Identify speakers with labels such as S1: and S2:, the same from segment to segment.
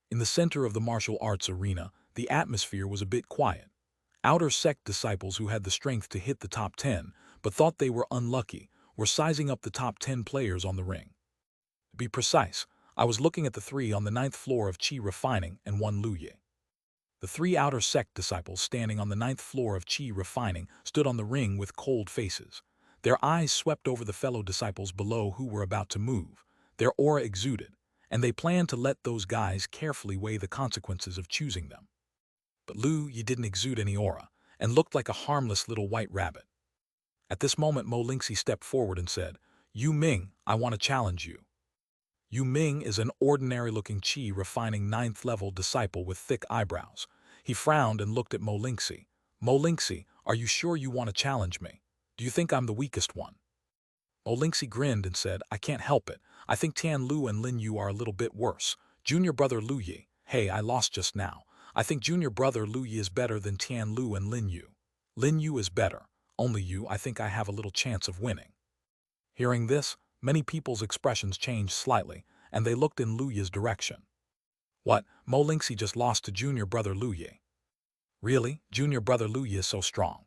S1: In the center of the martial arts arena, the atmosphere was a bit quiet. Outer sect disciples who had the strength to hit the top 10, but thought they were unlucky, were sizing up the top 10 players on the ring. To be precise, I was looking at the three on the ninth floor of Qi Refining and one Luye. The three outer sect disciples standing on the ninth floor of Qi Refining stood on the ring with cold faces. Their eyes swept over the fellow disciples below who were about to move. Their aura exuded, and they planned to let those guys carefully weigh the consequences of choosing them. But Lu Yi didn't exude any aura, and looked like a harmless little white rabbit. At this moment Mo Lingxi stepped forward and said, "Yu Ming, I want to challenge you." Yu Ming is an ordinary-looking Qi Refining ninth-level disciple with thick eyebrows. He frowned and looked at Mo Lingxi. "Mo Lingxi, are you sure you want to challenge me? Do you think I'm the weakest one?" Mo Lingxi grinned and said, "I can't help it. I think Tian Lu and Lin Yu are a little bit worse. Junior brother Lu Yi, hey, I lost just now. I think junior brother Lu Yi is better than Tian Lu and Lin Yu. Lin Yu is better. Only you, I think I have a little chance of winning." Hearing this, many people's expressions changed slightly, and they looked in Lu Yi's direction. What, Mo Lingxi just lost to junior brother Lu Yi? Really, junior brother Lu Yi is so strong?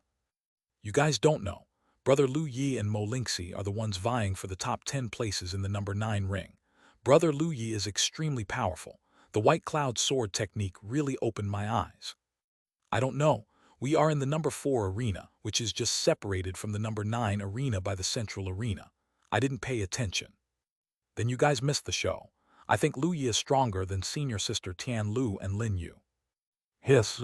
S1: You guys don't know. Brother Lu Yi and Mo Lingxi are the ones vying for the top 10 places in the number 9 ring. Brother Lu Yi is extremely powerful. The white cloud sword technique really opened my eyes. I don't know. We are in the number 4 arena, which is just separated from the number 9 arena by the central arena. I didn't pay attention. Then you guys missed the show. I think Lu Yi is stronger than senior sister Tian Lu and Lin Yu. Hiss.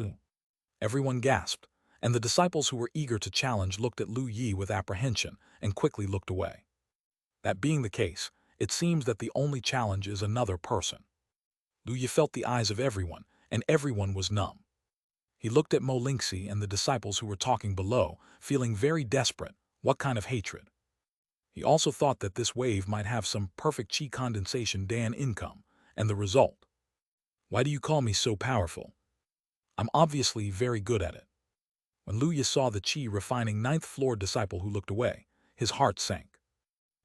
S1: Everyone gasped, and the disciples who were eager to challenge looked at Lu Yi with apprehension and quickly looked away. That being the case, it seems that the only challenge is another person. Lu Yi felt the eyes of everyone, and everyone was numb. He looked at Mo Lingxi and the disciples who were talking below, feeling very desperate. What kind of hatred? He also thought that this wave might have some perfect Qi condensation Dan income, and the result. Why do you call me so powerful? I'm obviously very good at it. When Lu Yi saw the Qi Refining ninth floor disciple who looked away, his heart sank.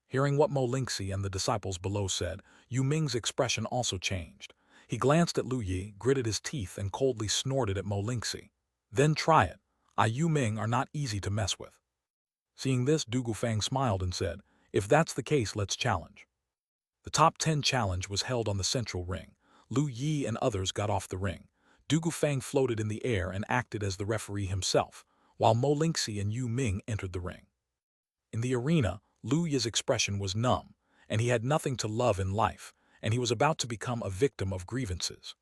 S1: Hearing what Mo Lingxi and the disciples below said, Yu Ming's expression also changed. He glanced at Lu Yi, gritted his teeth, and coldly snorted at Mo Lingxi. Then try it. Yu Ming are not easy to mess with. Seeing this, Du Gufang smiled and said, "If that's the case, let's challenge." The top 10 challenge was held on the central ring. Lu Yi and others got off the ring. Du Gufang floated in the air and acted as the referee himself, while Mo Lingxi and Yu Ming entered the ring. In the arena, Lu Yi's expression was numb, and he had nothing to love in life, and he was about to become a victim of grievances.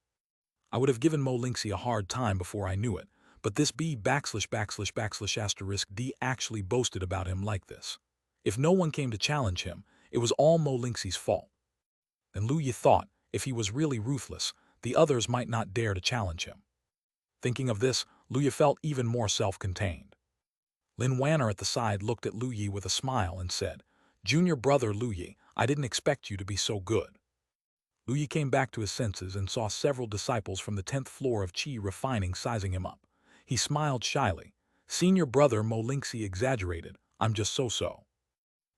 S1: I would have given Mo Lingxi a hard time before I knew it, but this B \\\\asterisk D actually boasted about him like this. If no one came to challenge him, it was all Mo Lingxi's fault. Then Lu Yi thought, if he was really ruthless, the others might not dare to challenge him. Thinking of this, Lu Yi felt even more self-contained. Lin Wanner at the side looked at Lu Yi with a smile and said, "Junior brother Lu Yi, I didn't expect you to be so good." Lu Yi came back to his senses and saw several disciples from the 10th floor of Qi Refining sizing him up. He smiled shyly. "Senior brother Mo Lingxi exaggerated, I'm just so-so."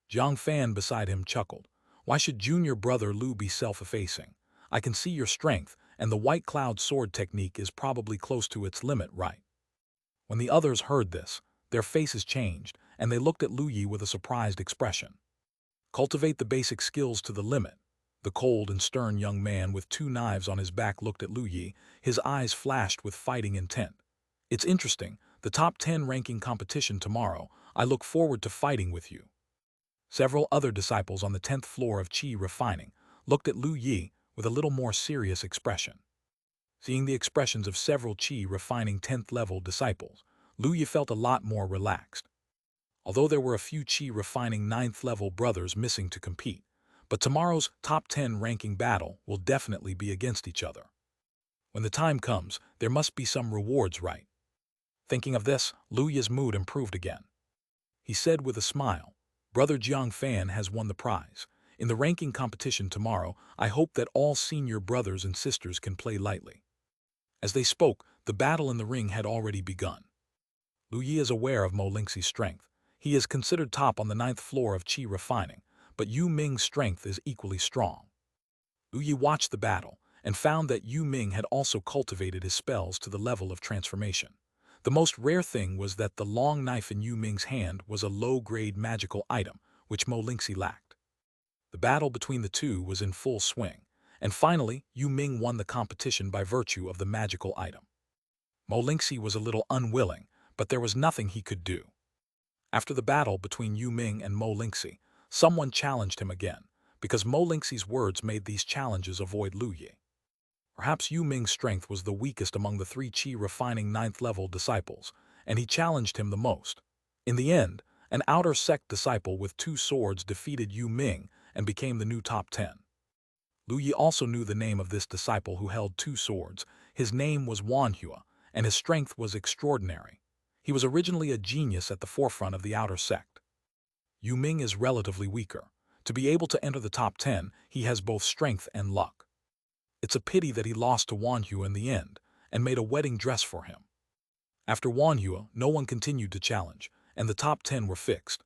S1: Jiang Fan beside him chuckled. "Why should junior brother Lu be self-effacing? I can see your strength, and the white cloud sword technique is probably close to its limit, right?" When the others heard this, their faces changed, and they looked at Lu Yi with a surprised expression. "Cultivate the basic skills to the limit." The cold and stern young man with 2 knives on his back looked at Lu Yi, his eyes flashed with fighting intent. "It's interesting, the top 10 ranking competition tomorrow. I look forward to fighting with you." Several other disciples on the 10th floor of Qi Refining looked at Lu Yi with a little more serious expression. Seeing the expressions of several Qi Refining 10th level disciples, Lu Yi felt a lot more relaxed. Although there were a few Qi Refining 9th level brothers missing to compete, but tomorrow's top 10 ranking battle will definitely be against each other. When the time comes, there must be some rewards, right? Thinking of this, Lu Yi's mood improved again. He said with a smile, "Brother Jiang Fan has won the prize. In the ranking competition tomorrow, I hope that all senior brothers and sisters can play lightly." As they spoke, the battle in the ring had already begun. Lu Yi is aware of Mo Lingxi's strength. He is considered top on the 9th floor of Qi Refining, but Yu Ming's strength is equally strong. Lu Yi watched the battle, and found that Yu Ming had also cultivated his spells to the level of transformation. The most rare thing was that the long knife in Yu Ming's hand was a low-grade magical item, which Mo Lingxi lacked. The battle between the two was in full swing, and finally Yu Ming won the competition by virtue of the magical item. Mo Lingxi was a little unwilling, but there was nothing he could do. After the battle between Yu Ming and Mo Lingxi, someone challenged him again, because Mo Lingxi's words made these challenges avoid Lu Yi. Perhaps Yu Ming's strength was the weakest among the 3 Qi refining 9th-level disciples, and he challenged him the most. In the end, an outer sect disciple with 2 swords defeated Yu Ming and became the new top 10. Lu Yi also knew the name of this disciple who held 2 swords. His name was Wanhua, and his strength was extraordinary. He was originally a genius at the forefront of the outer sect. Yu Ming is relatively weaker. To be able to enter the top 10, he has both strength and luck. It's a pity that he lost to Wanhua in the end, and made a wedding dress for him. After Wanhua, no one continued to challenge, and the top 10 were fixed.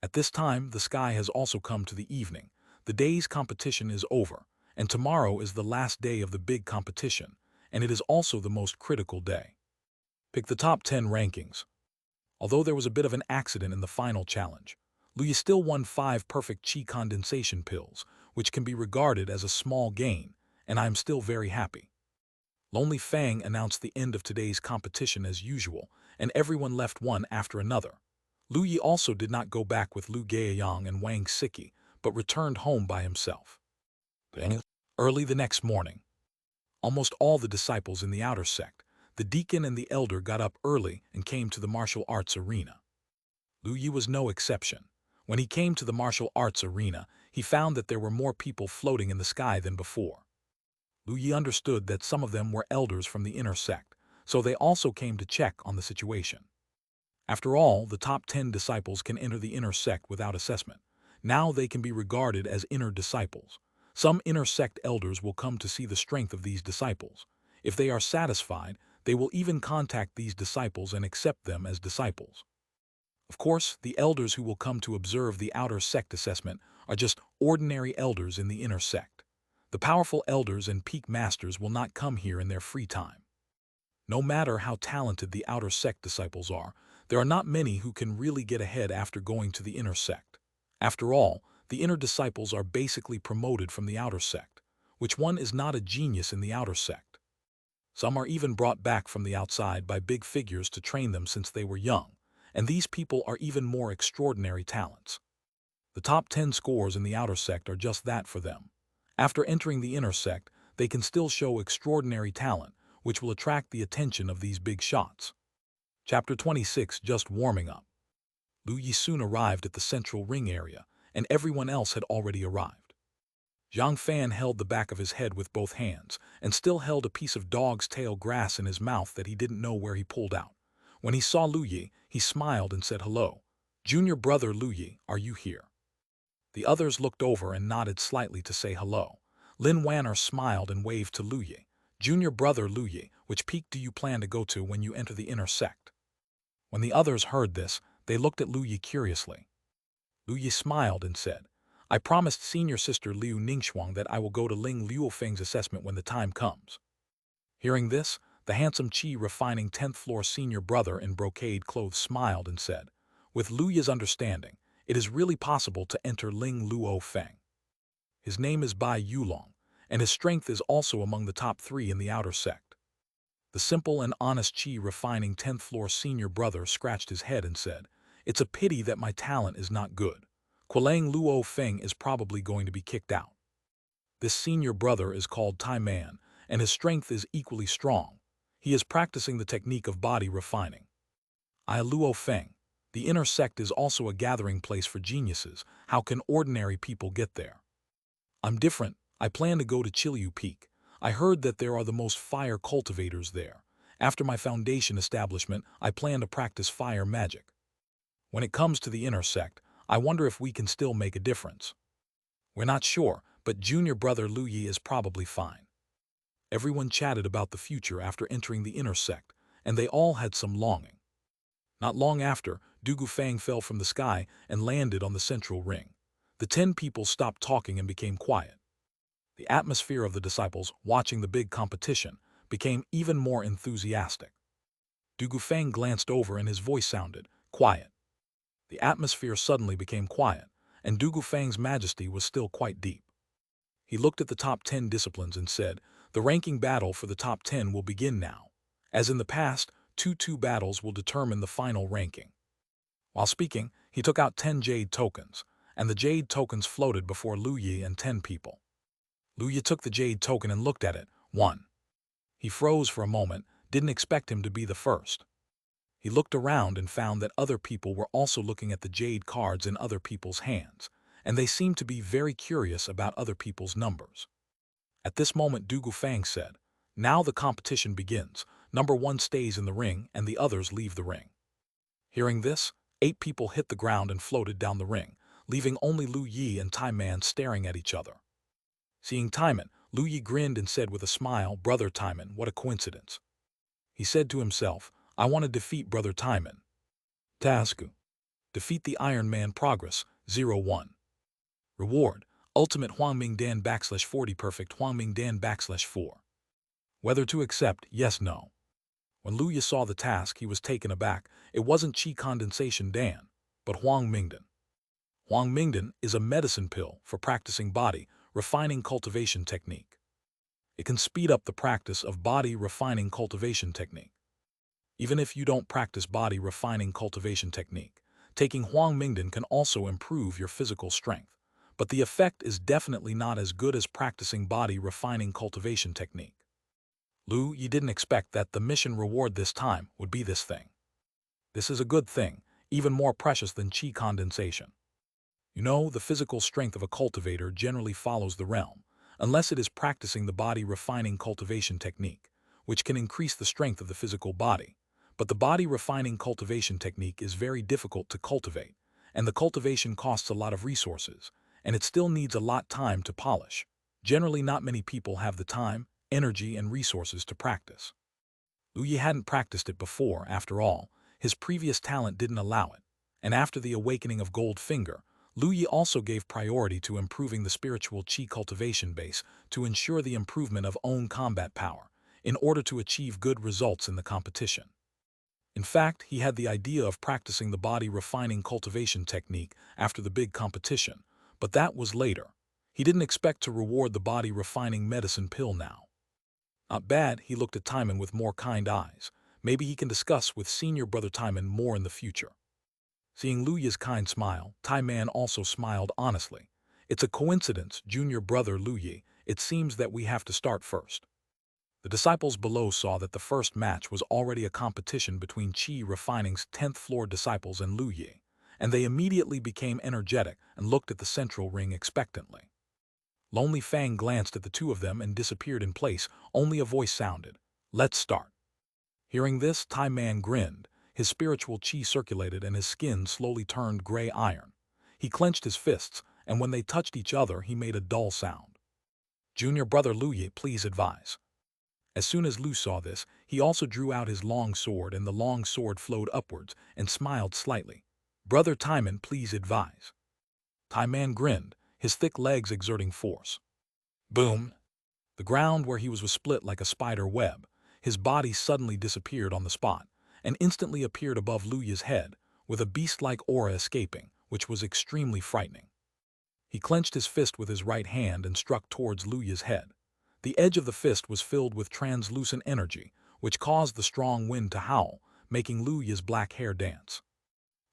S1: At this time, the sky has also come to the evening. The day's competition is over, and tomorrow is the last day of the big competition, and it is also the most critical day. Pick the top 10 rankings. Although there was a bit of an accident in the final challenge, Lu Yi still won 5 Perfect Qi Condensation Pills, which can be regarded as a small gain, and I am still very happy. Lonely Fang announced the end of today's competition as usual, and everyone left one after another. Lu Yi also did not go back with Lu Gaoyang and Wang Siki, but returned home by himself. Early the next morning, almost all the disciples in the outer sect, the deacon and the elder, got up early and came to the martial arts arena. Lu Yi was no exception. When he came to the martial arts arena, he found that there were more people floating in the sky than before. Lu Yi understood that some of them were elders from the inner sect, so they also came to check on the situation. After all, the top 10 disciples can enter the inner sect without assessment. Now they can be regarded as inner disciples. Some inner sect elders will come to see the strength of these disciples. If they are satisfied, they will even contact these disciples and accept them as disciples. Of course, the elders who will come to observe the outer sect assessment are just ordinary elders in the inner sect. The powerful elders and peak masters will not come here in their free time. No matter how talented the outer sect disciples are, there are not many who can really get ahead after going to the inner sect. After all, the inner disciples are basically promoted from the outer sect, which one is not a genius in the outer sect. Some are even brought back from the outside by big figures to train them since they were young, and these people are even more extraordinary talents. The top 10 scores in the outer sect are just that for them. After entering the inner sect, they can still show extraordinary talent, which will attract the attention of these big shots. Chapter 26, Just Warming Up. Lu Yi soon arrived at the central ring area, and everyone else had already arrived. Zhang Fan held the back of his head with both hands, and still held a piece of dog's tail grass in his mouth that he didn't know where he pulled out. When he saw Lu Yi, he smiled and said hello. "Junior brother Lu Yi, are you here?" The others looked over and nodded slightly to say hello. Lin Wanner smiled and waved to Lu Yi. "Junior brother Lu Yi, which peak do you plan to go to when you enter the inner sect?" When the others heard this, they looked at Lu Yi curiously. Lu Yi smiled and said, "I promised senior sister Liu Ningxuang that I will go to Ling Luofeng's assessment when the time comes." Hearing this, the handsome Qi refining 10th floor senior brother in brocade clothes smiled and said, "With Lu Yi's understanding, it is really possible to enter Ling Luofeng. His name is Bai Yulong, and his strength is also among the top 3 in the outer sect." The simple and honest Qi refining 10th floor senior brother scratched his head and said, "It's a pity that my talent is not good. Qualang Luo Feng is probably going to be kicked out." This senior brother is called Tai Man, and his strength is equally strong. He is practicing the technique of body refining. I Luo Feng. The inner sect is also a gathering place for geniuses. How can ordinary people get there? I'm different. I plan to go to Chiliu Peak. I heard that there are the most fire cultivators there. After my foundation establishment, I plan to practice fire magic. When it comes to the inner sect, I wonder if we can still make a difference. We're not sure, but junior brother Lu Yi is probably fine. Everyone chatted about the future after entering the inner sect, and they all had some longing. Not long after, Dugu Fang fell from the sky and landed on the central ring. The 10 people stopped talking and became quiet. The atmosphere of the disciples watching the big competition became even more enthusiastic. Du Gufeng glanced over and his voice sounded quiet. The atmosphere suddenly became quiet, and Du Gufeng's majesty was still quite deep. He looked at the top 10 disciplines and said, "The ranking battle for the top 10 will begin now. As in the past, 2-2 battles will determine the final ranking." While speaking, he took out 10 Jade tokens, and the Jade tokens floated before Lu Yi and 10 people. Lu Yi took the Jade token and looked at it. 1. He froze for a moment, didn't expect him to be the first. He looked around and found that other people were also looking at the Jade cards in other people's hands, and they seemed to be very curious about other people's numbers. At this moment, Du Gufeng said, "Now the competition begins. Number 1 stays in the ring and the others leave the ring." Hearing this, 8 people hit the ground and floated down the ring, leaving only Lu Yi and Tai Man staring at each other. Seeing Timon, Lu Yi grinned and said with a smile, "Brother Timon, what a coincidence." He said to himself, "I want to defeat Brother Timon. Task: defeat the Iron Man. Progress 01. Reward: Ultimate Huangming Dan /40 Perfect Huangming Dan /4. Whether to accept, yes, no." When Lu Yi saw the task, he was taken aback. It wasn't Qi Condensation Dan, but Huang Mingdan. Huang Mingdan is a medicine pill for practicing body refining cultivation technique. It can speed up the practice of body refining cultivation technique. Even if you don't practice body refining cultivation technique, taking Huang Mingdan can also improve your physical strength, but the effect is definitely not as good as practicing body refining cultivation technique. Lu Yi didn't expect that the mission reward this time would be this thing. This is a good thing, even more precious than Qi condensation. You know, the physical strength of a cultivator generally follows the realm, unless it is practicing the body refining cultivation technique, which can increase the strength of the physical body. But the body refining cultivation technique is very difficult to cultivate, and the cultivation costs a lot of resources, and it still needs a lot time to polish. Generally, not many people have the time, energy, and resources to practice. Lu Yi hadn't practiced it before, after all. His previous talent didn't allow it, and after the awakening of Gold Finger, Lu Yi also gave priority to improving the spiritual Qi cultivation base to ensure the improvement of own combat power, in order to achieve good results in the competition. In fact, he had the idea of practicing the body refining cultivation technique after the big competition, but that was later. He didn't expect to reward the body refining medicine pill now. Not bad, he looked at Timon with more kind eyes. Maybe he can discuss with senior brother Timon more in the future. Seeing Lu Yi's kind smile, Tai Man also smiled honestly. "It's a coincidence, junior brother Lu Yi. It seems that we have to start first." The disciples below saw that the first match was already a competition between Qi Refining's 10th floor disciples and Lu Yi, and they immediately became energetic and looked at the central ring expectantly. Lonely Fang glanced at the two of them and disappeared in place. Only a voice sounded, "Let's start." Hearing this, Tai Man grinned. His spiritual Qi circulated and his skin slowly turned gray iron. He clenched his fists, and when they touched each other, he made a dull sound. "Junior brother Lu Yi, please advise." As soon as Lu saw this, he also drew out his long sword, and the long sword flowed upwards and smiled slightly. "Brother Timon, please advise." Tai Man grinned, his thick legs exerting force. Boom! The ground where he was split like a spider web. His body suddenly disappeared on the spot, and instantly appeared above Lu Yi's head, with a beast-like aura escaping, which was extremely frightening. He clenched his fist with his right hand and struck towards Lu Yi's head. The edge of the fist was filled with translucent energy, which caused the strong wind to howl, making Lu Yi's black hair dance.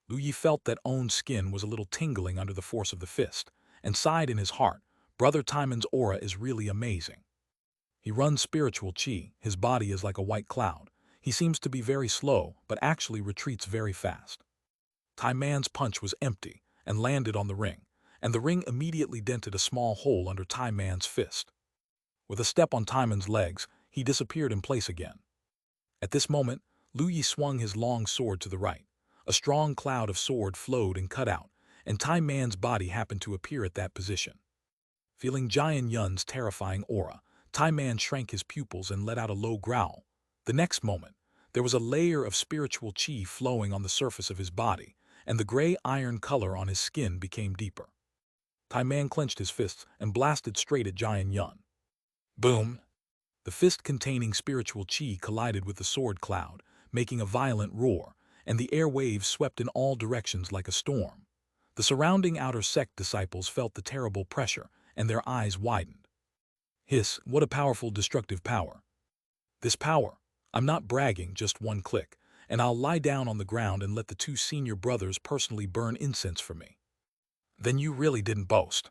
S1: Lu Yi felt that own skin was a little tingling under the force of the fist, and sighed in his heart, "Brother Timon's aura is really amazing. He runs spiritual Qi, his body is like a white cloud. He seems to be very slow, but actually retreats very fast." Tai Man's punch was empty and landed on the ring, and the ring immediately dented a small hole under Tai Man's fist. With a step on Timon's legs, he disappeared in place again. At this moment, Lu Yi swung his long sword to the right. A strong cloud of sword flowed and cut out, and Tai Man's body happened to appear at that position. Feeling Jian Yun's terrifying aura, Tai Man shrank his pupils and let out a low growl. The next moment, there was a layer of spiritual Qi flowing on the surface of his body, and the gray iron color on his skin became deeper. Tai Man clenched his fists and blasted straight at Jian Yun. Boom! The fist containing spiritual qi collided with the sword cloud, making a violent roar, and the air waves swept in all directions like a storm. The surrounding outer sect disciples felt the terrible pressure, and their eyes widened. Hiss, what a powerful destructive power. This power, I'm not bragging, just one click, and I'll lie down on the ground and let the two senior brothers personally burn incense for me. Then you really didn't boast.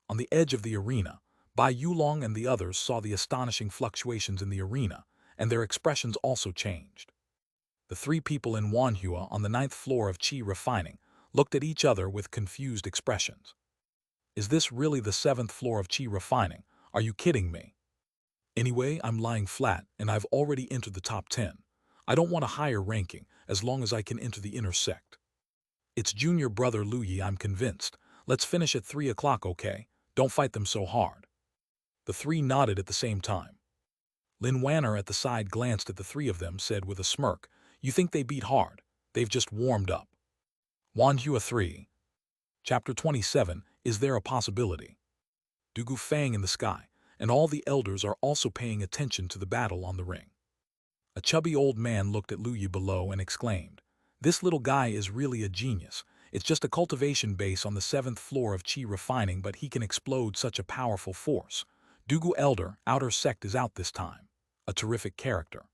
S1: On the edge of the arena, Bai Yulong and the others saw the astonishing fluctuations in the arena, and their expressions also changed. The three people in Wanhua on the 9th floor of Qi Refining looked at each other with confused expressions. Is this really the 7th floor of Qi Refining? Are you kidding me? Anyway, I'm lying flat, and I've already entered the top 10. I don't want a higher ranking, as long as I can enter the inner sect. It's junior brother Lu Yi, I'm convinced. Let's finish at 3 o'clock, okay? Don't fight them so hard. The three nodded at the same time. Lin Wanner at the side glanced at the three of them, said with a smirk, you think they beat hard? They've just warmed up. Wanhua 3. Chapter 27, Is There a Possibility? Dugu Fang in the sky, and all the elders are also paying attention to the battle on the ring. A chubby old man looked at Lu Yi below and exclaimed, this little guy is really a genius. It's just a cultivation base on the 7th floor of Qi Refining, but he can explode such a powerful force. Dugu Elder, outer sect is out this time. A terrific character.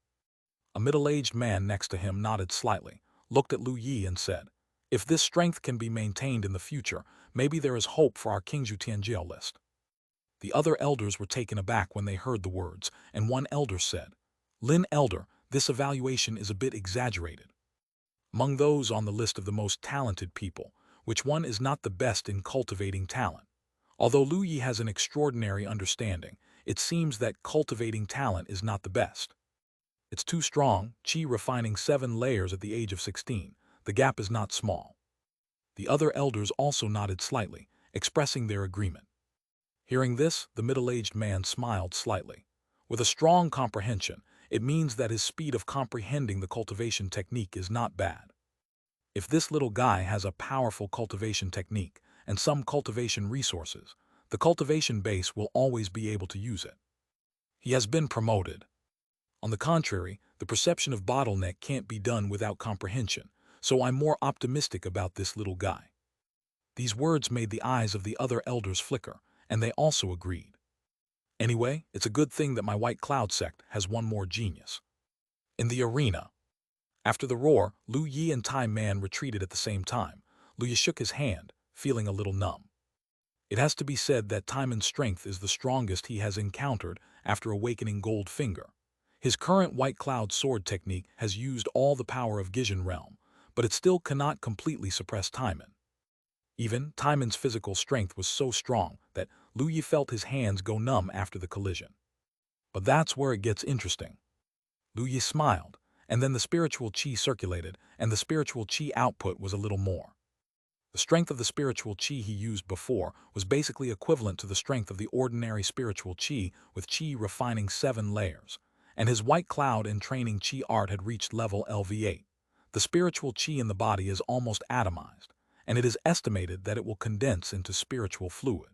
S1: A middle-aged man next to him nodded slightly, looked at Lu Yi and said, if this strength can be maintained in the future, maybe there is hope for our Qingzhou Tianjiao list. The other elders were taken aback when they heard the words, and one elder said, Lin Elder, this evaluation is a bit exaggerated. Among those on the list of the most talented people, which one is not the best in cultivating talent? Although Lu Yi has an extraordinary understanding, it seems that cultivating talent is not the best. It's too strong, Qi refining 7 layers at the age of 16, the gap is not small. The other elders also nodded slightly, expressing their agreement. Hearing this, the middle-aged man smiled slightly. With a strong comprehension, it means that his speed of comprehending the cultivation technique is not bad. If this little guy has a powerful cultivation technique and some cultivation resources, the cultivation base will always be able to use it. He has been promoted. On the contrary, the perception of bottleneck can't be done without comprehension, so I'm more optimistic about this little guy. These words made the eyes of the other elders flicker, and they also agreed. Anyway, it's a good thing that my White Cloud sect has one more genius. In the arena. After the roar, Lu Yi and Tai Man retreated at the same time. Lu Yi shook his hand, feeling a little numb. It has to be said that Tai Man's strength is the strongest he has encountered after awakening Gold Finger. His current White Cloud sword technique has used all the power of Gijin realm, but it still cannot completely suppress Tai Man. Even Tai Man's physical strength was so strong that Lu Yi felt his hands go numb after the collision. But that's where it gets interesting. Lu Yi smiled, and then the spiritual qi circulated, and the spiritual qi output was a little more. The strength of the spiritual qi he used before was basically equivalent to the strength of the ordinary spiritual qi with qi refining 7 layers, and his White Cloud and training qi art had reached level LV8. The spiritual qi in the body is almost atomized, and it is estimated that it will condense into spiritual fluid.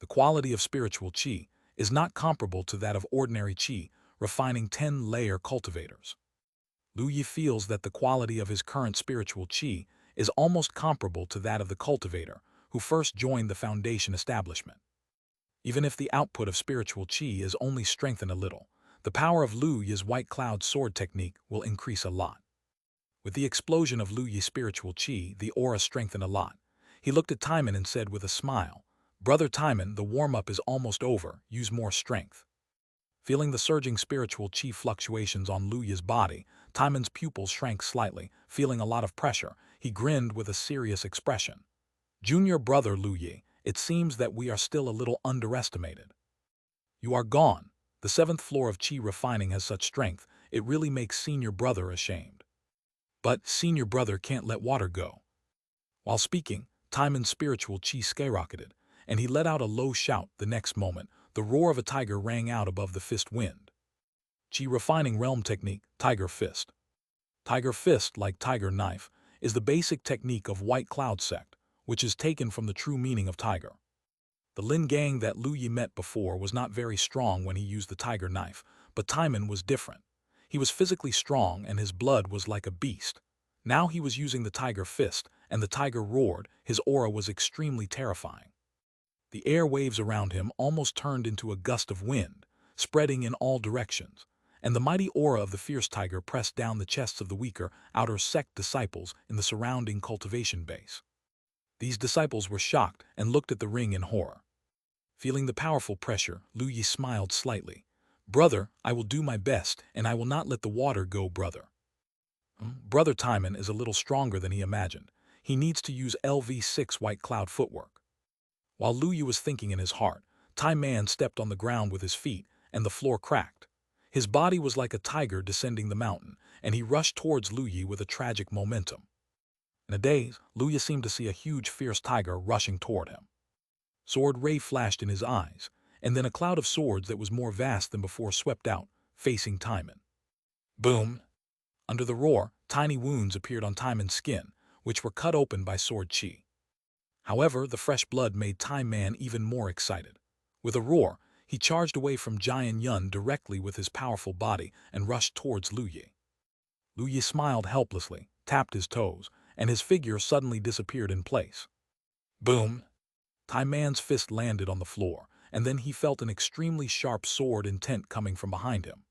S1: The quality of spiritual qi is not comparable to that of ordinary qi refining 10-layer cultivators. Lu Yi feels that the quality of his current spiritual qi is almost comparable to that of the cultivator who first joined the foundation establishment. Even if the output of spiritual qi is only strengthened a little, the power of Lu Yi's White Cloud sword technique will increase a lot. With the explosion of Lu Yi's spiritual qi, the aura strengthened a lot. He looked at Timon and said with a smile, Brother Timon, the warm-up is almost over, use more strength. Feeling the surging spiritual qi fluctuations on Lu Yi's body, Timon's pupils shrank slightly, feeling a lot of pressure. He grinned with a serious expression. Junior brother Lu Yi, it seems that we are still a little underestimated. You are gone. The 7th floor of Qi Refining has such strength, it really makes senior brother ashamed. But senior brother can't let water go. While speaking, Timon's spiritual qi skyrocketed, and he let out a low shout. The next moment, the roar of a tiger rang out above the fist wind. Qi Refining Realm Technique, Tiger Fist. Tiger Fist, like Tiger Knife, is the basic technique of White Cloud sect, which is taken from the true meaning of tiger. The Lin gang that Lu Yi met before was not very strong when he used the tiger knife, but Timon was different. He was physically strong and his blood was like a beast. Now he was using the tiger fist, and the tiger roared. His aura was extremely terrifying. The air waves around him almost turned into a gust of wind, spreading in all directions, and the mighty aura of the fierce tiger pressed down the chests of the weaker, outer sect disciples in the surrounding cultivation base. These disciples were shocked and looked at the ring in horror. Feeling the powerful pressure, Lu Yi smiled slightly. "Brother, I will do my best, and I will not let the water go, brother." Brother Timon is a little stronger than he imagined. He needs to use LV6 White Cloud footwork. While Lu Yi was thinking in his heart, Timon stepped on the ground with his feet, and the floor cracked. His body was like a tiger descending the mountain, and he rushed towards Lu Yi with a tragic momentum. In a daze, Lu Yi seemed to see a huge fierce tiger rushing toward him. Sword ray flashed in his eyes, and then a cloud of swords that was more vast than before swept out, facing Timon. Boom! Under the roar, tiny wounds appeared on Timon's skin, which were cut open by sword chi. However, the fresh blood made Timon even more excited. With a roar, he charged away from Jian Yun directly with his powerful body and rushed towards Lu Yi. Lu Yi smiled helplessly, tapped his toes, and his figure suddenly disappeared in place. Boom! Timon's fist landed on the floor, and then he felt an extremely sharp sword intent coming from behind him.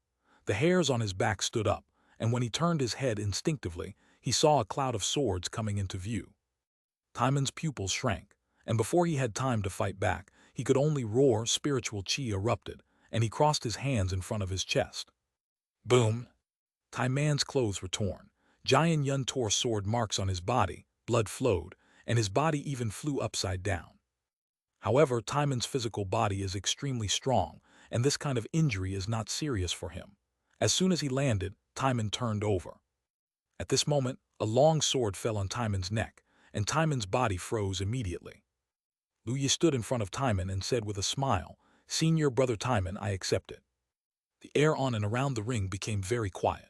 S1: The hairs on his back stood up, and when he turned his head instinctively, he saw a cloud of swords coming into view. Timon's pupils shrank, and before he had time to fight back, he could only roar. Spiritual chi erupted, and he crossed his hands in front of his chest. Boom! Timon's clothes were torn. Jian Yun tore sword marks on his body, blood flowed, and his body even flew upside down. However, Timon's physical body is extremely strong, and this kind of injury is not serious for him. As soon as he landed, Timon turned over. At this moment, a long sword fell on Timon's neck, and Timon's body froze immediately. Lu Yi stood in front of Timon and said with a smile, "Senior brother Timon, I accept it." The air on and around the ring became very quiet.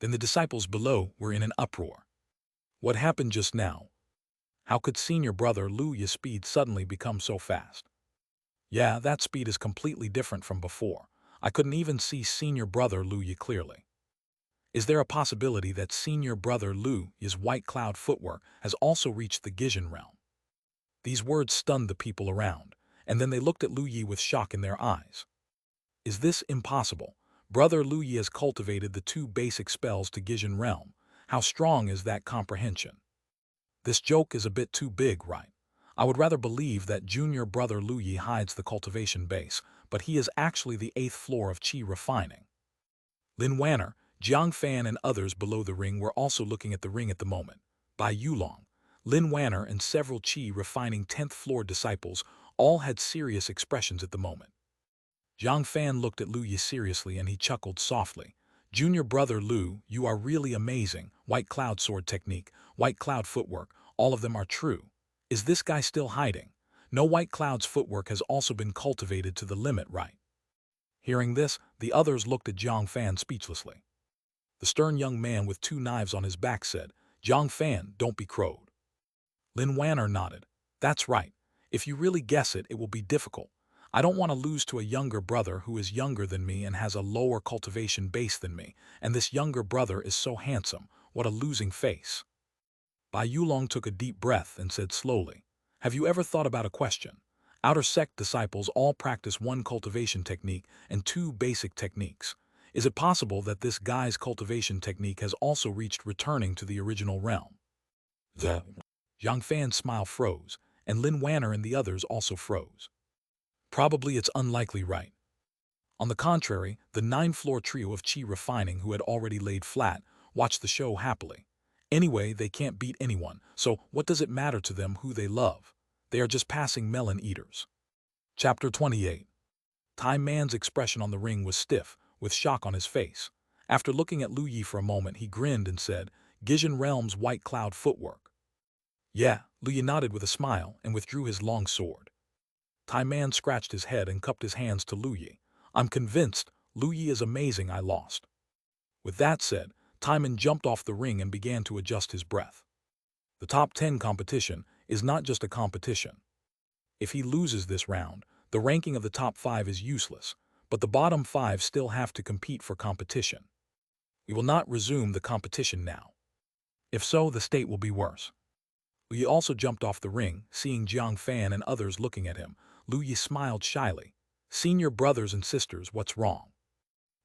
S1: Then the disciples below were in an uproar. What happened just now? How could senior brother Lu Yi's speed suddenly become so fast? Yeah, that speed is completely different from before. I couldn't even see senior brother Lu Yi clearly. Is there a possibility that senior brother Lu Yi's white cloud footwork has also reached the Gijin realm? These words stunned the people around, and then they looked at Lu Yi with shock in their eyes. Is this impossible? Brother Lu Yi has cultivated the 2 basic spells to Gijin realm. How strong is that comprehension? This joke is a bit too big, right? I would rather believe that junior brother Lu Yi hides the cultivation base, but he is actually the 8th floor of Qi refining. Lin Wanner, Jiang Fan and others below the ring were also looking at the ring at the moment. Bai Yulong, Lin Wanner and several Qi refining 10th floor disciples all had serious expressions at the moment. Jiang Fan looked at Lu Yi seriously and he chuckled softly. "Junior brother Lu, you are really amazing. White cloud sword technique, white cloud footwork, all of them are true. Is this guy still hiding? No, white cloud's footwork has also been cultivated to the limit, right?" Hearing this, the others looked at Jiang Fan speechlessly. The stern young man with 2 knives on his back said, "Jiang Fan, don't be crowed." Lin Wanner nodded. "That's right. If you really guess it, it will be difficult. I don't want to lose to a younger brother who is younger than me and has a lower cultivation base than me, and this younger brother is so handsome. What a losing face." Bai Yulong took a deep breath and said slowly, "Have you ever thought about a question? Outer sect disciples all practice 1 cultivation technique and 2 basic techniques. Is it possible that this guy's cultivation technique has also reached returning to the original realm?" The Jiang Fan's smile froze, and Lin Wanner and the others also froze. Probably it's unlikely, right? On the contrary, the 9-floor trio of Qi refining who had already laid flat watched the show happily. Anyway, they can't beat anyone, so what does it matter to them who they love? They are just passing melon eaters. Chapter 28. Timon's expression on the ring was stiff, with shock on his face. After looking at Lu Yi for a moment, he grinned and said, "Gijin realm's white cloud footwork." "Yeah," Lu Yi nodded with a smile and withdrew his long sword. Timon scratched his head and cupped his hands to Lu Yi. "I'm convinced. Lu Yi is amazing. I lost." With that said, Timon jumped off the ring and began to adjust his breath. The top 10 competition is not just a competition. If he loses this round, the ranking of the top 5 is useless, but the bottom 5 still have to compete for competition. We will not resume the competition now. If so, the state will be worse. Lu Yi also jumped off the ring, seeing Jiang Fan and others looking at him. Lu Yi smiled shyly. "Senior brothers and sisters, what's wrong?"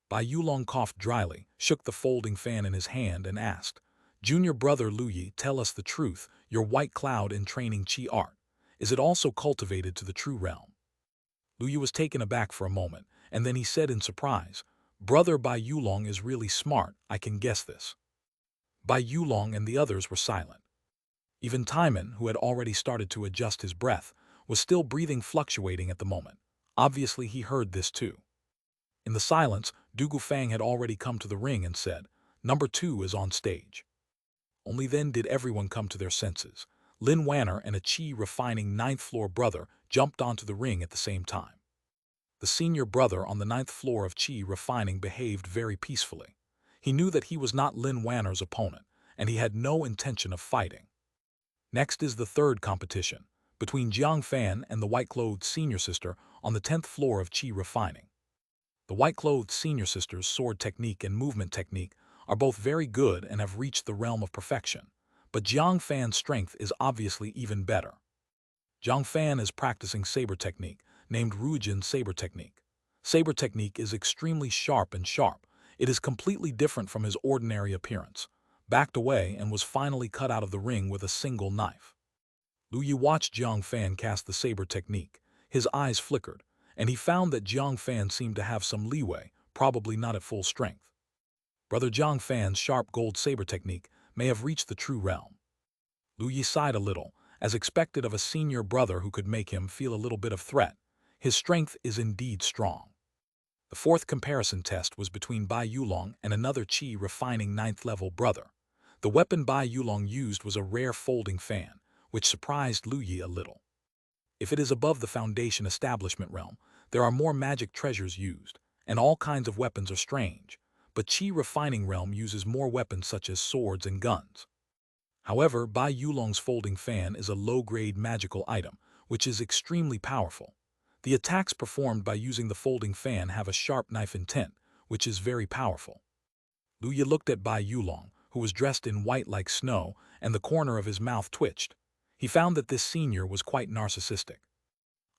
S1: Bai Yulong coughed dryly, shook the folding fan in his hand, and asked, "Junior brother Lu Yi, tell us the truth, your white cloud in training Qi art. Is it also cultivated to the true realm?" Lu Yi was taken aback for a moment, and then he said in surprise, "Brother Bai Yulong is really smart, I can guess this." Bai Yulong and the others were silent. Even Timon, who had already started to adjust his breath, was still breathing fluctuating at the moment. Obviously he heard this too. In the silence, Dugu Fang had already come to the ring and said, "Number 2 is on stage." Only then did everyone come to their senses. Lin Wanner and a Qi refining 9th floor brother jumped onto the ring at the same time. The senior brother on the 9th floor of Qi refining behaved very peacefully. He knew that he was not Lin Wanner's opponent, and he had no intention of fighting. Next is the third competition, between Jiang Fan and the white-clothed senior sister on the 10th floor of Qi refining. The white-clothed senior sister's sword technique and movement technique are both very good and have reached the realm of perfection, but Jiang Fan's strength is obviously even better. Jiang Fan is practicing saber technique, named Rujin saber technique. Saber technique is extremely sharp and sharp. It is completely different from his ordinary appearance. Backed away and was finally cut out of the ring with a single knife. Lu Yi watched Jiang Fan cast the saber technique. His eyes flickered, and he found that Jiang Fan seemed to have some leeway, probably not at full strength. Brother Jiang Fan's sharp gold saber technique may have reached the true realm. Lu Yi sighed a little, as expected of a senior brother who could make him feel a little bit of threat. His strength is indeed strong. The fourth comparison test was between Bai Yulong and another Qi refining 9th level brother. The weapon Bai Yulong used was a rare folding fan, which surprised Lu Yi a little. If it is above the Foundation establishment realm, there are more magic treasures used, and all kinds of weapons are strange, but Qi refining realm uses more weapons such as swords and guns. However, Bai Yulong's folding fan is a low-grade magical item, which is extremely powerful. The attacks performed by using the folding fan have a sharp knife intent, which is very powerful. Lu Yi looked at Bai Yulong, who was dressed in white like snow, and the corner of his mouth twitched. He found that this senior was quite narcissistic.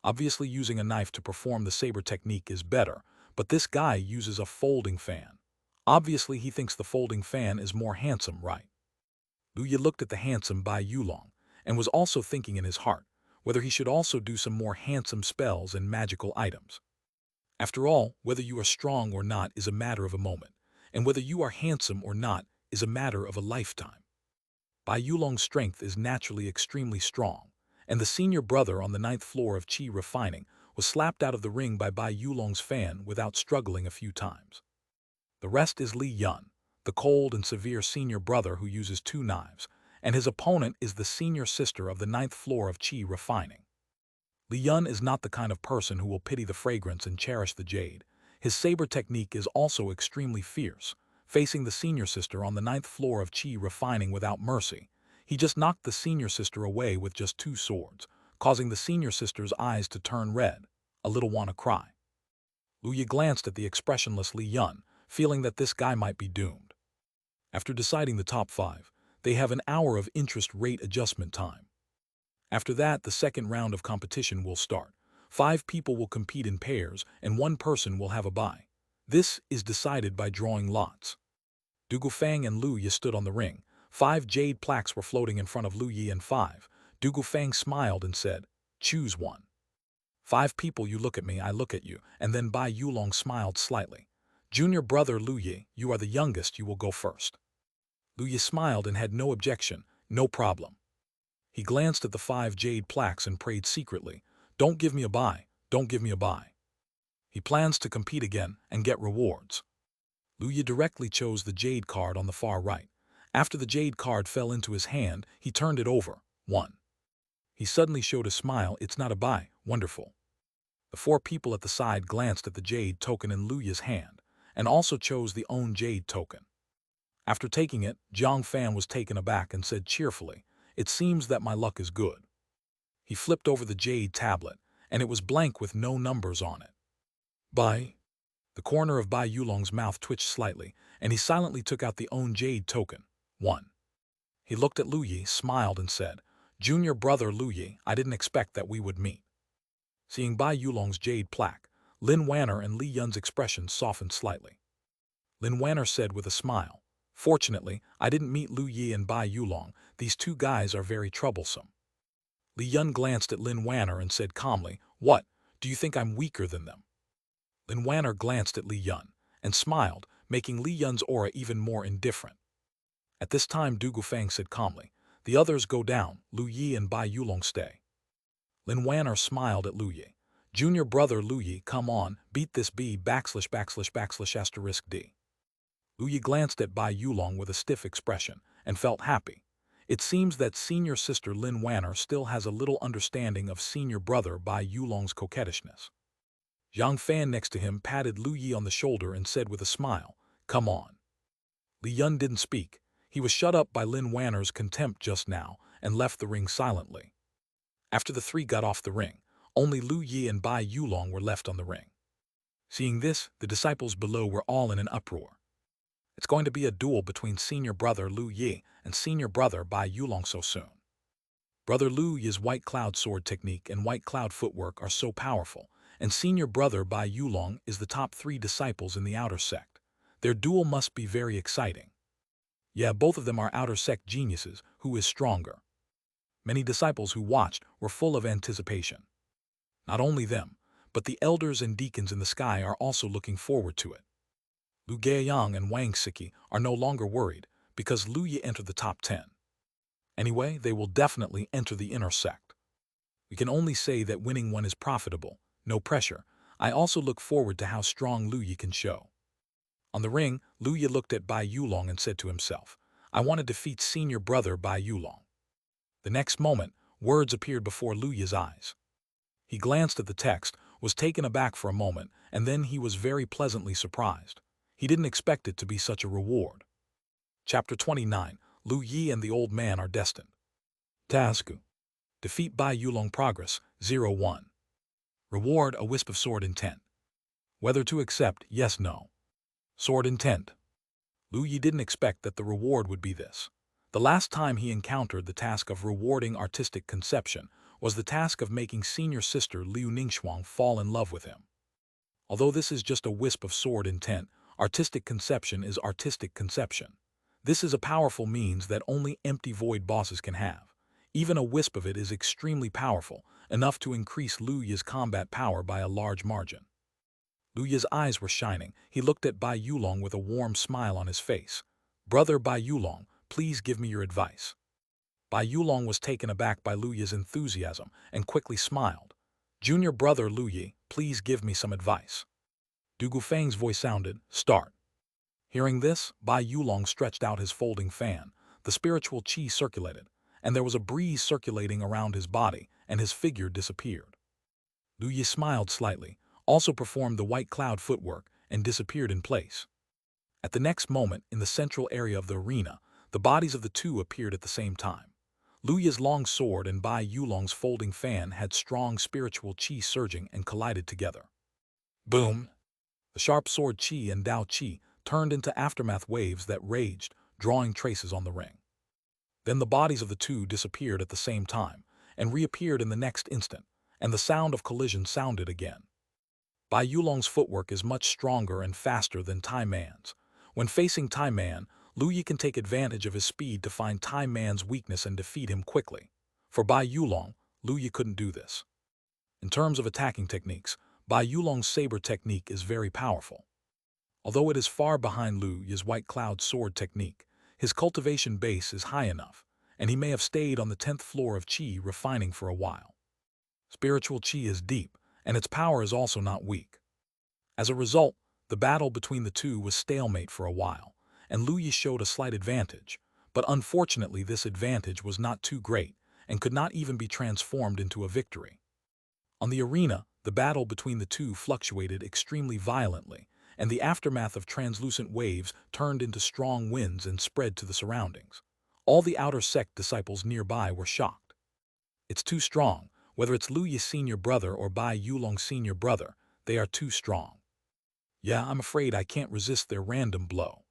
S1: Obviously using a knife to perform the saber technique is better, but this guy uses a folding fan. Obviously he thinks the folding fan is more handsome, right? Lu Yi looked at the handsome Bai Yulong, and was also thinking in his heart whether he should also do some more handsome spells and magical items. After all, whether you are strong or not is a matter of a moment, and whether you are handsome or not is a matter of a lifetime. Bai Yulong's strength is naturally extremely strong, and the senior brother on the 9th floor of Qi refining was slapped out of the ring by Bai Yulong's fan without struggling a few times. The rest is Li Yun, the cold and severe senior brother who uses 2 knives, and his opponent is the senior sister of the 9th floor of Qi refining. Li Yun is not the kind of person who will pity the fragrance and cherish the jade. His saber technique is also extremely fierce, facing the senior sister on the 9th floor of Qi refining without mercy. He just knocked the senior sister away with just 2 swords, causing the senior sister's eyes to turn red, a little wanna cry. Lu Yi glanced at the expressionless Li Yun, feeling that this guy might be doomed. After deciding the top 5, they have an hour of interest rate adjustment time. After that, the second round of competition will start. 5 people will compete in pairs, and 1 person will have a bye. This is decided by drawing lots. Dugu Fang and Lu Yi stood on the ring. 5 jade plaques were floating in front of Lu Yi and 5. Dugu Fang smiled and said, "Choose one." 5 people, you look at me, I look at you, and then Bai Yulong smiled slightly. "Junior brother Lu Yi, you are the youngest, you will go first." Lu Yi smiled and had no objection, no problem. He glanced at the 5 jade plaques and prayed secretly, "Don't give me a bye, don't give me a bye." He plans to compete again and get rewards. Lu Yi directly chose the jade card on the far right. After the jade card fell into his hand, he turned it over. 1. He suddenly showed a smile. "It's not a bye, wonderful." The 4 people at the side glanced at the jade token in Lu Yi's hand, and also chose the own jade token. After taking it, Jiang Fan was taken aback and said cheerfully, "It seems that my luck is good." He flipped over the Jade tablet, and it was blank with no numbers on it. Bai. The corner of Bai Yulong's mouth twitched slightly, and he silently took out the own Jade token. 1. He looked at Lu Yi, smiled, and said, "Junior brother Lu Yi, I didn't expect that we would meet." Seeing Bai Yulong's Jade plaque, Lin Wanner and Li Yun's expressions softened slightly. Lin Wanner said with a smile, "Fortunately, I didn't meet Lu Yi and Bai Yulong. These two guys are very troublesome." Li Yun glanced at Lin Wanner and said calmly, "What, do you think I'm weaker than them?" Lin Wanner glanced at Li Yun and smiled, making Li Yun's aura even more indifferent. At this time, Du Gufang said calmly, "The others go down, Lu Yi and Bai Yulong stay." Lin Wanner smiled at Lu Yi. "Junior brother Lu Yi, come on, beat this B \\\\\\. D." Lu Yi glanced at Bai Yulong with a stiff expression and felt happy. It seems that senior sister Lin Wanner still has a little understanding of senior brother Bai Yulong's coquettishness. Zhang Fan next to him patted Lu Yi on the shoulder and said with a smile, "Come on." Li Yun didn't speak. He was shut up by Lin Wanner's contempt just now and left the ring silently. After the three got off the ring, only Lu Yi and Bai Yulong were left on the ring. Seeing this, the disciples below were all in an uproar. It's going to be a duel between senior brother Lu Yi and senior brother Bai Yulong so soon. Brother Lu Yi's white cloud sword technique and white cloud footwork are so powerful, and senior brother Bai Yulong is the top 3 disciples in the outer sect. Their duel must be very exciting. Yeah, both of them are outer sect geniuses. Who is stronger? Many disciples who watched were full of anticipation. Not only them, but the elders and deacons in the sky are also looking forward to it. Lu Gaiyang and Wang Siki are no longer worried because Lu Yi entered the top 10. Anyway, they will definitely enter the inner sect. We can only say that winning one is profitable, no pressure. I also look forward to how strong Lu Yi can show. On the ring, Lu Yi looked at Bai Yulong and said to himself, "I want to defeat senior brother Bai Yulong." The next moment, words appeared before Lu Yi's eyes. He glanced at the text, was taken aback for a moment, and then he was very pleasantly surprised. He didn't expect it to be such a reward. Chapter 29, Lu Yi and the Old Man are destined. Task: defeat Bai Yulong. Progress 01. Reward: a wisp of sword intent. Whether to accept, yes, no. Sword intent. Lu Yi didn't expect that the reward would be this. The last time he encountered the task of rewarding artistic conception was the task of making senior sister Liu Ningxuang fall in love with him. Although this is just a wisp of sword intent, artistic conception is artistic conception. This is a powerful means that only empty void bosses can have. Even a wisp of it is extremely powerful, enough to increase Lu Yi's combat power by a large margin. Lu Yi's eyes were shining. He looked at Bai Yulong with a warm smile on his face. "Brother Bai Yulong, please give me your advice." Bai Yulong was taken aback by Lu Yi's enthusiasm and quickly smiled. "Junior brother Lu Yi, please give me some advice." Du Gufang's voice sounded, "Start." Hearing this, Bai Yulong stretched out his folding fan. The spiritual qi circulated, and there was a breeze circulating around his body, and his figure disappeared. Lu Yi smiled slightly, also performed the white cloud footwork, and disappeared in place. At the next moment, in the central area of the arena, the bodies of the two appeared at the same time. Lu Yi's long sword and Bai Yulong's folding fan had strong spiritual qi surging and collided together. Boom! The sharp sword qi and Dao qi turned into aftermath waves that raged, drawing traces on the ring. Then the bodies of the two disappeared at the same time, and reappeared in the next instant, and the sound of collision sounded again. Bai Yulong's footwork is much stronger and faster than Time Man's. When facing Time Man, Lu Yi can take advantage of his speed to find Time Man's weakness and defeat him quickly. For Bai Yulong, Lu Yi couldn't do this. In terms of attacking techniques, Bai Yulong's saber technique is very powerful. Although it is far behind Lu Yi's white cloud sword technique, his cultivation base is high enough, and he may have stayed on the 10th floor of qi refining for a while. Spiritual qi is deep, and its power is also not weak. As a result, the battle between the two was stalemate for a while, and Lu Yi showed a slight advantage, but unfortunately this advantage was not too great and could not even be transformed into a victory. On the arena, the battle between the two fluctuated extremely violently, and the aftermath of translucent waves turned into strong winds and spread to the surroundings. All the outer sect disciples nearby were shocked. "It's too strong. Whether it's Lu Yi's senior brother or Bai Yulong's senior brother, they are too strong. Yeah, I'm afraid I can't resist their random blow.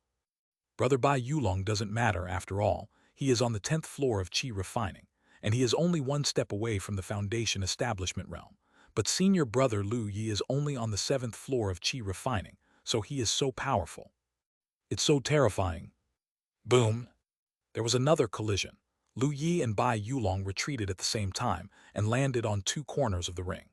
S1: Brother Bai Yulong doesn't matter after all. He is on the 10th floor of Qi refining, and he is only one step away from the Foundation establishment realm. But senior brother Lu Yi is only on the 7th floor of Qi refining, so he is so powerful. It's so terrifying. Boom! There was another collision. Lu Yi and Bai Yulong retreated at the same time and landed on two corners of the ring.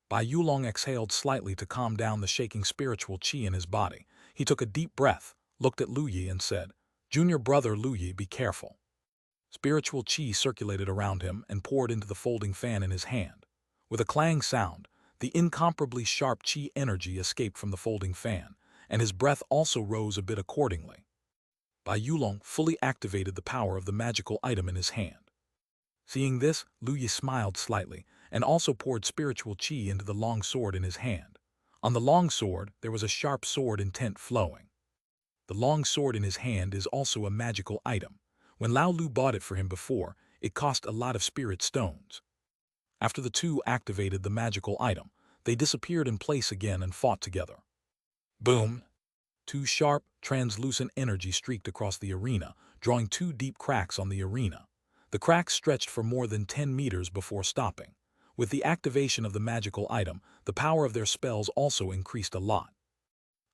S1: Bai Yulong exhaled slightly to calm down the shaking spiritual qi in his body. He took a deep breath, looked at Lu Yi and said, "Junior brother Lu Yi, be careful." Spiritual qi circulated around him and poured into the folding fan in his hand. With a clang sound, the incomparably sharp qi energy escaped from the folding fan, and his breath also rose a bit accordingly. Bai Yulong fully activated the power of the magical item in his hand. Seeing this, Lu Yi smiled slightly and also poured spiritual qi into the long sword in his hand. On the long sword, there was a sharp sword intent flowing. The long sword in his hand is also a magical item. When Lao Lu bought it for him before, it cost a lot of spirit stones. After the two activated the magical item, they disappeared in place again and fought together. Boom! Two sharp, translucent energy streaked across the arena, drawing two deep cracks on the arena. The cracks stretched for more than 10 meters before stopping. With the activation of the magical item, the power of their spells also increased a lot.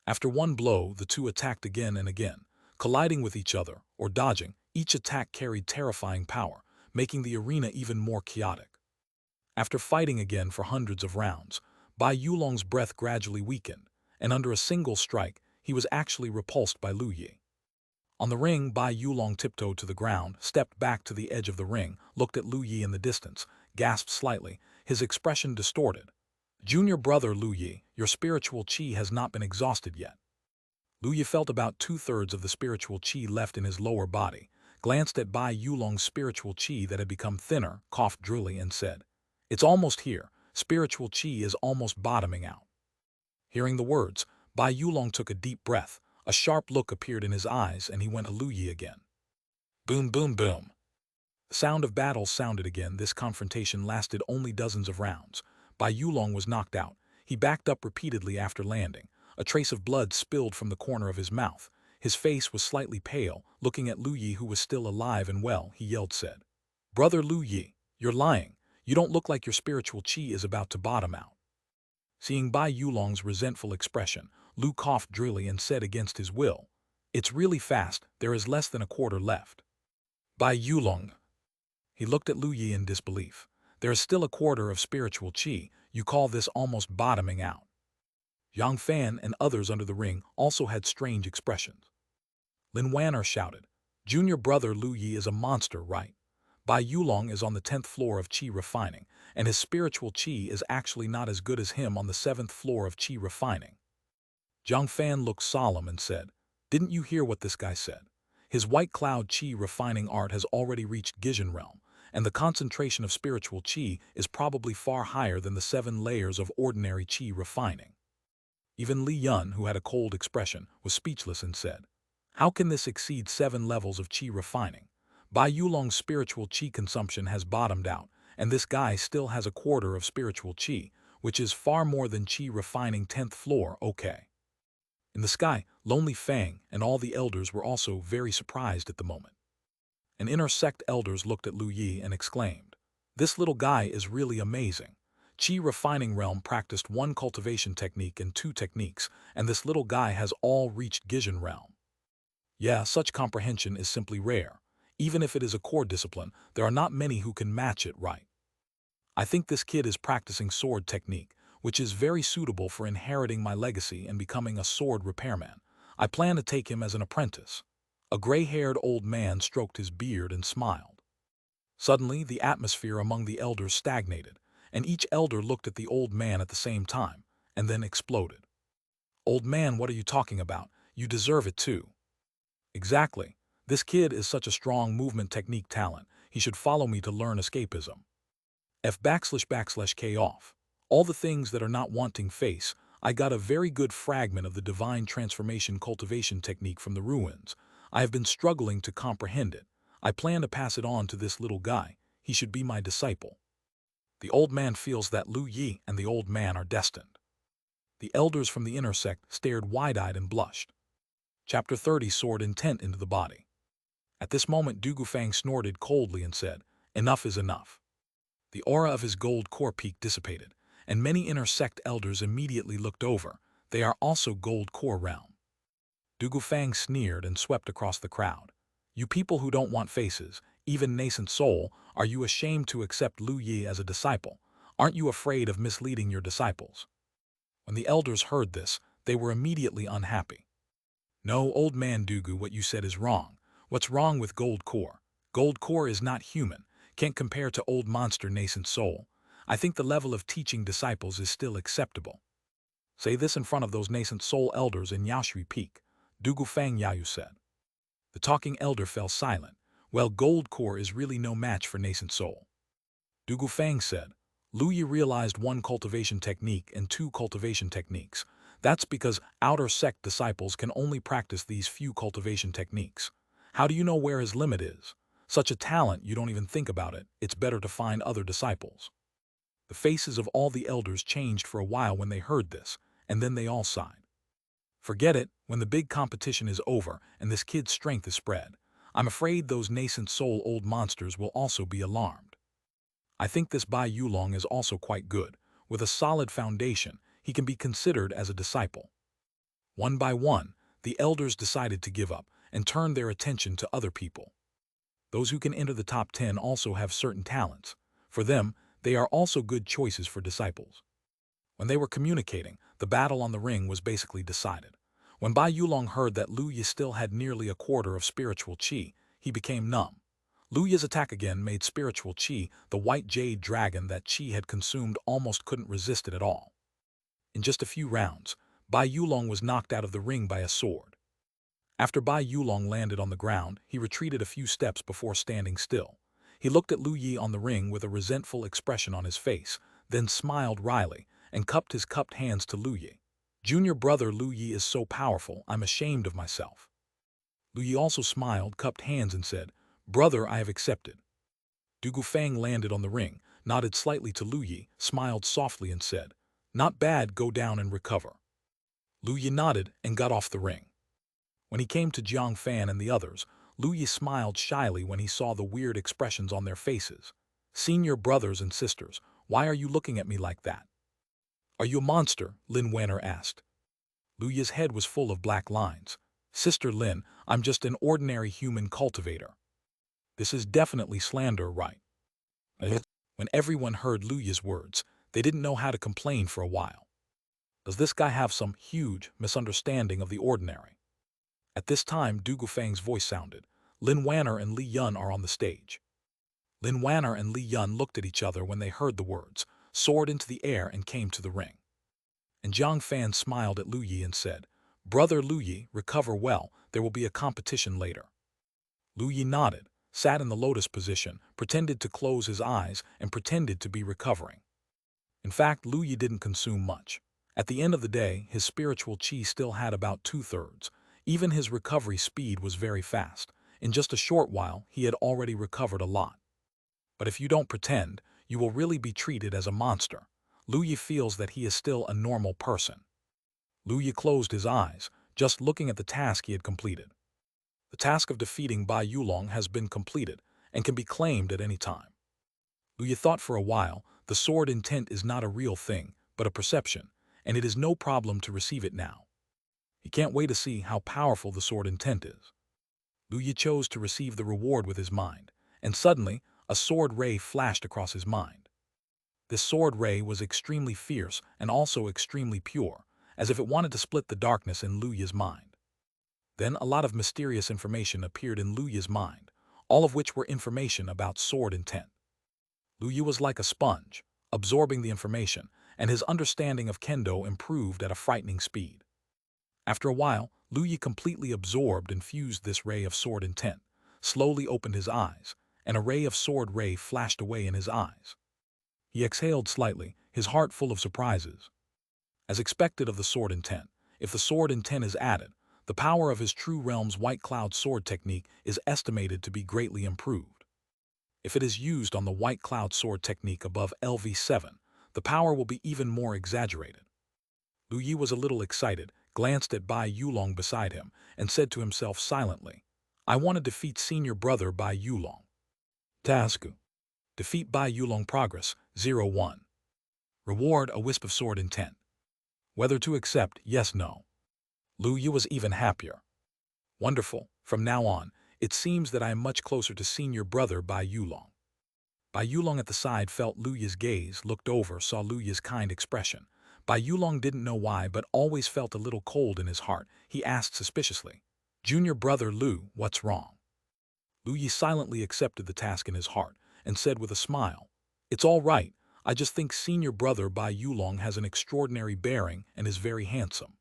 S1: After one blow, the two attacked again and again, colliding with each other or dodging. Each attack carried terrifying power, making the arena even more chaotic. After fighting again for hundreds of rounds, Bai Yulong's breath gradually weakened, and under a single strike, he was actually repulsed by Lu Yi. On the ring, Bai Yulong tiptoed to the ground, stepped back to the edge of the ring, looked at Lu Yi in the distance, gasped slightly, his expression distorted. "Junior brother Lu Yi, your spiritual qi has not been exhausted yet." Lu Yi felt about 2/3 of the spiritual qi left in his lower body, glanced at Bai Yulong's spiritual qi that had become thinner, coughed drily, and said, "It's almost here. Spiritual qi is almost bottoming out." Hearing the words, Bai Yulong took a deep breath. A sharp look appeared in his eyes, and he went to Lu Yi again. Boom, boom, boom. The sound of battle sounded again. This confrontation lasted only dozens of rounds. Bai Yulong was knocked out. He backed up repeatedly after landing. A trace of blood spilled from the corner of his mouth. His face was slightly pale. Looking at Lu Yi, who was still alive and well, he yelled, said, "Brother Lu Yi, you're lying. You don't look like your spiritual qi is about to bottom out." Seeing Bai Yulong's resentful expression, Lu coughed drily and said against his will, "It's really fast. There is less than a quarter left." Bai Yulong. He looked at Lu Yi in disbelief. "There is still a quarter of spiritual qi. You call this almost bottoming out?" Yang Fan and others under the ring also had strange expressions. Lin Wanner shouted, "Junior brother Lu Yi is a monster, right? Bai Yulong is on the 10th floor of Qi refining, and his spiritual Qi is actually not as good as him on the 7th floor of Qi refining." Jiang Fan looked solemn and said, "Didn't you hear what this guy said? His white cloud Qi refining art has already reached Gijin realm, and the concentration of spiritual Qi is probably far higher than the 7 layers of ordinary Qi refining." Even Li Yun, who had a cold expression, was speechless and said, "How can this exceed 7 levels of Qi refining? Bai Yulong's spiritual Qi consumption has bottomed out, and this guy still has a quarter of spiritual Qi, which is far more than Qi refining 10th floor, okay." In the sky, Lonely Fang and all the elders were also very surprised at the moment. An inner sect elders looked at Lu Yi and exclaimed, "This little guy is really amazing. Qi refining realm practiced 1 cultivation technique and 2 techniques, and this little guy has all reached Gijin realm. Yeah, such comprehension is simply rare. Even if it is a core discipline, there are not many who can match it right. I think this kid is practicing sword technique, which is very suitable for inheriting my legacy and becoming a sword repairman. I plan to take him as an apprentice." A gray-haired old man stroked his beard and smiled. Suddenly, the atmosphere among the elders stagnated, and each elder looked at the old man at the same time, and then exploded. "Old man, what are you talking about? You deserve it too." "Exactly. This kid is such a strong movement technique talent. He should follow me to learn escapism. F//K off. All the things that are not wanting face. I got a very good fragment of the divine transformation cultivation technique from the ruins. I have been struggling to comprehend it. I plan to pass it on to this little guy. He should be my disciple." The old man feels that Lu Yi and the old man are destined. The elders from the inner sect stared wide-eyed and blushed. Chapter 30 soared intent into the body. At this moment Du Gufang snorted coldly and said, "Enough is enough." The aura of his gold core peak dissipated, and many inner sect elders immediately looked over. They are also gold core realm. Du Gufang sneered and swept across the crowd. "You people who don't want faces, even nascent soul, are you ashamed to accept Lu Yi as a disciple? Aren't you afraid of misleading your disciples?" When the elders heard this, they were immediately unhappy. "No, old man Dugu, what you said is wrong. What's wrong with Gold Core? Gold Core is not human, can't compare to old monster nascent soul. I think the level of teaching disciples is still acceptable." "Say this in front of those nascent soul elders in Yaoshui Peak," Dugu Fang Yayu said. The talking elder fell silent. "Well, Gold Core is really no match for nascent soul." Dugu Fang said, "Lu Yi realized one cultivation technique and two cultivation techniques. That's because outer sect disciples can only practice these few cultivation techniques. How do you know where his limit is? Such a talent, you don't even think about it. It's better to find other disciples." The faces of all the elders changed for a while when they heard this, and then they all sighed. "Forget it, when the big competition is over and this kid's strength is spread, I'm afraid those nascent soul old monsters will also be alarmed. I think this Bai Yulong is also quite good. With a solid foundation, he can be considered as a disciple." One by one, the elders decided to give up and turn their attention to other people. Those who can enter the top 10 also have certain talents. For them, they are also good choices for disciples. When they were communicating, the battle on the ring was basically decided. When Bai Yulong heard that Lu Yi still had nearly a quarter of spiritual qi, he became numb. Lu Yi's attack again made spiritual qi, the white jade dragon that qi had consumed almost couldn't resist it at all. In just a few rounds, Bai Yulong was knocked out of the ring by a sword. After Bai Yulong landed on the ground, he retreated a few steps before standing still. He looked at Lu Yi on the ring with a resentful expression on his face, then smiled wryly and cupped his cupped hands to Lu Yi. "Junior brother Lu Yi is so powerful, I'm ashamed of myself." Lu Yi also smiled, cupped hands and said, "Brother, I have accepted." Du Gufang landed on the ring, nodded slightly to Lu Yi, smiled softly and said, "Not bad, go down and recover." Lu Yi nodded and got off the ring. When he came to Jiang Fan and the others, Lu Yi smiled shyly when he saw the weird expressions on their faces. "Senior brothers and sisters, why are you looking at me like that?" "Are you a monster?" Lin Wanner asked. Lu Yi's head was full of black lines. "Sister Lin, I'm just an ordinary human cultivator." "This is definitely slander, right?" When everyone heard Lu Yi's words, they didn't know how to complain for a while. Does this guy have some huge misunderstanding of the ordinary? At this time, Du Gufang's voice sounded. Lin Wanner and Li Yun are on the stage. Lin Wanner and Li Yun looked at each other when they heard the words, soared into the air and came to the ring. And Jiang Fan smiled at Lu Yi and said, "Brother Lu Yi, recover well, there will be a competition later." Lu Yi nodded, sat in the lotus position, pretended to close his eyes, and pretended to be recovering. In fact, Lu Yi didn't consume much. At the end of the day, his spiritual qi still had about 2/3. Even his recovery speed was very fast. In just a short while, he had already recovered a lot. But if you don't pretend, you will really be treated as a monster. Lu Yi feels that he is still a normal person. Lu Yi closed his eyes, just looking at the task he had completed. The task of defeating Bai Yulong has been completed and can be claimed at any time. Lu Yi thought for a while, the sword intent is not a real thing, but a perception, and it is no problem to receive it now. He can't wait to see how powerful the sword intent is. Lu Yi chose to receive the reward with his mind, and suddenly, a sword ray flashed across his mind. This sword ray was extremely fierce and also extremely pure, as if it wanted to split the darkness in Lu Yi's mind. Then a lot of mysterious information appeared in Lu Yi's mind, all of which were information about sword intent. Lu Yi was like a sponge, absorbing the information, and his understanding of kendo improved at a frightening speed. After a while, Lu Yi completely absorbed and fused this ray of sword intent, slowly opened his eyes, and a ray of sword ray flashed away in his eyes. He exhaled slightly, his heart full of surprises. As expected of the sword intent, if the sword intent is added, the power of his true realm's white cloud sword technique is estimated to be greatly improved. If it is used on the White Cloud Sword technique above LV7, the power will be even more exaggerated. Lu Yi was a little excited, glanced at Bai Yulong beside him, and said to himself silently, I want to defeat senior brother Bai Yulong. Task: defeat Bai Yulong progress, 01. Reward: a wisp of sword intent. Whether to accept, yes, no. Lu Yi was even happier. Wonderful, from now on, it seems that I am much closer to senior brother Bai Yulong. Bai Yulong at the side felt Lu Yi's gaze, looked over, saw Lu Yi's kind expression. Bai Yulong didn't know why, but always felt a little cold in his heart. He asked suspiciously, Junior brother Lu, what's wrong? Lu Yi silently accepted the task in his heart and said with a smile, It's all right, I just think senior brother Bai Yulong has an extraordinary bearing and is very handsome.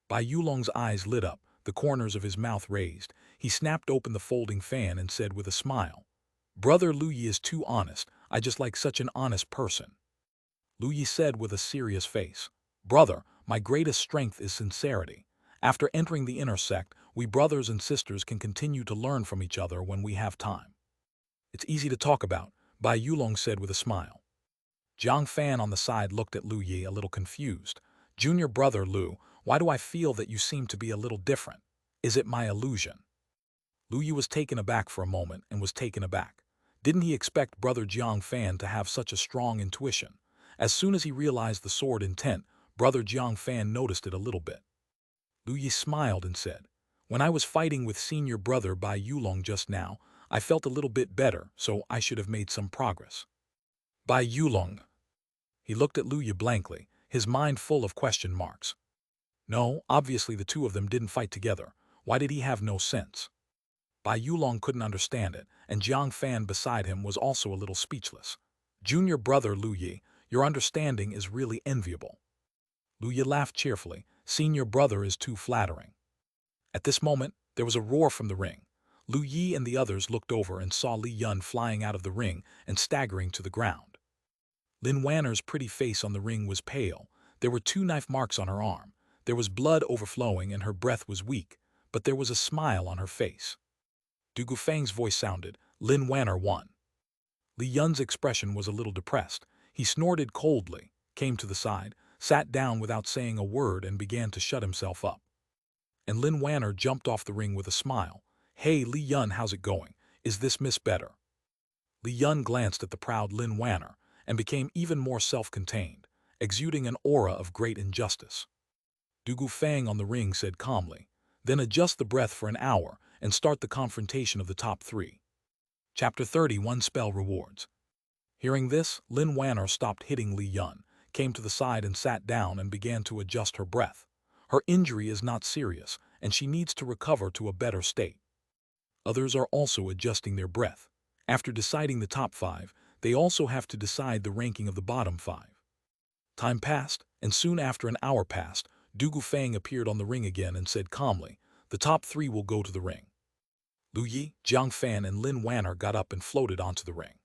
S1: Bai Yulong's eyes lit up, the corners of his mouth raised. He snapped open the folding fan and said with a smile, Brother Lu Yi is too honest, I just like such an honest person. Lu Yi said with a serious face, Brother, my greatest strength is sincerity. After entering the inner sect, we brothers and sisters can continue to learn from each other when we have time. It's easy to talk about, Bai Yulong said with a smile. Jiang Fan on the side looked at Lu Yi a little confused. Junior brother Lu, why do I feel that you seem to be a little different? Is it my illusion? Lu Yi was taken aback for a moment and was taken aback. Didn't he expect brother Jiang Fan to have such a strong intuition? As soon as he realized the sword intent, brother Jiang Fan noticed it a little bit. Lu Yi smiled and said, When I was fighting with senior brother Bai Yulong just now, I felt a little bit better, so I should have made some progress. Bai Yulong. He looked at Lu Yi blankly, his mind full of question marks. No, obviously the two of them didn't fight together. Why did he have no sense? Bai Yulong couldn't understand it, and Jiang Fan beside him was also a little speechless. Junior brother Lu Yi, your understanding is really enviable. Lu Yi laughed cheerfully. Senior brother is too flattering. At this moment, there was a roar from the ring. Lu Yi and the others looked over and saw Li Yun flying out of the ring and staggering to the ground. Lin Wanner's pretty face on the ring was pale. There were 2 knife marks on her arm. There was blood overflowing and her breath was weak, but there was a smile on her face. Du Gufang's voice sounded, Lin Wanner won. Li Yun's expression was a little depressed. He snorted coldly, came to the side, sat down without saying a word and began to shut himself up. And Lin Wanner jumped off the ring with a smile. Hey Li Yun, how's it going? Is this Miss better? Li Yun glanced at the proud Lin Wanner and became even more self-contained, exuding an aura of great injustice. Du Gufang on the ring said calmly, Then adjust the breath for an hour and start the confrontation of the top 3. Chapter 31 Spell Rewards. Hearing this, Lin Wanner stopped hitting Li Yun, came to the side and sat down and began to adjust her breath. Her injury is not serious, and she needs to recover to a better state. Others are also adjusting their breath. After deciding the top 5, they also have to decide the ranking of the bottom 5. Time passed, and soon after an hour passed, Du Gufang appeared on the ring again and said calmly, The top 3 will go to the ring. Lu Yi, Jiang Fan, and Lin Wanner got up and floated onto the ring.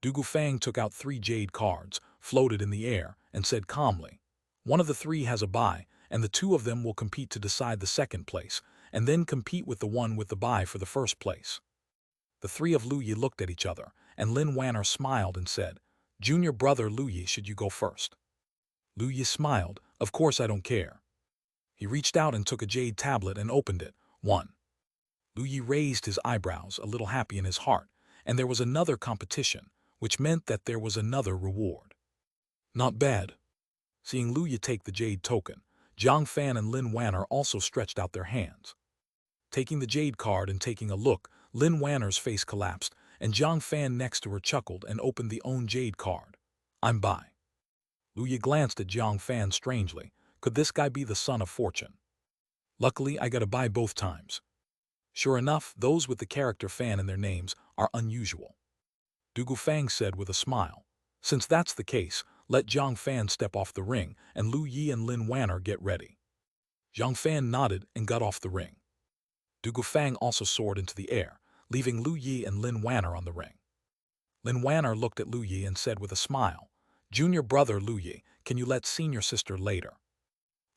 S1: Du Gufang took out 3 jade cards, floated in the air, and said calmly, One of the 3 has a bye, and the 2 of them will compete to decide the second place, and then compete with the one with the bye for the first place. The 3 of Lu Yi looked at each other, and Lin Wanner smiled and said, Junior brother Lu Yi, should you go first? Lu Yi smiled, Of course I don't care. He reached out and took a jade tablet and opened it. 1. Lu Yi raised his eyebrows, a little happy in his heart, and there was another competition, which meant that there was another reward. Not bad. Seeing Lu Yi take the jade token, Jiang Fan and Lin Wanner also stretched out their hands. Taking the jade card and taking a look, Lin Wanner's face collapsed, and Jiang Fan next to her chuckled and opened the own jade card. I'm by. Lu Yi glanced at Jiang Fan strangely. Could this guy be the son of fortune? Luckily, I got a buy both times. Sure enough, those with the character Fan in their names are unusual. Du Gufang said with a smile. Since that's the case, let Jiang Fan step off the ring, and Lu Yi and Lin Wanner get ready. Jiang Fan nodded and got off the ring. Du Gufang also soared into the air, leaving Lu Yi and Lin Wanner on the ring. Lin Wanner looked at Lu Yi and said with a smile, Junior brother Lu Yi, can you let senior sister later?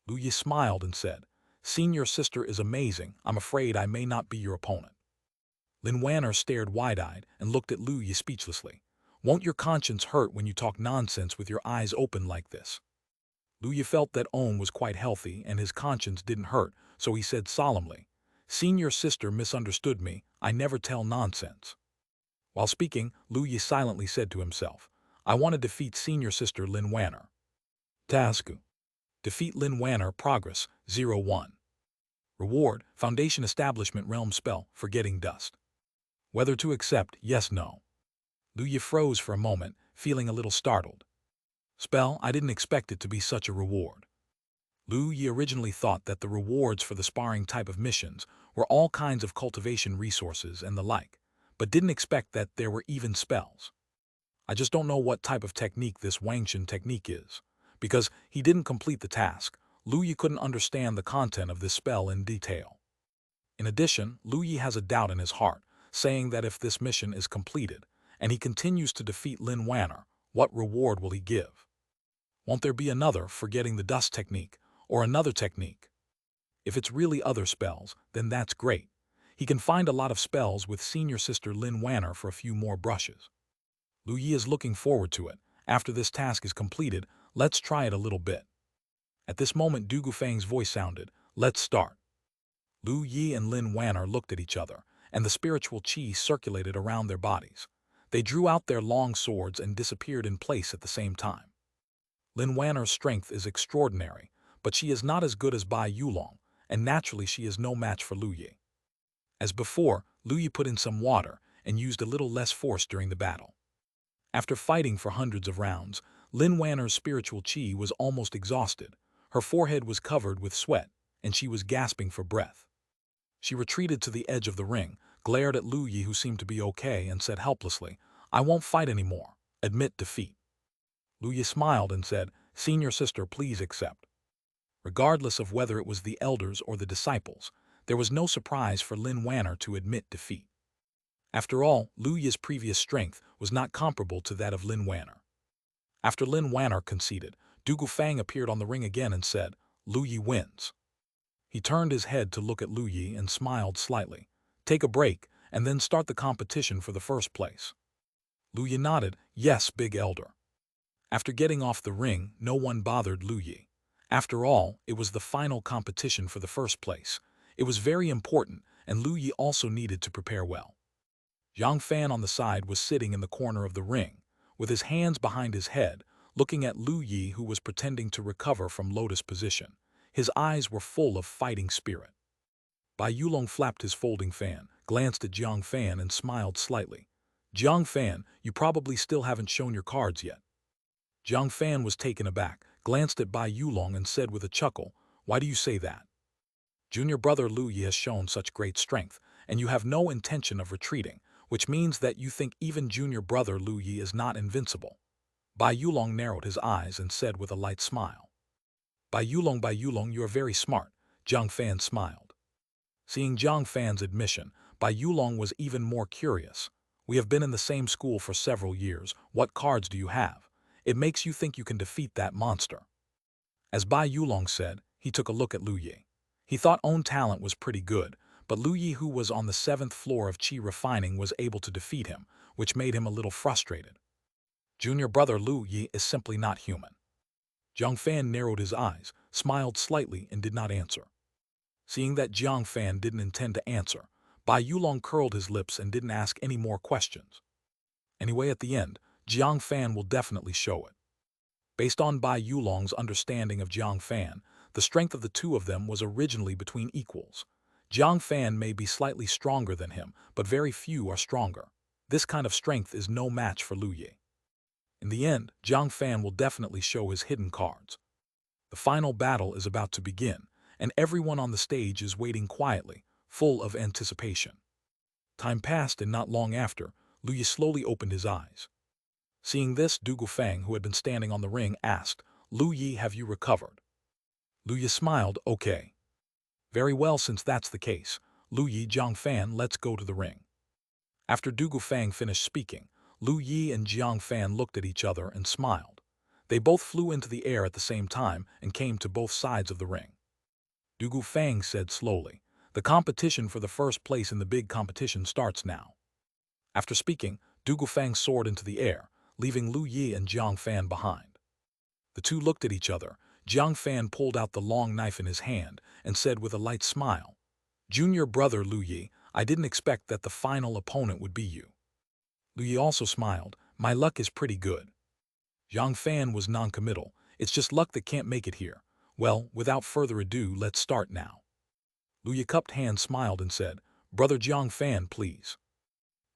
S1: Lu Yi smiled and said, Senior sister is amazing, I'm afraid I may not be your opponent. Lin Wanner stared wide-eyed and looked at Lu Yi speechlessly. Won't your conscience hurt when you talk nonsense with your eyes open like this? Lu Yi felt that Owen was quite healthy and his conscience didn't hurt, so he said solemnly, "Senior sister misunderstood me, I never tell nonsense." While speaking, Lu Yi silently said to himself, "I want to defeat senior sister Lin Wanner." Task: defeat Lin Wanner, progress 01. Reward: Foundation Establishment Realm Spell, Forgetting Dust. Whether to accept, yes, no. Lu Yi froze for a moment, feeling a little startled. Spell, I didn't expect it to be such a reward. Lu Yi originally thought that the rewards for the sparring type of missions were all kinds of cultivation resources and the like, but didn't expect that there were even spells. I just don't know what type of technique this Wangshan technique is. Because he didn't complete the task, Lu Yi couldn't understand the content of this spell in detail. In addition, Lu Yi has a doubt in his heart, saying that if this mission is completed, and he continues to defeat Lin Wanner, what reward will he give? Won't there be another forgetting the dust technique, or another technique? If it's really other spells, then that's great. He can find a lot of spells with senior sister Lin Wanner for a few more brushes. Lu Yi is looking forward to it. After this task is completed, let's try it a little bit. At this moment, Du Gufang's voice sounded, "Let's start." Lu Yi and Lin Wanner looked at each other, and the spiritual qi circulated around their bodies. They drew out their long swords and disappeared in place at the same time. Lin Wanner's strength is extraordinary, but she is not as good as Bai Yulong, and naturally she is no match for Lu Yi. As before, Lu Yi put in some water and used a little less force during the battle. After fighting for hundreds of rounds, Lin Wanner's spiritual qi was almost exhausted. Her forehead was covered with sweat, and she was gasping for breath. She retreated to the edge of the ring, glared at Lu Yi, who seemed to be okay, and said helplessly, "I won't fight anymore. Admit defeat." Lu Yi smiled and said, "Senior sister, please accept." Regardless of whether it was the elders or the disciples, there was no surprise for Lin Wanner to admit defeat. After all, Lu Yi's previous strength was not comparable to that of Lin Wanner. After Lin Wanner conceded, Du Gufang appeared on the ring again and said, "Lu Yi wins." He turned his head to look at Lu Yi and smiled slightly. "Take a break, and then start the competition for the first place." Lu Yi nodded, "Yes, big elder." After getting off the ring, no one bothered Lu Yi. After all, it was the final competition for the first place. It was very important, and Lu Yi also needed to prepare well. Yang Fan on the side was sitting in the corner of the ring, with his hands behind his head, looking at Lu Yi, who was pretending to recover from lotus position. His eyes were full of fighting spirit. Bai Yulong flapped his folding fan, glanced at Jiang Fan and smiled slightly. "Jiang Fan, you probably still haven't shown your cards yet." Jiang Fan was taken aback, glanced at Bai Yulong and said with a chuckle, "Why do you say that? Junior brother Lu Yi has shown such great strength, and you have no intention of retreating, which means that you think even junior brother Lu Yi is not invincible." Bai Yulong narrowed his eyes and said with a light smile, Bai Yulong, you are very smart." Jiang Fan smiled. Seeing Jiang Fan's admission, Bai Yulong was even more curious. "We have been in the same school for several years. What cards do you have? It makes you think you can defeat that monster." As Bai Yulong said, he took a look at Lu Yi. He thought own talent was pretty good, but Lu Yi, who was on the 7th floor of Qi refining, was able to defeat him, which made him a little frustrated. Junior brother Lu Yi is simply not human. Jiang Fan narrowed his eyes, smiled slightly, and did not answer. Seeing that Jiang Fan didn't intend to answer, Bai Yulong curled his lips and didn't ask any more questions. Anyway, at the end, Jiang Fan will definitely show it. Based on Bai Yulong's understanding of Jiang Fan, the strength of the two of them was originally between equals. Jiang Fan may be slightly stronger than him, but very few are stronger. This kind of strength is no match for Lu Yi. In the end, Jiang Fan will definitely show his hidden cards. The final battle is about to begin, and everyone on the stage is waiting quietly, full of anticipation. Time passed, and not long after, Lu Yi slowly opened his eyes. Seeing this, Du Gufang, who had been standing on the ring, asked, "Lu Yi, have you recovered?" Lu Yi smiled, "Okay." "Very well, since that's the case. Lu Yi, Jiang Fan, let's go to the ring." After Du Gufang finished speaking, Lu Yi and Jiang Fan looked at each other and smiled. They both flew into the air at the same time and came to both sides of the ring. Du Gufang said slowly, The competition for the first place in the big competition starts now. After speaking, Du Gufang soared into the air, leaving Lu Yi and Jiang Fan behind. The two looked at each other. Jiang Fan pulled out the long knife in his hand and said with a light smile, "Junior brother Lu Yi, I didn't expect that the final opponent would be you." Lu Yi also smiled. "My luck is pretty good." Jiang Fan was non-committal. "It's just luck that can't make it here. Well, without further ado, let's start now." Lu Yi cupped hands, smiled and said, "Brother Jiang Fan, please."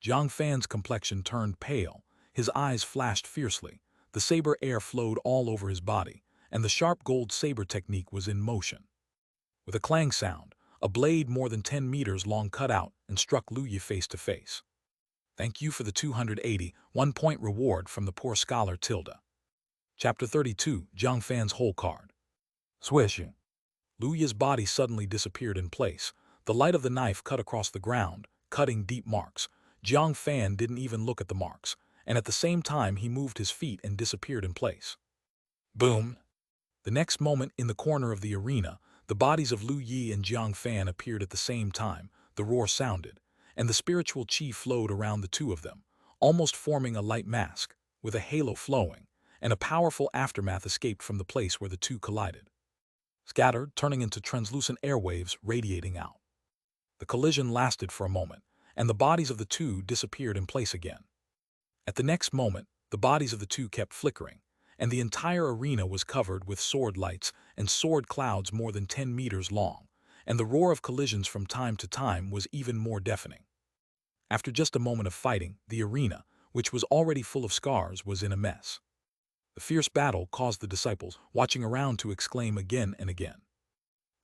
S1: Jiang Fan's complexion turned pale. His eyes flashed fiercely. The saber air flowed all over his body, and the sharp gold saber technique was in motion. With a clang sound, a blade more than 10 meters long cut out and struck Lu Yi face to face. Thank you for the 281-point reward from the poor scholar Tilda. Chapter 32, Jiang Fan's Hole Card. Swishing. Lu Yi's body suddenly disappeared in place. The light of the knife cut across the ground, cutting deep marks. Jiang Fan didn't even look at the marks, and at the same time he moved his feet and disappeared in place. Boom! The next moment, in the corner of the arena, the bodies of Lu Yi and Jiang Fan appeared at the same time. The roar sounded, and the spiritual qi flowed around the two of them, almost forming a light mask, with a halo flowing, and a powerful aftermath escaped from the place where the two collided. Scattered, turning into translucent airwaves radiating out. The collision lasted for a moment, and the bodies of the two disappeared in place again. At the next moment, the bodies of the two kept flickering, and the entire arena was covered with sword lights and sword clouds more than 10 meters long, and the roar of collisions from time to time was even more deafening. After just a moment of fighting, the arena, which was already full of scars, was in a mess. The fierce battle caused the disciples watching around to exclaim again and again.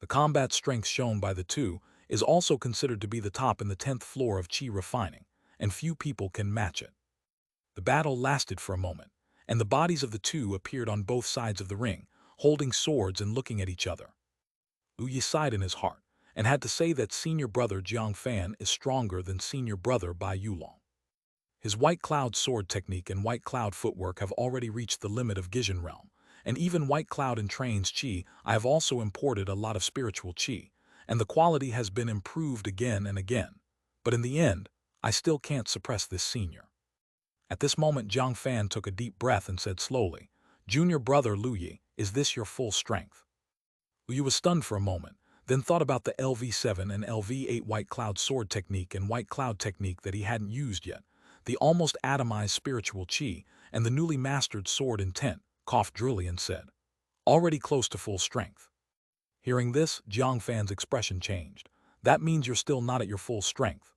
S1: The combat strength shown by the two is also considered to be the top in the 10th floor of qi refining, and few people can match it. The battle lasted for a moment, and the bodies of the two appeared on both sides of the ring, holding swords and looking at each other. Lu Yi sighed in his heart, and had to say that senior brother Jiang Fan is stronger than senior brother Bai Yulong. His White Cloud sword technique and White Cloud footwork have already reached the limit of Gijin realm, and even White Cloud entrains qi. I have also imported a lot of spiritual qi, and the quality has been improved again and again. But in the end, I still can't suppress this senior. At this moment, Jiang Fan took a deep breath and said slowly, "Junior brother Lu Yi, is this your full strength?" Lu Yi was stunned for a moment, then thought about the LV7 and LV8 White Cloud sword technique and White Cloud technique that he hadn't used yet, the almost atomized spiritual qi, and the newly mastered sword intent, coughed drily and said, "Already close to full strength." Hearing this, Jiang Fan's expression changed. "That means you're still not at your full strength."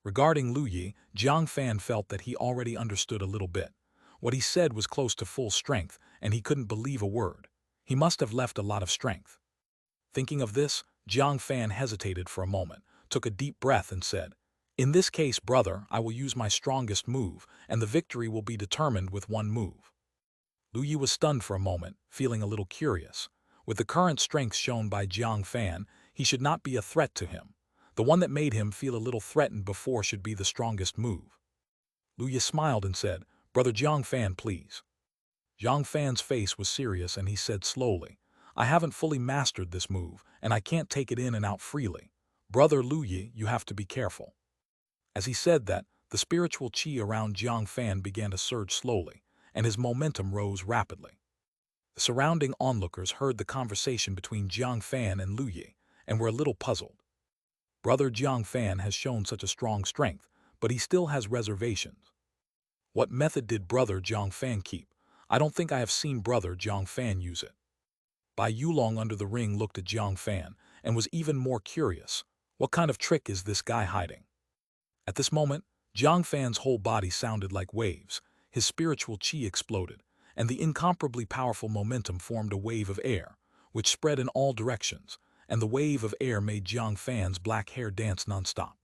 S1: Regarding Lu Yi, Jiang Fan felt that he already understood a little bit. What he said was close to full strength, and he couldn't believe a word. He must have left a lot of strength. Thinking of this, Jiang Fan hesitated for a moment, took a deep breath and said, "In this case, brother, I will use my strongest move, and the victory will be determined with one move." Lu Yi was stunned for a moment, feeling a little curious. With the current strength shown by Jiang Fan, he should not be a threat to him. The one that made him feel a little threatened before should be the strongest move. Lu Yi smiled and said, "Brother Jiang Fan, please." Jiang Fan's face was serious and he said slowly, "I haven't fully mastered this move, and I can't take it in and out freely. Brother Lu Yi, you have to be careful." As he said that, the spiritual qi around Jiang Fan began to surge slowly, and his momentum rose rapidly. The surrounding onlookers heard the conversation between Jiang Fan and Lu Yi, and were a little puzzled. Brother Jiang Fan has shown such a strong strength, but he still has reservations. What method did Brother Jiang Fan keep? I don't think I have seen Brother Jiang Fan use it. Bai Yulong under the ring looked at Jiang Fan and was even more curious. What kind of trick is this guy hiding? At this moment, Jiang Fan's whole body sounded like waves. His spiritual qi exploded, and the incomparably powerful momentum formed a wave of air, which spread in all directions, and the wave of air made Jiang Fan's black hair dance non-stop.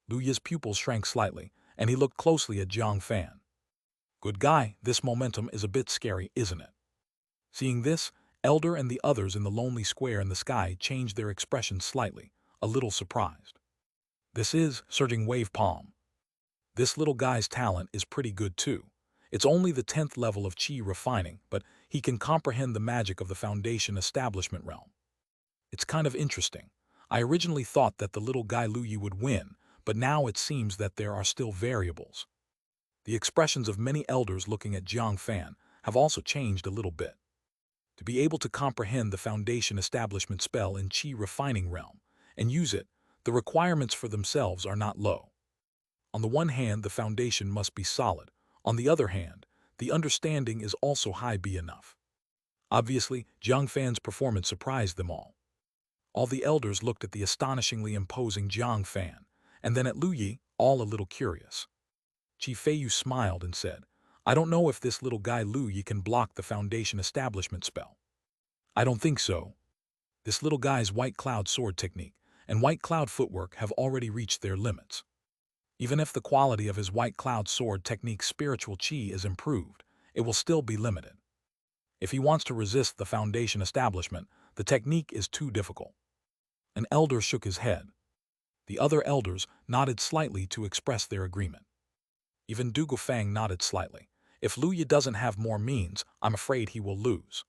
S1: Lu Yi's pupils shrank slightly, and he looked closely at Jiang Fan. "Good guy, this momentum is a bit scary, isn't it?" Seeing this, Elder and the others in the lonely square in the sky changed their expressions slightly, a little surprised. "This is Surging Wave Palm. This little guy's talent is pretty good too. It's only the 10th level of qi refining, but he can comprehend the magic of the Foundation establishment realm. It's kind of interesting. I originally thought that the little guy Lu Yi would win, but now it seems that there are still variables. The expressions of many elders looking at Jiang Fan have also changed a little bit. To be able to comprehend the foundation establishment spell in Qi refining realm and use it, the requirements for themselves are not low. On the one hand, the foundation must be solid. On the other hand, the understanding is also high be enough. Obviously, Jiang Fan's performance surprised them all. All the elders looked at the astonishingly imposing Jiang Fan, and then at Lu Yi, all a little curious. Qi Feiyu smiled and said, I don't know if this little guy Lu Yi can block the foundation establishment spell. I don't think so. This little guy's white cloud sword technique and white cloud footwork have already reached their limits. Even if the quality of his white cloud sword technique's spiritual Qi is improved, it will still be limited. If he wants to resist the foundation establishment, the technique is too difficult. An elder shook his head. The other elders nodded slightly to express their agreement. Even Du Gufang nodded slightly. If Lu Yi doesn't have more means, I'm afraid he will lose.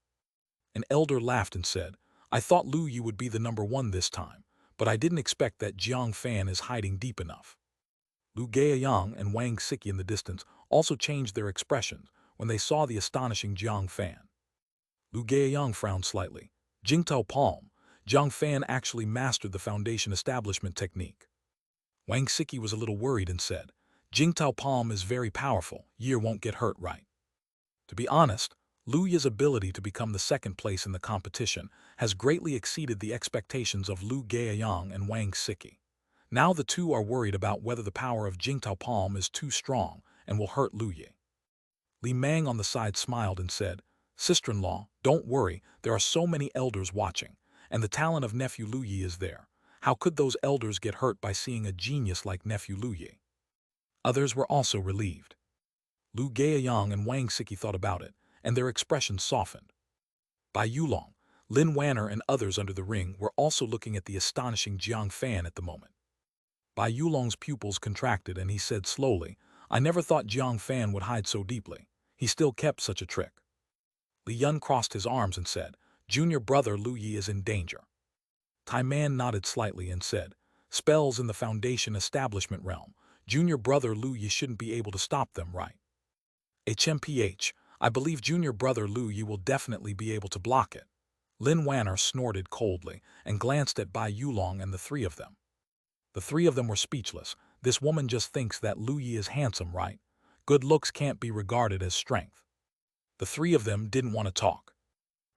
S1: An elder laughed and said, I thought Lu Yi would be the number one this time, but I didn't expect that Jiang Fan is hiding deep enough. Lu Gaoyang and Wang Siki in the distance also changed their expressions when they saw the astonishing Jiang Fan. Lu Gaoyang frowned slightly. Jingtao Palm, Jiang Fan actually mastered the foundation establishment technique. Wang Siki was a little worried and said, Jingtao Palm is very powerful, Year won't get hurt right. To be honest, Lu Yi's ability to become the second place in the competition has greatly exceeded the expectations of Lu Gaoyang and Wang Siki. Now the two are worried about whether the power of Jingtao Palm is too strong and will hurt Lu Yi. Li Mang on the side smiled and said, Sister-in-law, don't worry, there are so many elders watching, and the talent of nephew Lu Yi is there. How could those elders get hurt by seeing a genius like nephew Lu Yi? Others were also relieved. Lu Gaoyang and Wang Siki thought about it, and their expressions softened. Bai Yulong, Lin Wanner and others under the ring were also looking at the astonishing Jiang Fan at the moment. Bai Yulong's pupils contracted and he said slowly, I never thought Jiang Fan would hide so deeply. He still kept such a trick. Li Yun crossed his arms and said, Junior brother Lu Yi is in danger. Tai Man nodded slightly and said, spells in the foundation establishment realm. Junior brother Lu Yi shouldn't be able to stop them, right? HMPH, I believe junior brother Lu Yi will definitely be able to block it. Lin Wanner snorted coldly and glanced at Bai Yulong and the three of them. The three of them were speechless. This woman just thinks that Lu Yi is handsome, right? Good looks can't be regarded as strength. The three of them didn't want to talk.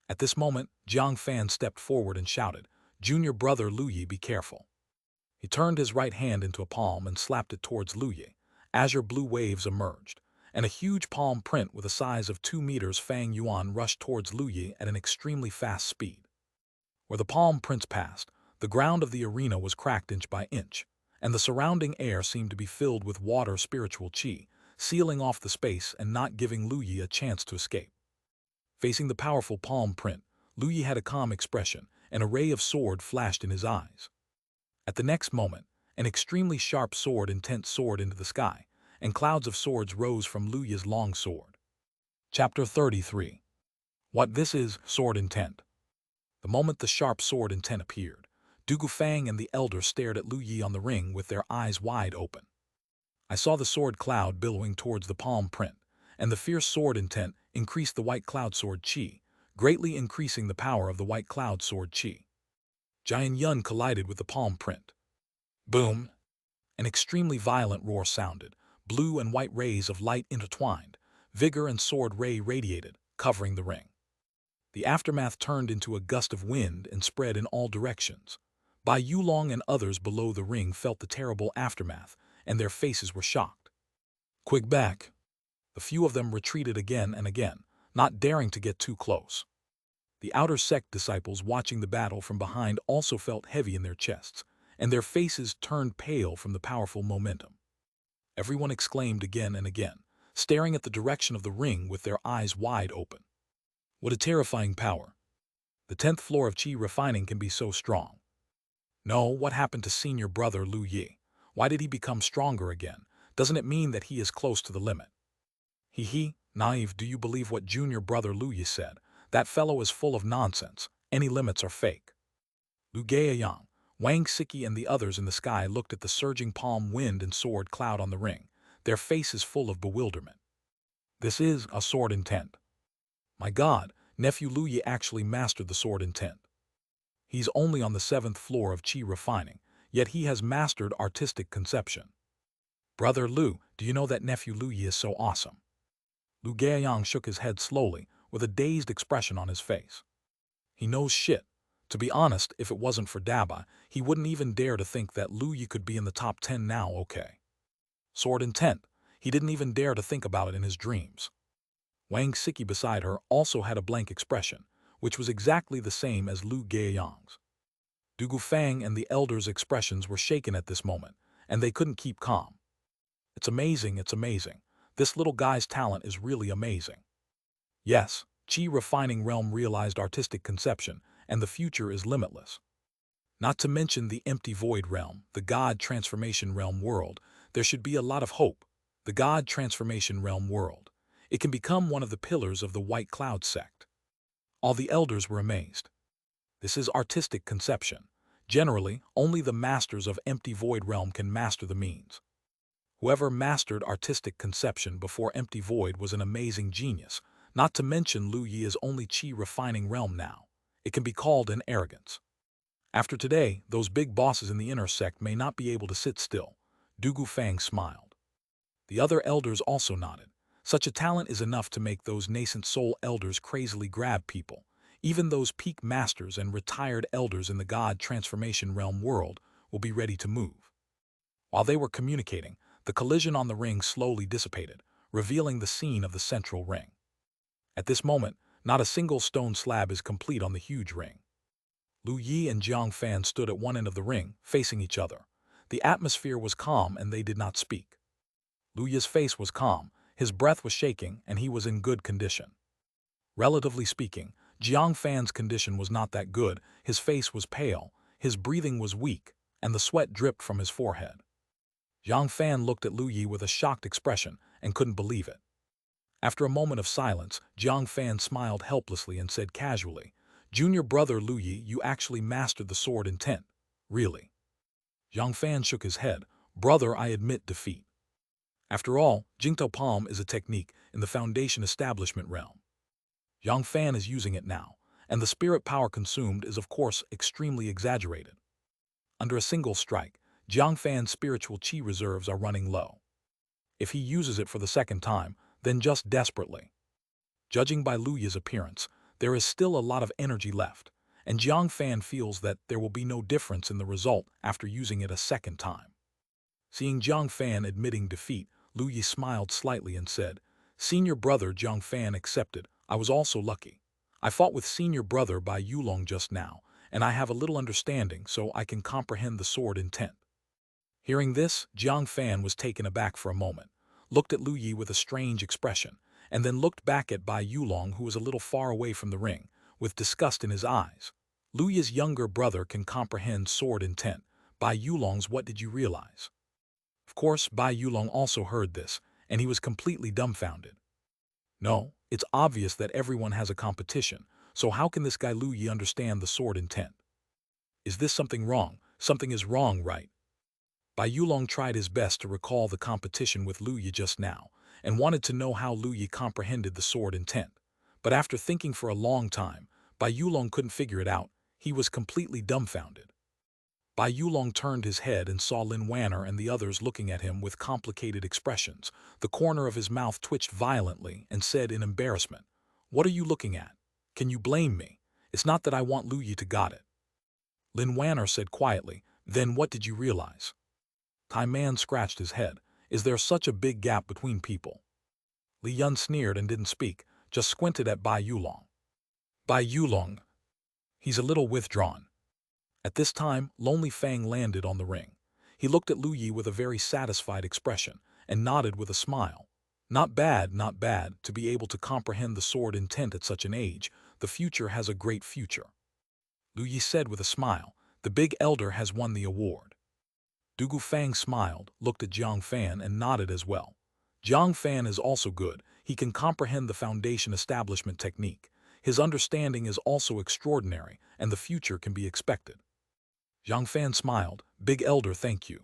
S1: At this moment, Jiang Fan stepped forward and shouted, Junior brother Lu Yi, be careful. He turned his right hand into a palm and slapped it towards Lu Yi. Azure blue waves emerged, and a huge palm print with a size of 2 meters Fang Yuan rushed towards Lu Yi at an extremely fast speed. Where the palm prints passed, the ground of the arena was cracked inch by inch, and the surrounding air seemed to be filled with water spiritual Qi, sealing off the space and not giving Lu Yi a chance to escape. Facing the powerful palm print, Lu Yi had a calm expression, and a ray of sword flashed in his eyes. At the next moment, an extremely sharp sword intense soared into the sky, and clouds of swords rose from Lu Yi's long sword. Chapter 33. What this is, sword intent. The moment the sharp sword intent appeared, Du Gufang and the elder stared at Lu Yi on the ring with their eyes wide open. I saw the sword cloud billowing towards the palm print, and the fierce sword intent increased the white cloud sword Qi, greatly increasing the power of the white cloud sword Qi. Jian Yun collided with the palm print. Boom! An extremely violent roar sounded. Blue and white rays of light intertwined. Vigor and sword ray radiated, covering the ring. The aftermath turned into a gust of wind and spread in all directions. Bai Yulong and others below the ring felt the terrible aftermath, and their faces were shocked. Quick back! The few of them retreated again and again, not daring to get too close. The outer sect disciples watching the battle from behind also felt heavy in their chests, and their faces turned pale from the powerful momentum. Everyone exclaimed again and again, staring at the direction of the ring with their eyes wide open. What a terrifying power! The 10th floor of Qi refining can be so strong. No, what happened to senior brother Lu Yi? Why did he become stronger again? Doesn't it mean that he is close to the limit? He, naive, do you believe what junior brother Lu Yi said? That fellow is full of nonsense. Any limits are fake. Lu Gaoyang, Wang Siki and the others in the sky looked at the surging palm wind and sword cloud on the ring, their faces full of bewilderment. This is a sword intent. My God, nephew Lu Yi actually mastered the sword intent. He's only on the 7th floor of Qi refining, yet he has mastered artistic conception. Brother Lu, do you know that nephew Lu Yi is so awesome? Lu Gaoyang shook his head slowly, with a dazed expression on his face. He knows shit. To be honest, if it wasn't for Daba, he wouldn't even dare to think that Lu Yi could be in the top 10 now, okay. Sword intent. He didn't even dare to think about it in his dreams. Wang Siki beside her also had a blank expression, which was exactly the same as Lu Gaoyang's. Du Gufang and the elders' expressions were shaken at this moment, and they couldn't keep calm. It's amazing, it's amazing. This little guy's talent is really amazing. Yes, Qi refining realm realized artistic conception, and the future is limitless. Not to mention the empty void realm, the God transformation realm world, there should be a lot of hope. The God transformation realm world. It can become one of the pillars of the White Cloud sect. All the elders were amazed. This is artistic conception. Generally, only the masters of empty void realm can master the means. Whoever mastered artistic conception before empty void was an amazing genius, not to mention Lu Yi is only Qi refining realm now. It can be called an arrogance. After today, those big bosses in the inner sect may not be able to sit still. Du Gufang smiled. The other elders also nodded. Such a talent is enough to make those nascent soul elders crazily grab people. Even those peak masters and retired elders in the God transformation realm world will be ready to move. While they were communicating, the collision on the ring slowly dissipated, revealing the scene of the central ring. At this moment, not a single stone slab is complete on the huge ring. Lu Yi and Jiang Fan stood at one end of the ring, facing each other. The atmosphere was calm and they did not speak. Lu Yi's face was calm, his breath was shaking, and he was in good condition. Relatively speaking, Jiang Fan's condition was not that good, his face was pale, his breathing was weak, and the sweat dripped from his forehead. Jiang Fan looked at Lu Yi with a shocked expression and couldn't believe it. After a moment of silence, Jiang Fan smiled helplessly and said casually, "Junior brother Lu Yi, you actually mastered the sword intent. Really?" Jiang Fan shook his head. "Brother, I admit defeat. After all, Jingtou Palm is a technique in the foundation establishment realm. Jiang Fan is using it now, and the spirit power consumed is of course extremely exaggerated. Under a single strike, Jiang Fan's spiritual qi reserves are running low. If he uses it for the second time, then just desperately. Judging by Lu Yi's appearance, there is still a lot of energy left, and Jiang Fan feels that there will be no difference in the result after using it a second time." Seeing Jiang Fan admitting defeat, Lu Yi smiled slightly and said, "Senior brother Jiang Fan accepted. I was also lucky. I fought with senior brother Bai Yulong just now, and I have a little understanding so I can comprehend the sword intent." Hearing this, Jiang Fan was taken aback for a moment, looked at Lu Yi with a strange expression, and then looked back at Bai Yulong, who was a little far away from the ring, with disgust in his eyes. Lu Yi's younger brother can comprehend sword intent. Bai Yulong's what did you realize? Of course, Bai Yulong also heard this, and he was completely dumbfounded. No, it's obvious that everyone has a competition, so how can this guy Lu Yi understand the sword intent? Is this something wrong? Something is wrong, right? Bai Yulong tried his best to recall the competition with Lu Yi just now, and wanted to know how Lu Yi comprehended the sword intent. But after thinking for a long time, Bai Yulong couldn't figure it out. He was completely dumbfounded. Bai Yulong turned his head and saw Lin Wanner and the others looking at him with complicated expressions. The corner of his mouth twitched violently and said in embarrassment, "What are you looking at? Can you blame me? It's not that I want Lu Yi to got it." Lin Wanner said quietly, "Then what did you realize?" Tai Man scratched his head. "Is there such a big gap between people?" Li Yun sneered and didn't speak, just squinted at Bai Yulong. "Bai Yulong." He's a little withdrawn. At this time, Lonely Fang landed on the ring. He looked at Lu Yi with a very satisfied expression and nodded with a smile. Not bad, to be able to comprehend the sword intent at such an age. The future has a great future. Lu Yi said with a smile, "The big elder has won the award." Du Gufang smiled, looked at Jiang Fan and nodded as well. Jiang Fan is also good. He can comprehend the foundation establishment technique. His understanding is also extraordinary, and the future can be expected. Zhang Fan smiled. Big Elder, thank you.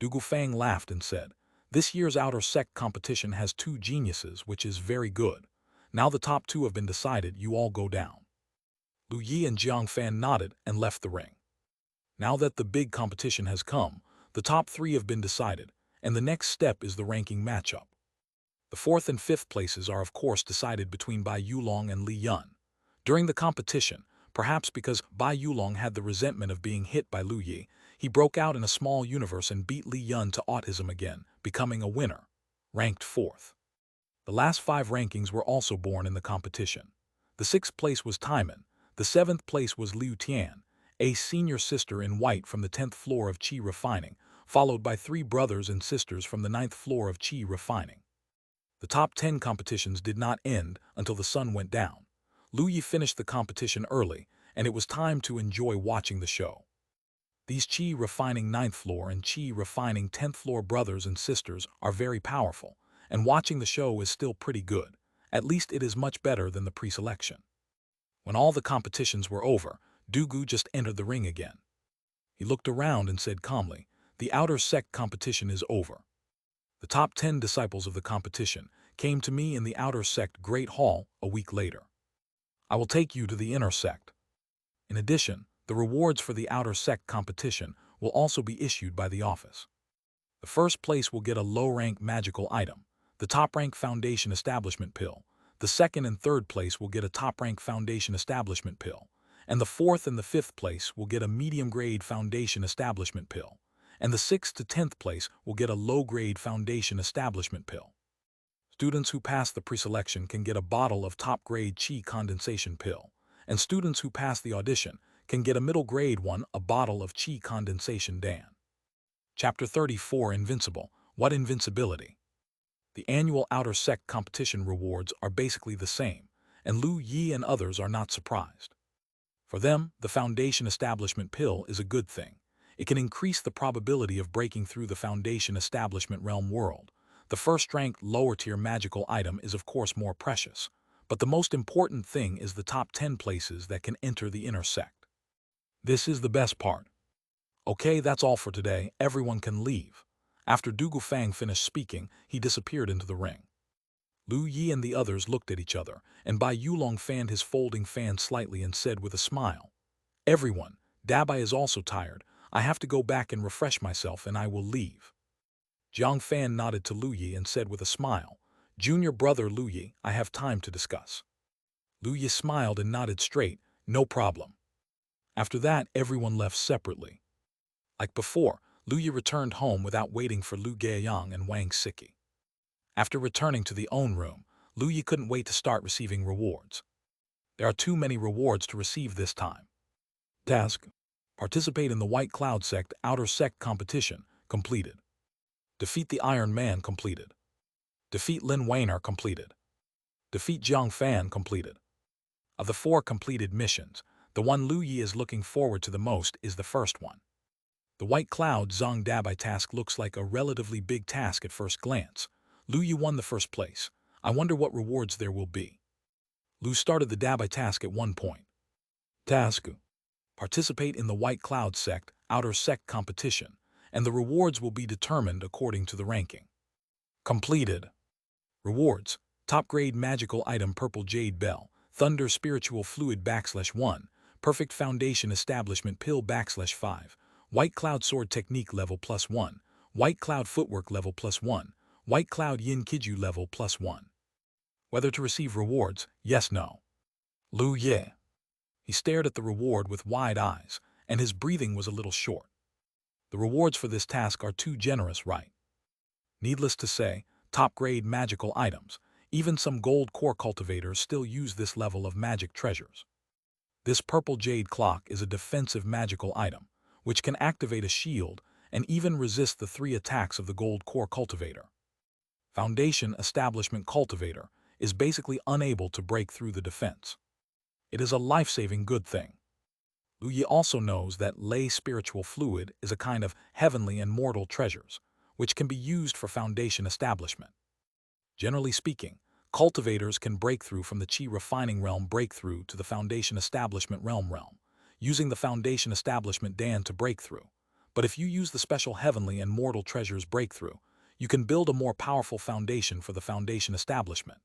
S1: Du Gufang laughed and said, this year's outer sect competition has 2 geniuses, which is very good. Now the top 2 have been decided, you all go down. Lu Yi and Jiang Fan nodded and left the ring. Now that the big competition has come, the top 3 have been decided, and the next step is the ranking matchup. The 4th and 5th places are of course decided between Bai Yulong and Li Yun. During the competition, perhaps because Bai Yulong had the resentment of being hit by Lu Yi, he broke out in a small universe and beat Li Yun to autism again, becoming a winner, ranked 4th. The last 5 rankings were also born in the competition. The 6th place was Taiman, the 7th place was Liu Tian, a senior sister in white from the 10th floor of Qi Refining, followed by 3 brothers and sisters from the 9th floor of Qi Refining. The top 10 competitions did not end until the sun went down. Lu Yi finished the competition early, and it was time to enjoy watching the show. These Qi Refining 9th floor and Qi Refining 10th floor brothers and sisters are very powerful, and watching the show is still pretty good. At least it is much better than the pre-selection. When all the competitions were over, Dugu just entered the ring again. He looked around and said calmly, the outer sect competition is over. The top 10 disciples of the competition came to me in the outer sect Great Hall a week later. I will take you to the inner sect. In addition, the rewards for the outer sect competition will also be issued by the office. The first place will get a low-rank magical item, the top-rank Foundation Establishment Pill. The second and third place will get a top-rank Foundation Establishment Pill, and the 4th and the 5th place will get a medium-grade Foundation Establishment Pill, and the 6th to 10th place will get a low-grade Foundation Establishment Pill. Students who pass the preselection can get a bottle of top-grade Qi Condensation Pill, and students who pass the audition can get a middle-grade one, a bottle of Qi Condensation Dan. Chapter 34 Invincible. What invincibility? The annual outer sect competition rewards are basically the same, and Lu Yi and others are not surprised. For them, the Foundation Establishment Pill is a good thing. It can increase the probability of breaking through the Foundation Establishment Realm world. The first-ranked lower-tier magical item is of course more precious, but the most important thing is the top 10 places that can enter the inner sect. This is the best part. Okay, that's all for today. Everyone can leave. After Du Gufang finished speaking, he disappeared into the ring. Lu Yi and the others looked at each other, and Bai Yulong fanned his folding fan slightly and said with a smile, everyone, Dabai is also tired. I have to go back and refresh myself and I will leave. Jiang Fan nodded to Lu Yi and said with a smile, Junior brother Lu Yi, I have time to discuss. Lu Yi smiled and nodded straight, no problem. After that, everyone left separately. Like before, Lu Yi returned home without waiting for Lu Gaiyang and Wang Siki. After returning to the own room, Lu Yi couldn't wait to start receiving rewards. There are too many rewards to receive this time. Task: participate in the White Cloud Sect Outer Sect competition, completed. Defeat the Iron Man, completed. Defeat Lin Weiner, completed. Defeat Jiang Fan, completed. Of the 4 completed missions, the one Lu Yi is looking forward to the most is the first one. The White Cloud Zong Dabai task looks like a relatively big task at first glance. Lu Yi won the first place. I wonder what rewards there will be. Lu started the Dabai task at one point. Task: participate in the White Cloud Sect Outer Sect competition, and the rewards will be determined according to the ranking. Completed. Rewards: top grade magical item Purple Jade Bell, Thunder Spiritual Fluid /1, Perfect Foundation Establishment Pill /5, White Cloud Sword Technique level +1, White Cloud Footwork level +1, White Cloud Yin Kiju level +1. Whether to receive rewards, yes, no. Lu Ye. He stared at the reward with wide eyes, and his breathing was a little short. The rewards for this task are too generous, right? Needless to say, top-grade magical items, even some gold core cultivators still use this level of magic treasures. This purple jade clock is a defensive magical item, which can activate a shield and even resist the 3 attacks of the gold core cultivator. Foundation Establishment Cultivator is basically unable to break through the defense. It is a life-saving good thing. Lu Yi also knows that lay spiritual fluid is a kind of heavenly and mortal treasures, which can be used for foundation establishment. Generally speaking, cultivators can break through from the Qi refining realm breakthrough to the foundation establishment realm. using the foundation establishment Dan to break through. But if you use the special heavenly and mortal treasures breakthrough, you can build a more powerful foundation for the foundation establishment.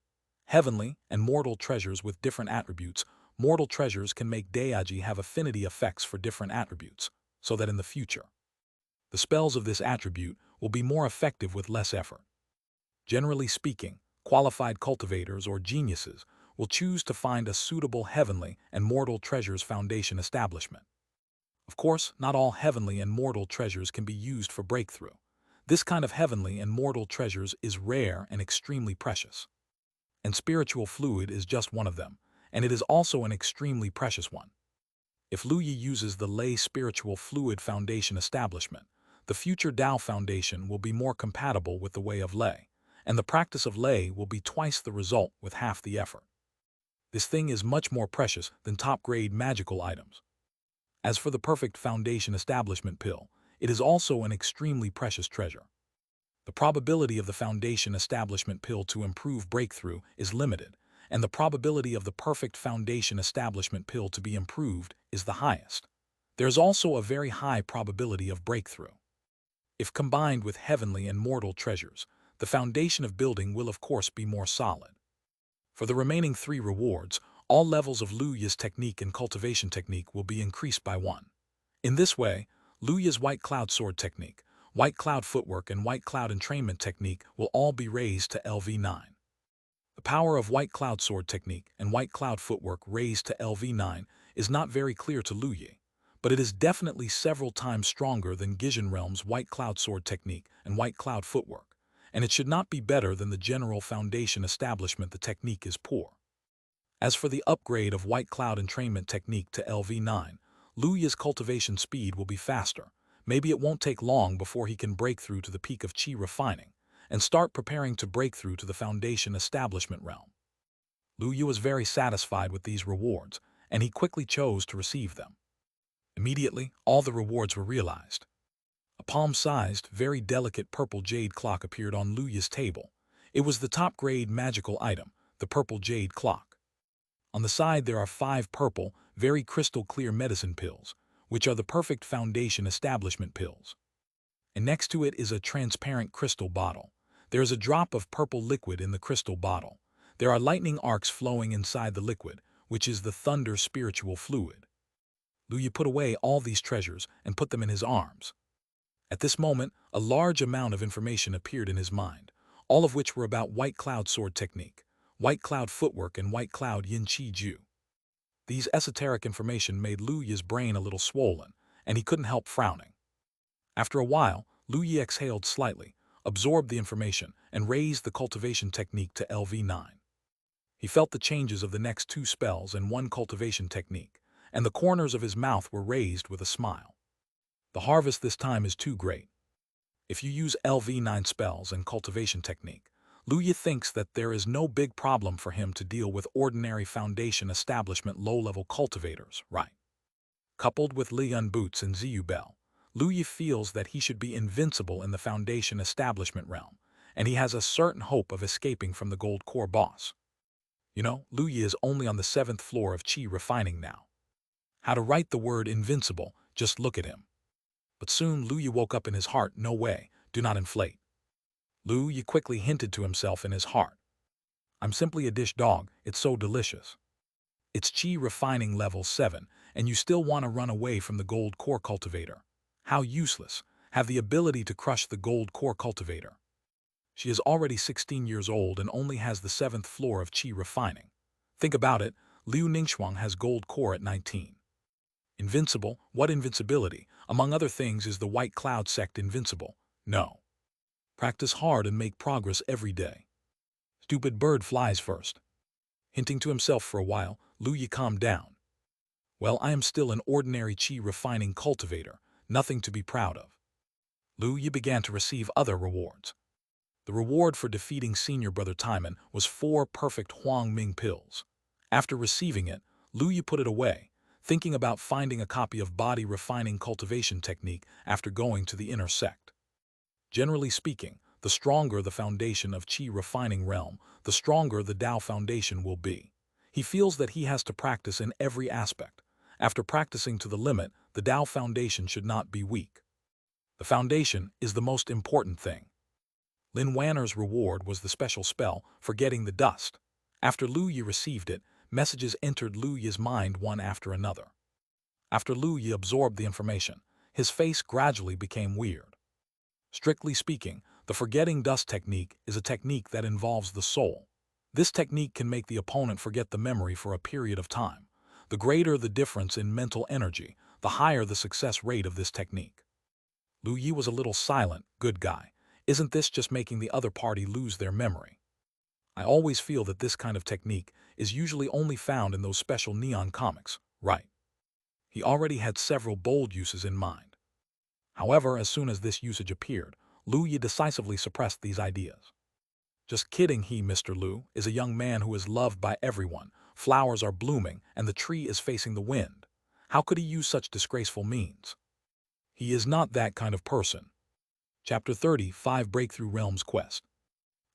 S1: Heavenly and mortal treasures with different attributes. Mortal treasures can make Daiji have affinity effects for different attributes, so that in the future, the spells of this attribute will be more effective with less effort. Generally speaking, qualified cultivators or geniuses will choose to find a suitable heavenly and mortal treasures foundation establishment. Of course, not all heavenly and mortal treasures can be used for breakthrough. This kind of heavenly and mortal treasures is rare and extremely precious. And spiritual fluid is just one of them, and it is also an extremely precious one. If Lu Yi uses the lay spiritual fluid foundation establishment, the future Tao foundation will be more compatible with the way of lay, and the practice of lay will be twice the result with half the effort. This thing is much more precious than top-grade magical items. As for the perfect foundation establishment pill, it is also an extremely precious treasure. The probability of the foundation establishment pill to improve breakthrough is limited, and the probability of the perfect foundation establishment pill to be improved is the highest. There is also a very high probability of breakthrough. If combined with heavenly and mortal treasures, the foundation of building will of course be more solid. For the remaining 3 rewards, all levels of Lu Yi's technique and cultivation technique will be increased by 1. In this way, Lu Yi's White Cloud Sword technique, White Cloud Footwork and White Cloud Entrainment technique will all be raised to LV9. The power of White Cloud Sword technique and White Cloud Footwork raised to LV9 is not very clear to Lu Yi, but it is definitely several times stronger than Gijin Realm's White Cloud Sword technique and White Cloud Footwork, and it should not be better than the general foundation establishment. The technique is poor. As for the upgrade of White Cloud Entrainment technique to LV9, Lu Yi's cultivation speed will be faster. Maybe it won't take long before he can break through to the peak of Qi refining and start preparing to break through to the foundation establishment realm. Lu Yi was very satisfied with these rewards, and he quickly chose to receive them. Immediately, all the rewards were realized. A palm-sized, very delicate purple jade clock appeared on Lu Yi's table. It was the top-grade magical item, the purple jade clock. On the side there are 5 purple, very crystal-clear medicine pills, which are the perfect foundation establishment pills. And next to it is a transparent crystal bottle. There is a drop of purple liquid in the crystal bottle. There are lightning arcs flowing inside the liquid, which is the thunder spiritual fluid. Lu Yi put away all these treasures and put them in his arms. At this moment, a large amount of information appeared in his mind, all of which were about White Cloud Sword technique, White Cloud Footwork and White Cloud Yin Qi Ju. These esoteric information made Lu Yi's brain a little swollen, and he couldn't help frowning. After a while, Lu Yi exhaled slightly, absorbed the information, and raised the cultivation technique to LV9. He felt the changes of the next 2 spells and 1 cultivation technique, and the corners of his mouth were raised with a smile. The harvest this time is too great. If you use LV9 spells and cultivation technique, Lu Yi thinks that there is no big problem for him to deal with ordinary foundation establishment low-level cultivators, right? Coupled with Liyun Boots and Ziyu Bell, Lu Yi feels that he should be invincible in the foundation establishment realm, and he has a certain hope of escaping from the gold core boss. You know, Lu Yi is only on the 7th floor of Qi refining now. How to write the word invincible, just look at him. But soon Lu Yi woke up in his heart, no way, do not inflate. Lu Yi quickly hinted to himself in his heart. I'm simply a dish dog, it's so delicious. It's Qi refining level 7, and you still want to run away from the gold core cultivator. How useless, have the ability to crush the gold core cultivator. She is already 16 years old and only has the 7th floor of Qi refining. Think about it, Liu Ningxuang has gold core at 19. Invincible, what invincibility? Among other things, is the White Cloud sect invincible? No. Practice hard and make progress every day. Stupid bird flies first. Hinting to himself for a while, Lu Yi calmed down. Well, I am still an ordinary Qi refining cultivator, nothing to be proud of. Lu Yi began to receive other rewards. The reward for defeating senior brother Timon was 4 perfect Huang Ming pills. After receiving it, Lu Yi put it away, thinking about finding a copy of Body Refining Cultivation Technique after going to the inner sect. Generally speaking, the stronger the foundation of Qi refining realm, the stronger the Tao foundation will be. He feels that he has to practice in every aspect, After practicing to the limit, the Tao foundation should not be weak. The foundation is the most important thing. Lin Wanner's reward was the special spell for getting the dust. After Lu Yi received it, messages entered Lu Yi's mind one after another. After Lu Yi absorbed the information, his face gradually became weird. Strictly speaking, the forgetting dust technique is a technique that involves the soul. This technique can make the opponent forget the memory for a period of time. The greater the difference in mental energy, the higher the success rate of this technique. Lu Yi was a little silent. Good guy. Isn't this just making the other party lose their memory? I always feel that this kind of technique is usually only found in those special neon comics, right? He already had several bold uses in mind. However, as soon as this usage appeared, Lu Yi decisively suppressed these ideas. Just kidding, Mr. Lu is a young man who is loved by everyone. Flowers are blooming and the tree is facing the wind. How could he use such disgraceful means? He is not that kind of person. Chapter 35 Breakthrough Realms Quest.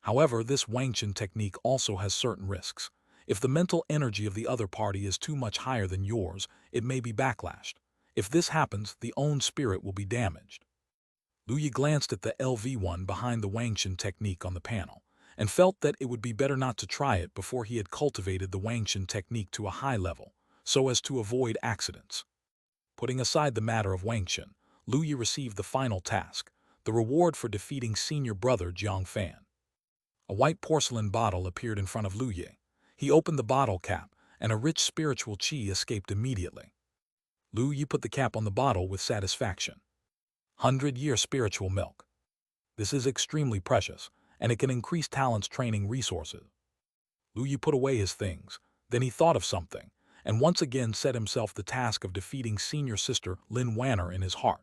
S1: However, this Wangchen technique also has certain risks. If the mental energy of the other party is too much higher than yours, it may be backlashed. If this happens, the own spirit will be damaged. Lu Yi glanced at the LV1 behind the Wangchen technique on the panel, and felt that it would be better not to try it before he had cultivated the Wangchen technique to a high level, so as to avoid accidents. Putting aside the matter of Wangchen, Lu Yi received the final task, the reward for defeating senior brother Jiang Fan. A white porcelain bottle appeared in front of Lu Yi. He opened the bottle cap, and a rich spiritual qi escaped immediately. Lu Yi put the cap on the bottle with satisfaction. 100-year spiritual milk. This is extremely precious, and it can increase talent's training resources. Lu Yi put away his things, then he thought of something, and once again set himself the task of defeating senior sister Lin Wanner in his heart.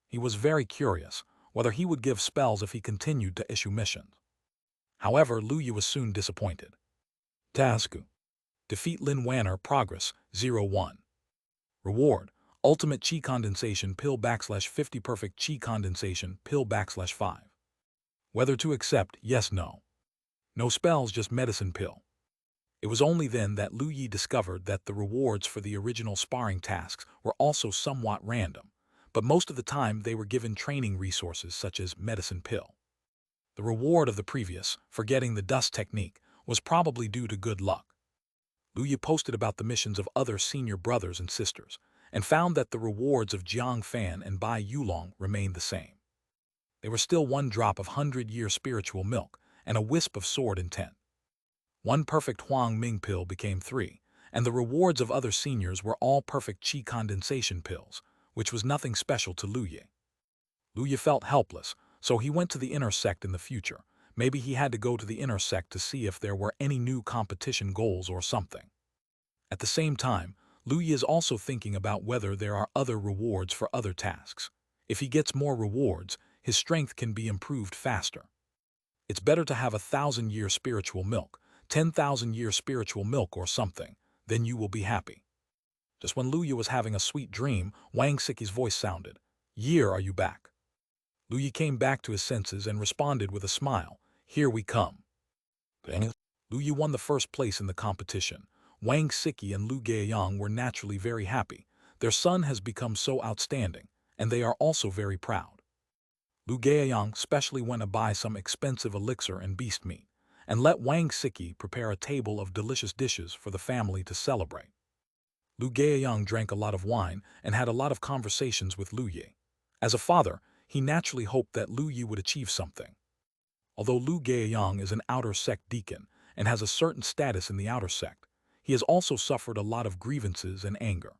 S1: He was very curious whether he would give spells if he continued to issue missions. However, Lu Yi was soon disappointed. Task: defeat Lin Wanner, progress 01. Reward: Ultimate Qi Condensation Pill /50 Perfect Qi Condensation Pill /5. Whether to accept, yes, no. No spells, just medicine pill. It was only then that Lu Yi discovered that the rewards for the original sparring tasks were also somewhat random, but most of the time they were given training resources such as medicine pill. The reward of the previous, forgetting the dust technique, was probably due to good luck. Lu Yi posted about the missions of other senior brothers and sisters, and found that the rewards of Jiang Fan and Bai Yulong remained the same. They were still 1 drop of 100-year spiritual milk and a wisp of sword intent. 1 perfect Huang Ming pill became 3, and the rewards of other seniors were all perfect Qi condensation pills, which was nothing special to Lu Yi. Lu Yi felt helpless, so he went to the inner sect in the future. Maybe he had to go to the inner sect to see if there were any new competition goals or something. At the same time, Lu Yi is also thinking about whether there are other rewards for other tasks. If he gets more rewards, his strength can be improved faster. It's better to have 1,000-year spiritual milk, 10,000-year spiritual milk or something, then you will be happy. Just when Lu Yi was having a sweet dream, Wang Siki's voice sounded. Year, are you back? Lu Yi came back to his senses and responded with a smile. Here we come. Lu Yi won the first place in the competition. Wang Siki and Lu Gaiyang were naturally very happy. Their son has become so outstanding, and they are also very proud. Lu Gaiyang specially went to buy some expensive elixir and beast meat, and let Wang Siki prepare a table of delicious dishes for the family to celebrate. Lu Gaiyang drank a lot of wine and had a lot of conversations with Lu Yi. As a father, he naturally hoped that Lu Yi would achieve something. Although Lu Gaiyang is an outer sect deacon and has a certain status in the outer sect, he has also suffered a lot of grievances and anger.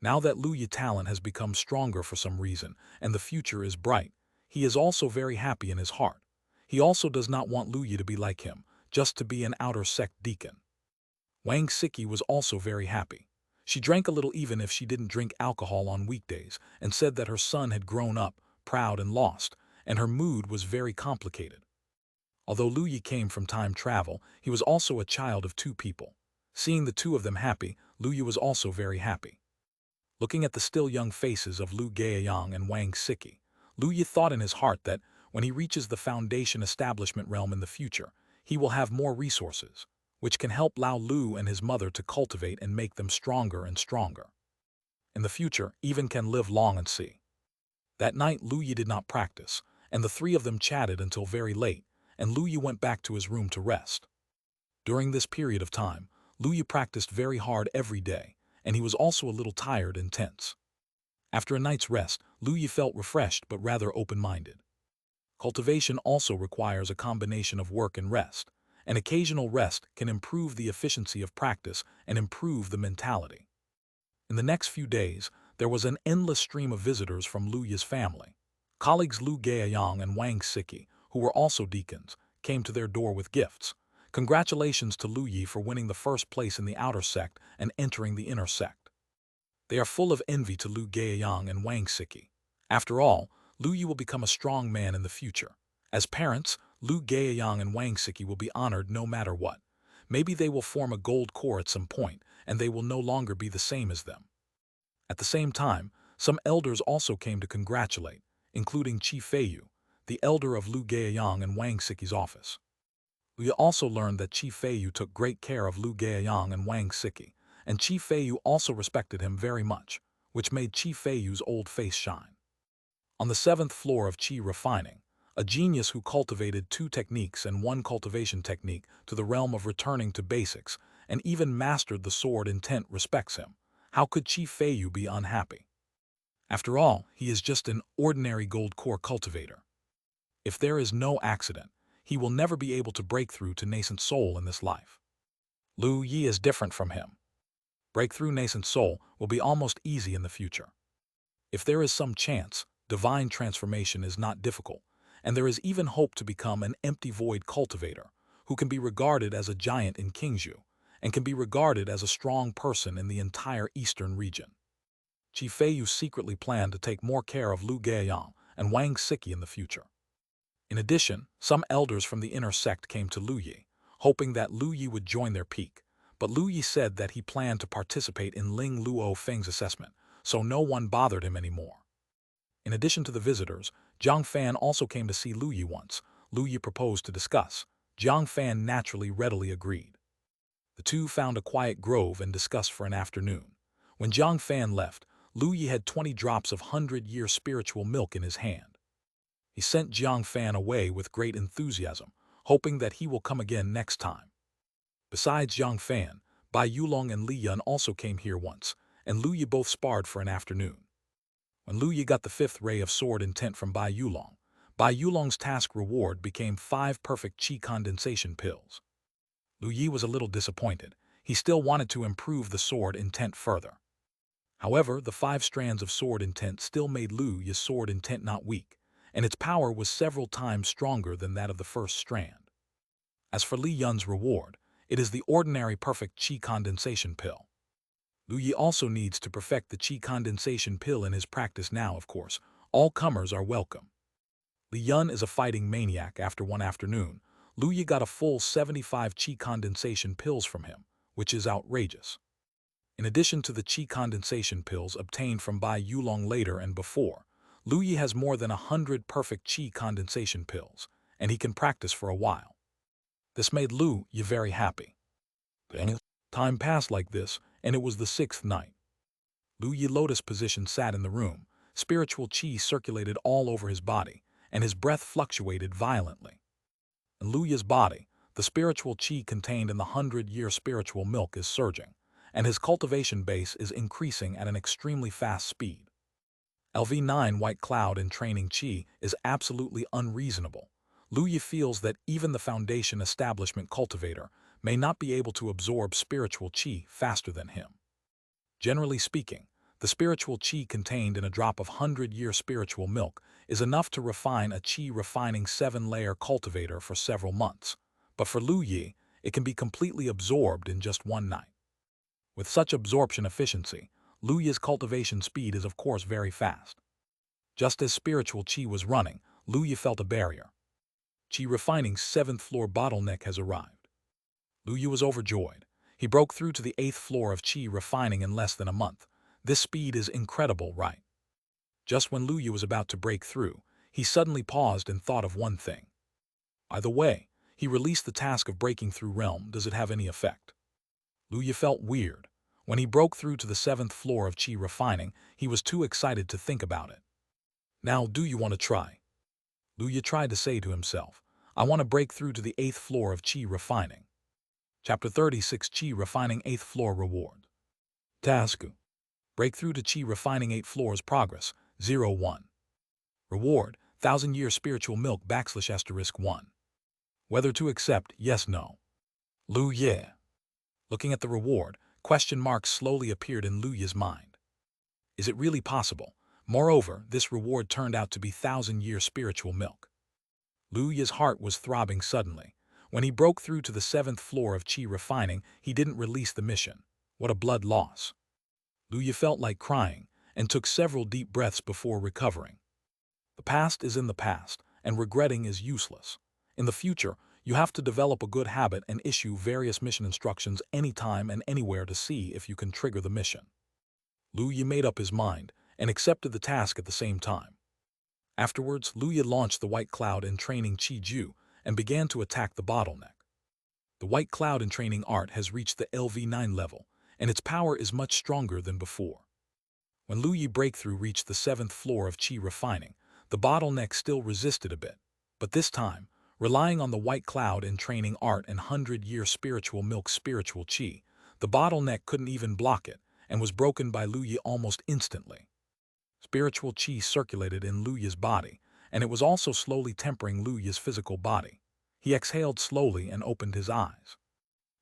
S1: Now that Lu Yi's talent has become stronger for some reason and the future is bright, he is also very happy in his heart. He also does not want Lu Yi to be like him, just to be an outer sect deacon. Wang Siki was also very happy. She drank a little even if she didn't drink alcohol on weekdays and said that her son had grown up, proud and lost, and her mood was very complicated. Although Lu Yi came from time travel, he was also a child of 2 people. Seeing the 2 of them happy, Lu Yi was also very happy. Looking at the still young faces of Lu Gaiyang and Wang Siki, Lu Yi thought in his heart that when he reaches the foundation establishment realm in the future, he will have more resources. which can help Lao Lu and his mother to cultivate and make them stronger and stronger. In the future, even can live long and see. That night, Lu Yi did not practice, and the three of them chatted until very late, and Lu Yi went back to his room to rest. During this period of time, Lu Yi practiced very hard every day, and he was also a little tired and tense. After a night's rest, Lu Yi felt refreshed but rather open-minded. Cultivation also requires a combination of work and rest. An occasional rest can improve the efficiency of practice and improve the mentality. In the next few days, there was an endless stream of visitors from Lu Yi's family. Colleagues Lu Gaoyang and Wang Siki, who were also deacons, came to their door with gifts. Congratulations to Lu Yi for winning the first place in the outer sect and entering the inner sect. They are full of envy to Lu Gaoyang and Wang Siki. After all, Lu Yi will become a strong man in the future. As parents, Lu Gaoyang and Wang Siki will be honored no matter what. Maybe they will form a gold core at some point, and they will no longer be the same as them. At the same time, some elders also came to congratulate, including Qi Feiyu, the elder of Lu Gaoyang and Wang Siki's office. We also learned that Qi Feiyu took great care of Lu Gaoyang and Wang Siki, and Qi Feiyu also respected him very much, which made Qi Feiyu's old face shine. On the 7th floor of Qi Refining, a genius who cultivated 2 techniques and 1 cultivation technique to the realm of returning to basics and even mastered the sword intent respects him. How could Qi Feiyu be unhappy? After all, he is just an ordinary gold core cultivator. If there is no accident, he will never be able to break through to nascent soul in this life. Lu Yi is different from him. Breakthrough nascent soul will be almost easy in the future. If there is some chance, divine transformation is not difficult, and there is even hope to become an empty void cultivator, who can be regarded as a giant in Qingzhou, and can be regarded as a strong person in the entire eastern region. Qi Feiyu secretly planned to take more care of Lu Gaoyang and Wang Siki in the future. In addition, some elders from the inner sect came to Lu Yi, hoping that Lu Yi would join their peak, but Lu Yi said that he planned to participate in Ling Luo Feng's assessment, so no one bothered him anymore. In addition to the visitors, Zhang Fan also came to see Lu Yi once. Lu Yi proposed to discuss. Zhang Fan naturally readily agreed. The two found a quiet grove and discussed for an afternoon. When Zhang Fan left, Lu Yi had 20 drops of 100-year spiritual milk in his hand. He sent Zhang Fan away with great enthusiasm, hoping that he will come again next time. Besides Zhang Fan, Bai Yulong and Li Yun also came here once, and Lu Yi both sparred for an afternoon. When Lu Yi got the 5th ray of sword intent from Bai Yulong's task reward became 5 Perfect Qi Condensation Pills. Lu Yi was a little disappointed. He still wanted to improve the sword intent further. However, the 5 strands of sword intent still made Lu Yi's sword intent not weak, and its power was several times stronger than that of the first strand. As for Li Yun's reward, it is the ordinary Perfect Qi Condensation Pill. Lu Yi also needs to perfect the Qi Condensation Pill in his practice now, of course. All comers are welcome. Li Yun is a fighting maniac. After one afternoon, Lu Yi got a full 75 Qi Condensation Pills from him, which is outrageous. In addition to the Qi Condensation Pills obtained from Bai Yulong later and before, Lu Yi has more than 100 Perfect Qi Condensation Pills, and he can practice for a while. This made Lu Yi very happy. Time passed like this, and it was the 6th night. Lu Yi lotus position sat in the room. Spiritual qi circulated all over his body, and his breath fluctuated violently. In Lu Yi's body, the spiritual qi contained in the 100-year spiritual milk is surging, and his cultivation base is increasing at an extremely fast speed. LV9 White Cloud in training qi is absolutely unreasonable. Lu Yi feels that even the foundation establishment cultivator may not be able to absorb spiritual qi faster than him. Generally speaking, the spiritual qi contained in a drop of 100-year spiritual milk is enough to refine a qi refining 7-layer cultivator for several months, but for Lu Yi, it can be completely absorbed in just one night. With such absorption efficiency, Lu Yi's cultivation speed is of course very fast. Just as spiritual qi was running, Lu Yi felt a barrier. Qi refining's 7th floor bottleneck has arrived. Lu Yi was overjoyed. He broke through to the 8th floor of qi refining in less than a month. This speed is incredible, right? Just when Lu Yi was about to break through, he suddenly paused and thought of one thing. By the way, He released the task of breaking through realm. Does it have any effect? Lu Yi felt weird. When he broke through to the 7th floor of Qi refining, he was too excited to think about it. Now, do you want to try? Lu Yi tried to say to himself, I want to break through to the 8th floor of Qi refining. Chapter 36 Qi refining 8th floor reward. Task. Break through to Qi refining 8 floors progress, 01. Reward, 1000-year spiritual milk \*1. Whether to accept, yes, no. Lu Yi. Looking at the reward, question marks slowly appeared in Lu Yi's mind. Is it really possible? Moreover, this reward turned out to be 1000-year spiritual milk. Lu Yi's heart was throbbing suddenly. When he broke through to the 7th floor of Qi refining, he didn't release the mission. What a blood loss. Lu Yi felt like crying and took several deep breaths before recovering. The past is in the past, and regretting is useless. In the future, you have to develop a good habit and issue various mission instructions anytime and anywhere to see if you can trigger the mission. Lu Yi made up his mind and accepted the task at the same time. Afterwards, Lu Yi launched the White Cloud in training Qi Ju and began to attack the bottleneck. The White Cloud in training art has reached the LV9 level, and its power is much stronger than before. When Lu Yi breakthrough reached the 7th floor of Qi refining, the bottleneck still resisted a bit, but this time, relying on the White Cloud in training art and 100-year spiritual milk spiritual Qi, the bottleneck couldn't even block it and was broken by Lu Yi almost instantly. Spiritual Qi circulated in Lu Yi's body, and it was also slowly tempering Lu Yi's physical body. He exhaled slowly and opened his eyes.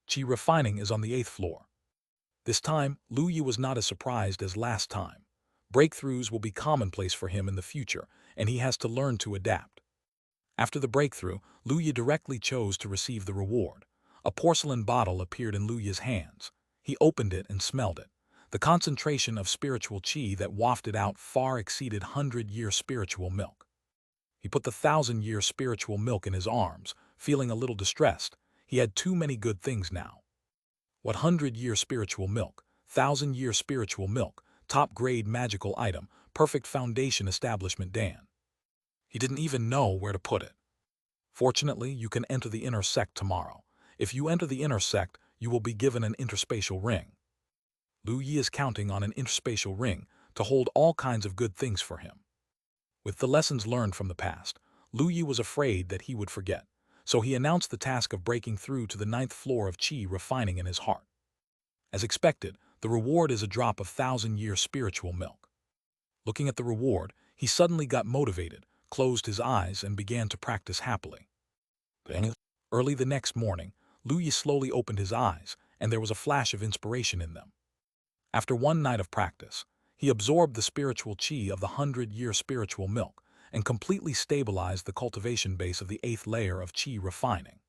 S1: Qi refining is on the 8th floor. This time, Lu Yi was not as surprised as last time. Breakthroughs will be commonplace for him in the future, and he has to learn to adapt. After the breakthrough, Lu Yi directly chose to receive the reward. A porcelain bottle appeared in Lu Yi's hands. He opened it and smelled it. The concentration of spiritual Qi that wafted out far exceeded 100-year spiritual milk. He put the 1000-year spiritual milk in his arms, feeling a little distressed. He had too many good things now. What 100-year spiritual milk, 1000-year spiritual milk, top-grade magical item, perfect foundation establishment Dan. He didn't even know where to put it. Fortunately, you can enter the inner sect tomorrow. If you enter the inner sect, you will be given an interspatial ring. Lu Yi is counting on an interspatial ring to hold all kinds of good things for him. With the lessons learned from the past, Lu Yi was afraid that he would forget, so he announced the task of breaking through to the 9th floor of Qi refining in his heart. As expected, the reward is a drop of 1000-year spiritual milk. Looking at the reward, he suddenly got motivated, closed his eyes, and began to practice happily. Early the next morning, Lu Yi slowly opened his eyes, and there was a flash of inspiration in them. After one night of practice, he absorbed the spiritual Qi of the 100-year spiritual milk and completely stabilized the cultivation base of the 8th layer of Qi refining.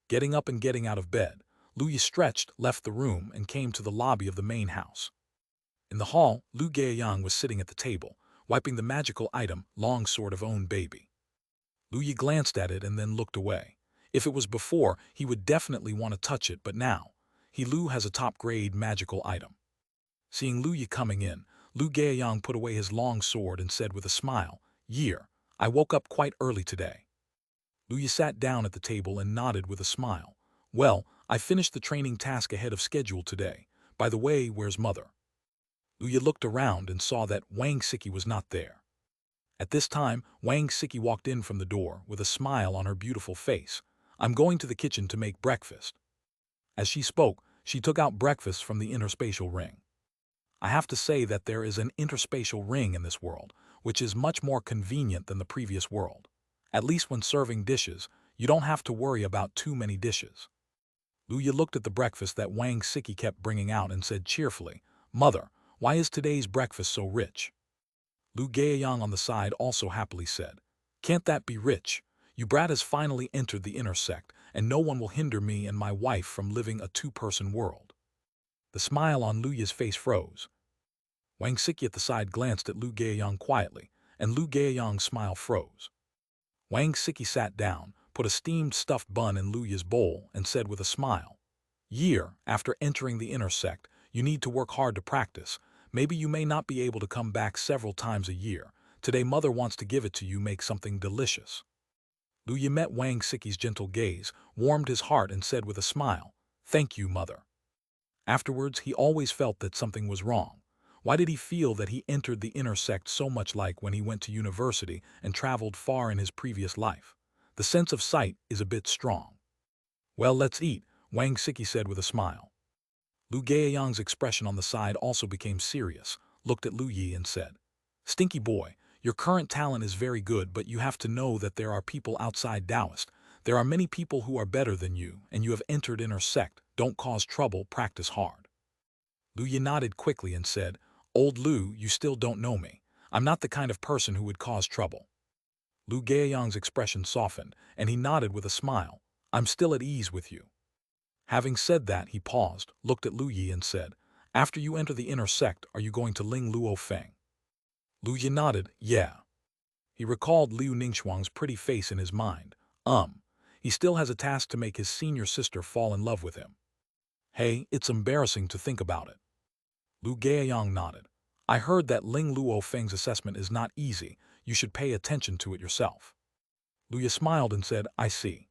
S1: Getting up and getting out of bed, Lu Yi stretched, left the room, and came to the lobby of the main house. In the hall, Lu Gaiyang was sitting at the table, wiping the magical item, long sword of own baby. Lu Yi glanced at it and then looked away. If it was before, he would definitely want to touch it, but now, Lu has a top-grade magical item. Seeing Lu Yi coming in, Lu Gaiyang put away his long sword and said with a smile, "Year, I woke up quite early today." Lu Yi sat down at the table and nodded with a smile. "Well, I finished the training task ahead of schedule today. By the way, where's mother?" Lu Yi looked around and saw that Wang Siki was not there. At this time, Wang Siki walked in from the door with a smile on her beautiful face. "I'm going to the kitchen to make breakfast." As she spoke, she took out breakfast from the interspatial ring. I have to say that there is an interspatial ring in this world, which is much more convenient than the previous world. At least when serving dishes, you don't have to worry about too many dishes. Lu Yi looked at the breakfast that Wang Siki kept bringing out and said cheerfully, "Mother, why is today's breakfast so rich?" Lu Gaiyang on the side also happily said, "Can't that be rich? You brat has finally entered the inner sect, and no one will hinder me and my wife from living a two-person world." The smile on Lu Yi's face froze. Wang Siki at the side glanced at Lu Gaiyang quietly, and Lu Gaiyang's smile froze. Wang Siki sat down, put a steamed stuffed bun in Lu Yi's bowl, and said with a smile, "Year, after entering the inner sect, you need to work hard to practice. Maybe you may not be able to come back several times a year. Today mother wants to give it to you, make something delicious." Lu Yi met Wang Siki's gentle gaze, warmed his heart and said with a smile, "Thank you, mother." Afterwards, he always felt that something was wrong. Why did he feel that he entered the inner sect so much like when he went to university and traveled far in his previous life? The sense of sight is a bit strong. "Well, let's eat," Wang Siki said with a smile. Lu Gaoyang's expression on the side also became serious, looked at Lu Yi and said, "Stinky boy, your current talent is very good, but you have to know that there are people outside Taoist. There are many people who are better than you, and you have entered inner sect. Don't cause trouble, practice hard." Lu Yi nodded quickly and said, "Old Lu, you still don't know me. I'm not the kind of person who would cause trouble." Lu Gaoyang's expression softened, and he nodded with a smile. "I'm still at ease with you." Having said that, he paused, looked at Lu Yi and said, "After you enter the inner sect, are you going to Ling Luo Feng?" Lu Yi nodded, "Yeah." He recalled Liu Ningxuang's pretty face in his mind. He still has a task to make his senior sister fall in love with him. Hey, it's embarrassing to think about it. Lu Gaoyang nodded. "I heard that Ling Luo Feng's assessment is not easy. You should pay attention to it yourself." Lu Yi smiled and said, "I see."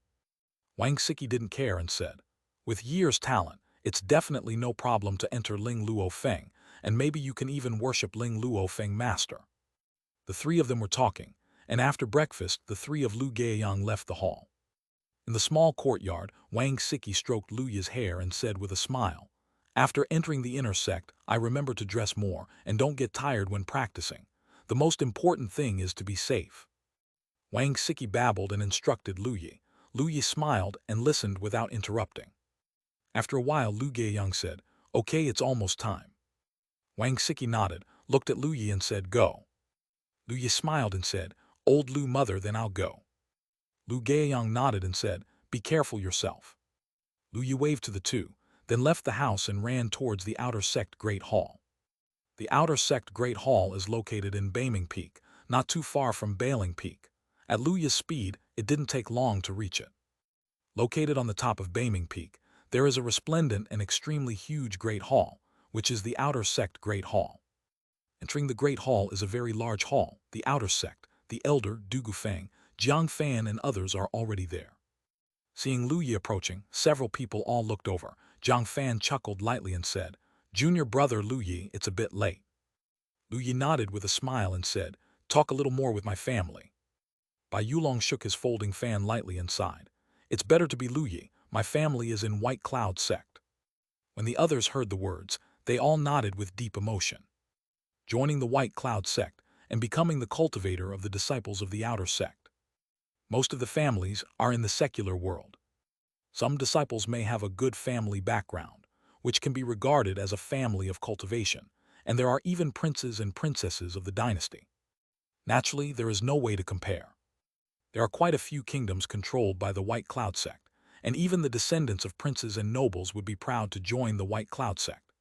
S1: Wang Siki didn't care and said, "With years' talent, it's definitely no problem to enter Ling Luo Feng, and maybe you can even worship Ling Luo Feng Master." The three of them were talking, and after breakfast, the three of Lu Gaoyang left the hall. In the small courtyard, Wang Siki stroked Lu Yi's hair and said with a smile, "After entering the inner sect, I remember to dress more and don't get tired when practicing. The most important thing is to be safe." Wang Siki babbled and instructed Lu Yi. Lu Yi smiled and listened without interrupting. After a while, Lu Gaoyang said, "Okay, it's almost time." Wang Siki nodded, looked at Lu Yi and said, "Go." Lu Yi smiled and said, "Old Lu mother, then I'll go." Lu Gaoyang nodded and said, "Be careful yourself." Lu Yi waved to the two, then left the house and ran towards the outer sect Great Hall. The outer sect Great Hall is located in Baming Peak, not too far from Bailing Peak. At Lu Yi's speed, it didn't take long to reach it. Located on the top of Baming Peak, there is a resplendent and extremely huge Great Hall, which is the outer sect Great Hall. Entering the Great Hall is a very large hall. The outer sect, the elder, Dugu Feng, Jiang Fan and others are already there. Seeing Lu Yi approaching, several people all looked over. Jiang Fan chuckled lightly and said, "Junior brother Lu Yi, it's a bit late." Lu Yi nodded with a smile and said, "Talk a little more with my family." Bai Yulong shook his folding fan lightly and sighed. "It's better to be Lu Yi. My family is in White Cloud sect." When the others heard the words, they all nodded with deep emotion. Joining the White Cloud sect and becoming the cultivator of the disciples of the outer sect. Most of the families are in the secular world. Some disciples may have a good family background, which can be regarded as a family of cultivation, and there are even princes and princesses of the dynasty. Naturally, there is no way to compare. There are quite a few kingdoms controlled by the White Cloud sect, and even the descendants of princes and nobles would be proud to join the White Cloud sect.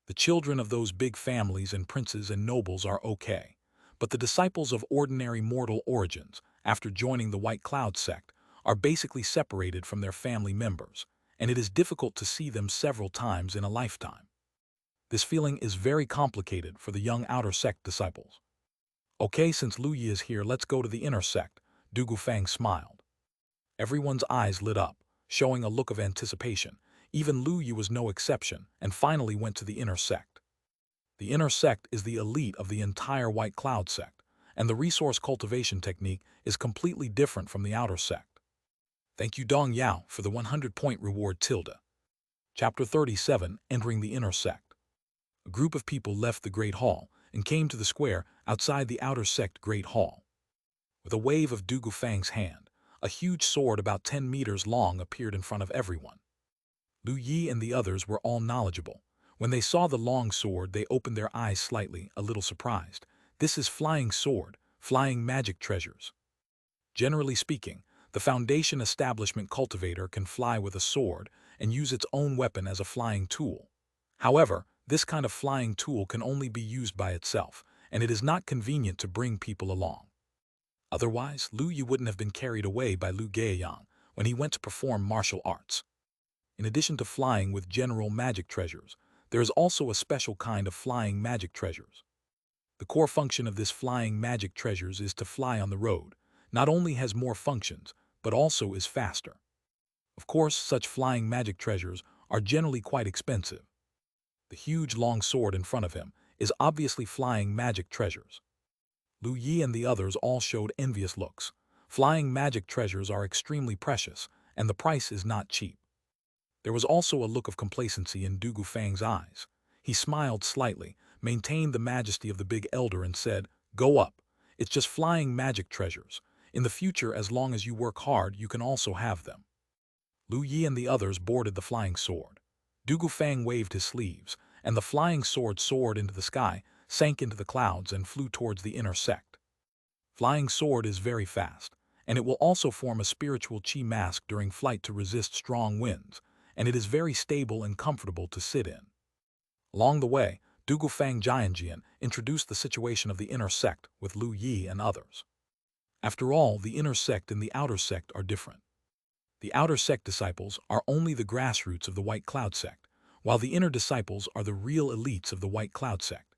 S1: The children of those big families and princes and nobles are okay, but the disciples of ordinary mortal origins, after joining the White Cloud sect, are basically separated from their family members, and it is difficult to see them several times in a lifetime. This feeling is very complicated for the young outer sect disciples. "Okay, since Lu Yi is here, let's go to the inner sect," Dugu Fang smiled. Everyone's eyes lit up, showing a look of anticipation. Even Lu Yi was no exception, and finally went to the inner sect. The inner sect is the elite of the entire White Cloud sect, and the resource cultivation technique is completely different from the outer sect. Thank you Dong Yao for the 100-point reward tilde. Chapter 37, Entering the Inner Sect. A group of people left the Great Hall and came to the square outside the outer sect Great Hall. With a wave of Dugu Fang's hand, a huge sword about 10 meters long appeared in front of everyone. Lu Yi and the others were all knowledgeable. When they saw the long sword, they opened their eyes slightly, a little surprised. This is flying sword, flying magic treasures. Generally speaking, the Foundation Establishment cultivator can fly with a sword and use its own weapon as a flying tool. However, this kind of flying tool can only be used by itself, and it is not convenient to bring people along. Otherwise, Lu Yi wouldn't have been carried away by Lu Gaoyang when he went to perform martial arts. In addition to flying with general magic treasures, there is also a special kind of flying magic treasures. The core function of this flying magic treasures is to fly on the road. Not only has more functions, but also is faster. Of course, such flying magic treasures are generally quite expensive. The huge long sword in front of him is obviously flying magic treasures. Lu Yi and the others all showed envious looks. Flying magic treasures are extremely precious, and the price is not cheap. There was also a look of complacency in Du Gufang's eyes. He smiled slightly, maintained the majesty of the big elder and said, "Go up. It's just flying magic treasures. In the future, as long as you work hard, you can also have them." Lu Yi and the others boarded the flying sword. Du Gufang waved his sleeves, and the flying sword soared into the sky, sank into the clouds, and flew towards the inner sect. Flying sword is very fast, and it will also form a spiritual qi mask during flight to resist strong winds, and it is very stable and comfortable to sit in. Along the way, Du Gufang Jianjian introduced the situation of the inner sect with Lu Yi and others. After all, the inner sect and the outer sect are different. The outer sect disciples are only the grassroots of the White Cloud sect, while the inner disciples are the real elites of the White Cloud sect.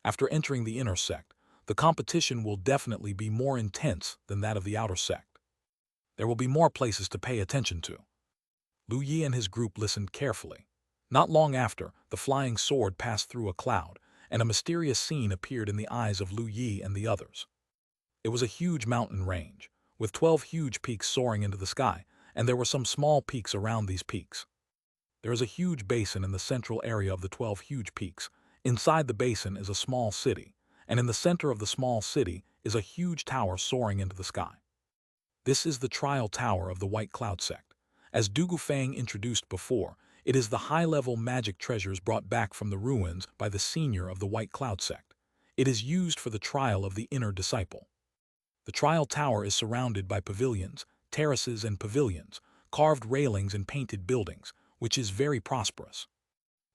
S1: After entering the inner sect, the competition will definitely be more intense than that of the outer sect. There will be more places to pay attention to. Lu Yi and his group listened carefully. Not long after, the flying sword passed through a cloud, and a mysterious scene appeared in the eyes of Lu Yi and the others. It was a huge mountain range, with 12 huge peaks soaring into the sky, and there were some small peaks around these peaks. There is a huge basin in the central area of the 12 huge peaks. Inside the basin is a small city, and in the center of the small city is a huge tower soaring into the sky. This is the trial tower of the White Cloud sect. As Du Gufang introduced before, it is the high-level magic treasures brought back from the ruins by the senior of the White Cloud sect. It is used for the trial of the inner disciple. The trial tower is surrounded by pavilions, terraces and pavilions, carved railings and painted buildings, which is very prosperous.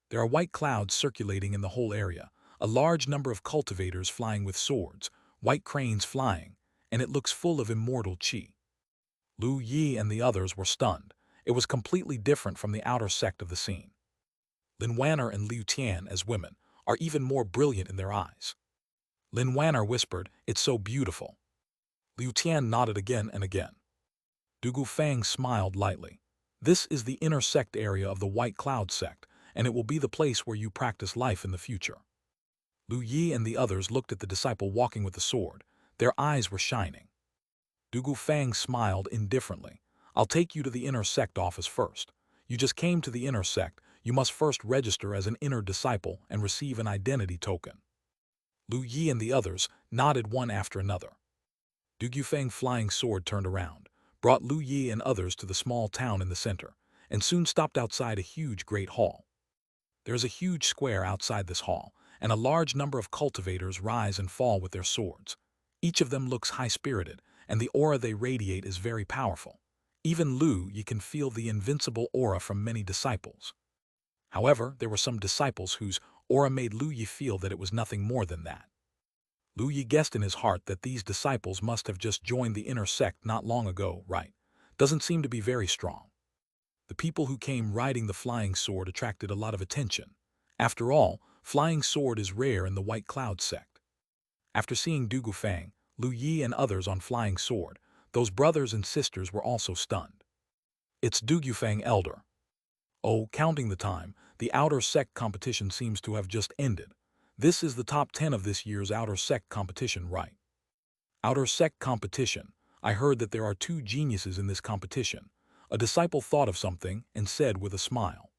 S1: There are white clouds circulating in the whole area, a large number of cultivators flying with swords, white cranes flying, and it looks full of immortal qi. Lu Yi and the others were stunned. It was completely different from the outer sect of the scene. Lin Wanner and Liu Tian, as women, are even more brilliant in their eyes. Lin Wanner whispered, "It's so beautiful." Liu Tian nodded again and again. Du Gufang smiled lightly. This is the inner sect area of the White Cloud sect, and it will be the place where you practice life in the future. Lu Yi and the others looked at the disciple walking with the sword. Their eyes were shining. Du Gufang smiled indifferently. "I'll take you to the inner sect office first. You just came to the inner sect. You must first register as an inner disciple and receive an identity token." Lu Yi and the others nodded one after another. Du Gufang's flying sword turned around, brought Lu Yi and others to the small town in the center, and soon stopped outside a huge great hall. There is a huge square outside this hall, and a large number of cultivators rise and fall with their swords. Each of them looks high-spirited, and the aura they radiate is very powerful. Even Lu Yi can feel the invincible aura from many disciples. However, there were some disciples whose aura made Lu Yi feel that it was nothing more than that. Lu Yi guessed in his heart that these disciples must have just joined the inner sect not long ago, right? Doesn't seem to be very strong. The people who came riding the flying sword attracted a lot of attention. After all, flying sword is rare in the White Cloud sect. After seeing Du Gufang, Lu Yi and others on flying sword, those brothers and sisters were also stunned. It's Du Gufang Elder. Oh, counting the time, the outer sect competition seems to have just ended. This is the top 10 of this year's outer sect competition, right? Outer sect competition. I heard that there are 2 geniuses in this competition. A disciple thought of something and said with a smile.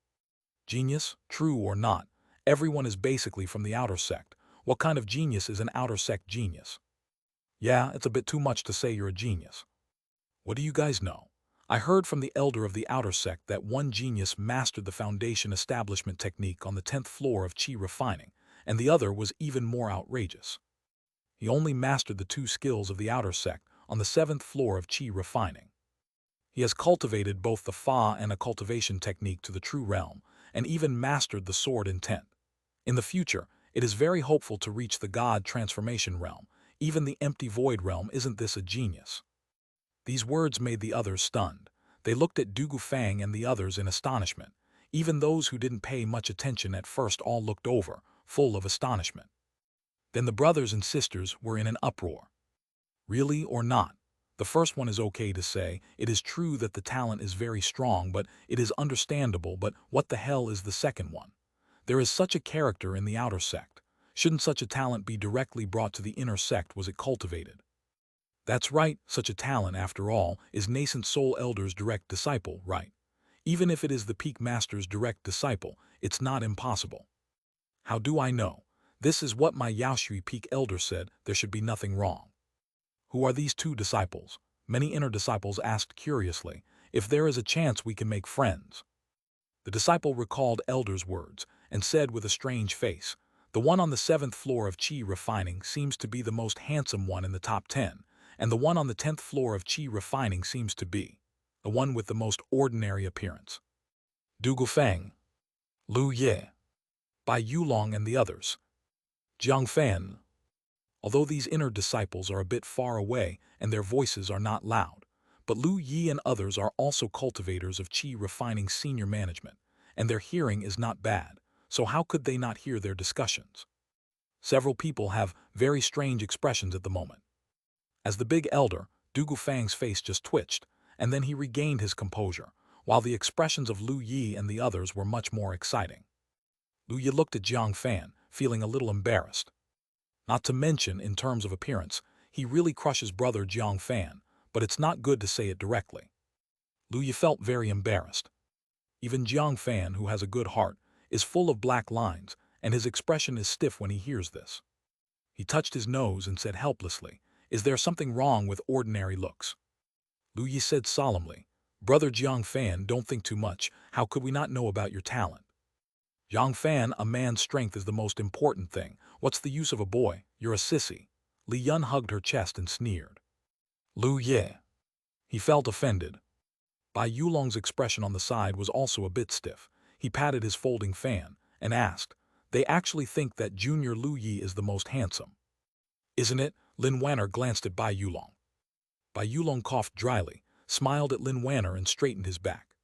S1: Genius, true or not, everyone is basically from the outer sect. What kind of genius is an outer sect genius? Yeah, it's a bit too much to say you're a genius. What do you guys know? I heard from the elder of the outer sect that one genius mastered the foundation establishment technique on the 10th floor of qi refining, and the other was even more outrageous. He only mastered the 2 skills of the outer sect on the 7th floor of qi refining. He has cultivated both the Fa and a cultivation technique to the true realm, and even mastered the sword intent. In the future, it is very hopeful to reach the God transformation realm. Even the empty void realm. Isn't this a genius? These words made the others stunned. They looked at Du Gufang and the others in astonishment. Even those who didn't pay much attention at first all looked over, full of astonishment. Then the brothers and sisters were in an uproar. Really or not? The first one is okay to say. It is true that the talent is very strong, but it is understandable. But what the hell is the second one? There is such a character in the outer sect. Shouldn't such a talent be directly brought to the inner sect? Was it cultivated? That's right, such a talent, after all, is nascent soul elder's direct disciple, right? Even if it is the peak master's direct disciple, it's not impossible. How do I know? This is what my Yaoshui peak elder said. There should be nothing wrong. Who are these two disciples? Many inner disciples asked curiously. If there is a chance we can make friends. The disciple recalled elder's words and said with a strange face, the one on the 7th floor of Qi refining seems to be the most handsome one in the top 10, and the one on the 10th floor of Qi refining seems to be the one with the most ordinary appearance. Du Gufeng, Lu Ye, Bai Yulong and the others. Jiang Fan. Although these inner disciples are a bit far away and their voices are not loud, but Lu Yi and others are also cultivators of Qi refining senior management, and their hearing is not bad, so how could they not hear their discussions? Several people have very strange expressions at the moment. As the big elder, Du Gufang's face just twitched, and then he regained his composure, while the expressions of Lu Yi and the others were much more exciting. Lu Yi looked at Jiang Fan, feeling a little embarrassed. Not to mention, in terms of appearance, he really crushes brother Jiang Fan, but it's not good to say it directly. Lu Yi felt very embarrassed. Even Jiang Fan, who has a good heart, is full of black lines, and his expression is stiff when he hears this. He touched his nose and said helplessly, "Is there something wrong with ordinary looks?" Lu Yi said solemnly, "Brother Jiang Fan, don't think too much. How could we not know about your talent? Jiang Fan, a man's strength is the most important thing. What's the use of a boy? You're a sissy." Li Yun hugged her chest and sneered. Lu Ye. He felt offended. Bai Yulong's expression on the side was also a bit stiff. He patted his folding fan and asked, "They actually think that Junior Lu Yi is the most handsome, isn't it?" Lin Wanner glanced at Bai Yulong. Bai Yulong coughed dryly, smiled at Lin Wanner and straightened his back.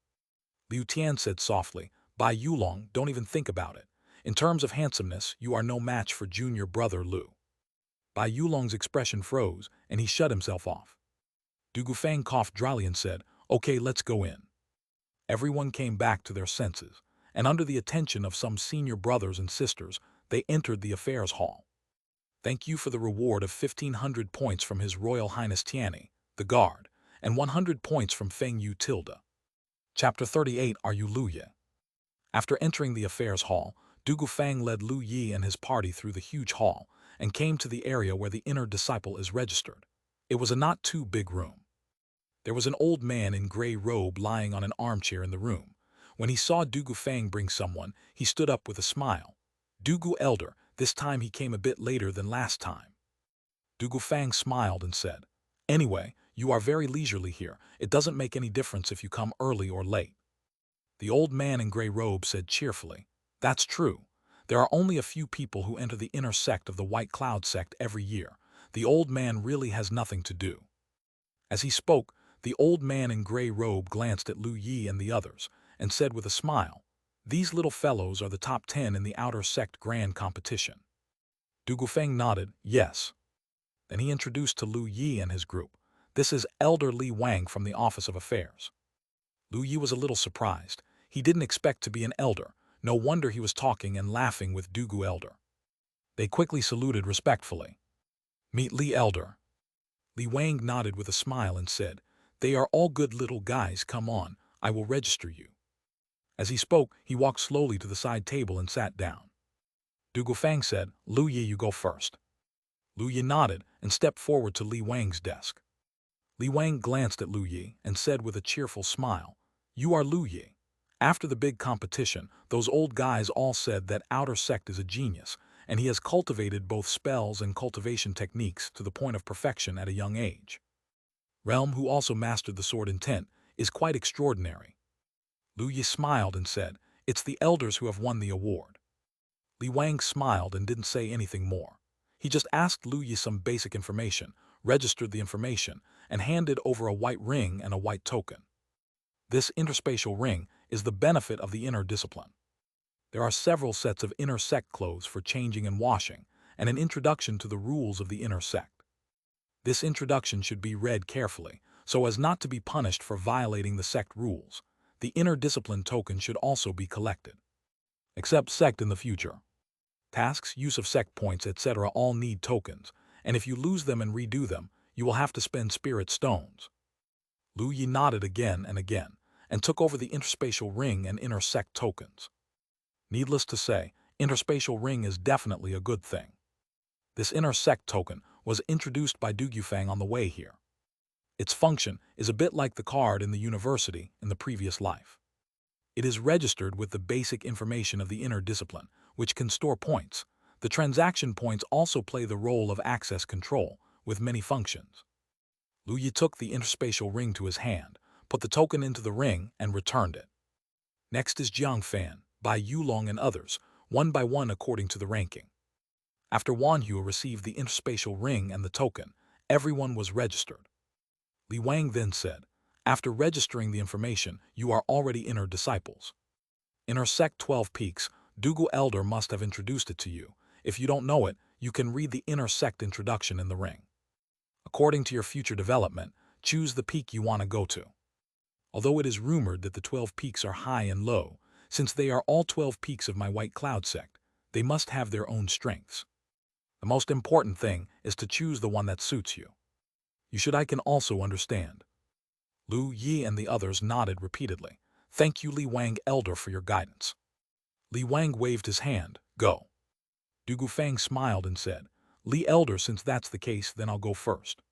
S1: Liu Tian said softly, "Bai Yulong, don't even think about it. In terms of handsomeness, you are no match for junior brother Lu." Bai Yulong's expression froze, and he shut himself off. Du Gufang coughed dryly and said, "Okay, let's go in." Everyone came back to their senses, and under the attention of some senior brothers and sisters, they entered the affairs hall. "Thank you for the reward of 1,500 points from His Royal Highness Tianyi, the guard, and 100 points from Feng Yu Tilda." Chapter 38. Are you Lu Ye? After entering the affairs hall, Du Gufang led Lu Yi and his party through the huge hall and came to the area where the inner disciple is registered. It was a not too big room. There was an old man in gray robe lying on an armchair in the room. When he saw Du Gufang bring someone, he stood up with a smile. "Du Gu Elder, this time he came a bit later than last time." Du Gufang smiled and said, "Anyway, you are very leisurely here. It doesn't make any difference if you come early or late." The old man in gray robe said cheerfully, "That's true. There are only a few people who enter the inner sect of the White Cloud sect every year. The old man really has nothing to do." As he spoke, the old man in gray robe glanced at Lu Yi and the others and said with a smile, "These little fellows are the top 10 in the outer sect grand competition." Du Gufeng nodded, "Yes." Then he introduced to Lu Yi and his group, "This is Elder Li Wang from the Office of Affairs." Lu Yi was a little surprised. He didn't expect to be an elder. No wonder he was talking and laughing with Du Gu Elder. They quickly saluted respectfully. "Meet Li Elder." Li Wang nodded with a smile and said, "They are all good little guys. Come on, I will register you." As he spoke, he walked slowly to the side table and sat down. Du Gufang said, "Lu Yi, you go first." Lu Yi nodded and stepped forward to Li Wang's desk. Li Wang glanced at Lu Yi and said with a cheerful smile, "You are Lu Yi." After the big competition, those old guys all said that outer sect is a genius, and he has cultivated both spells and cultivation techniques to the point of perfection at a young age. Realm, who also mastered the sword intent, is quite extraordinary. Lu Yi smiled and said, "It's the elders who have won the award." Li Wang smiled and didn't say anything more. He just asked Lu Yi some basic information, registered the information, and handed over a white ring and a white token. This interspatial ring is the benefit of the inner discipline. There are several sets of inner sect clothes for changing and washing, and an introduction to the rules of the inner sect. This introduction should be read carefully, so as not to be punished for violating the sect rules. The inner discipline token should also be collected. Accept sect in the future. Tasks, use of sect points, etc. all need tokens, and if you lose them and redo them, you will have to spend spirit stones. Lu Yi nodded again and took over the interspatial ring and inner sect tokens. Needless to say, interspatial ring is definitely a good thing. This inner sect token was introduced by Du Yufang on the way here. Its function is a bit like the card in the university in the previous life. It is registered with the basic information of the inner discipline, which can store points. The transaction points also play the role of access control, with many functions. Lu Yi took the interspatial ring to his hand, put the token into the ring, and returned it. Next is Jiang Fan, by Yulong and others, one by one according to the ranking. After Wanhua received the interspatial ring and the token, everyone was registered. Li Wang then said, after registering the information, you are already inner disciples. Inner sect 12 peaks, Dugu Elder must have introduced it to you. If you don't know it, you can read the inner sect introduction in the ring. According to your future development, choose the peak you want to go to. Although it is rumored that the 12 peaks are high and low, since they are all 12 peaks of my White Cloud sect, they must have their own strengths. The most important thing is to choose the one that suits you. I can also understand. Lu Yi and the others nodded repeatedly. Thank you, Li Wang Elder, for your guidance. Li Wang waved his hand. Go. Du Gufang smiled and said, Li Elder, since that's the case, then I'll go first.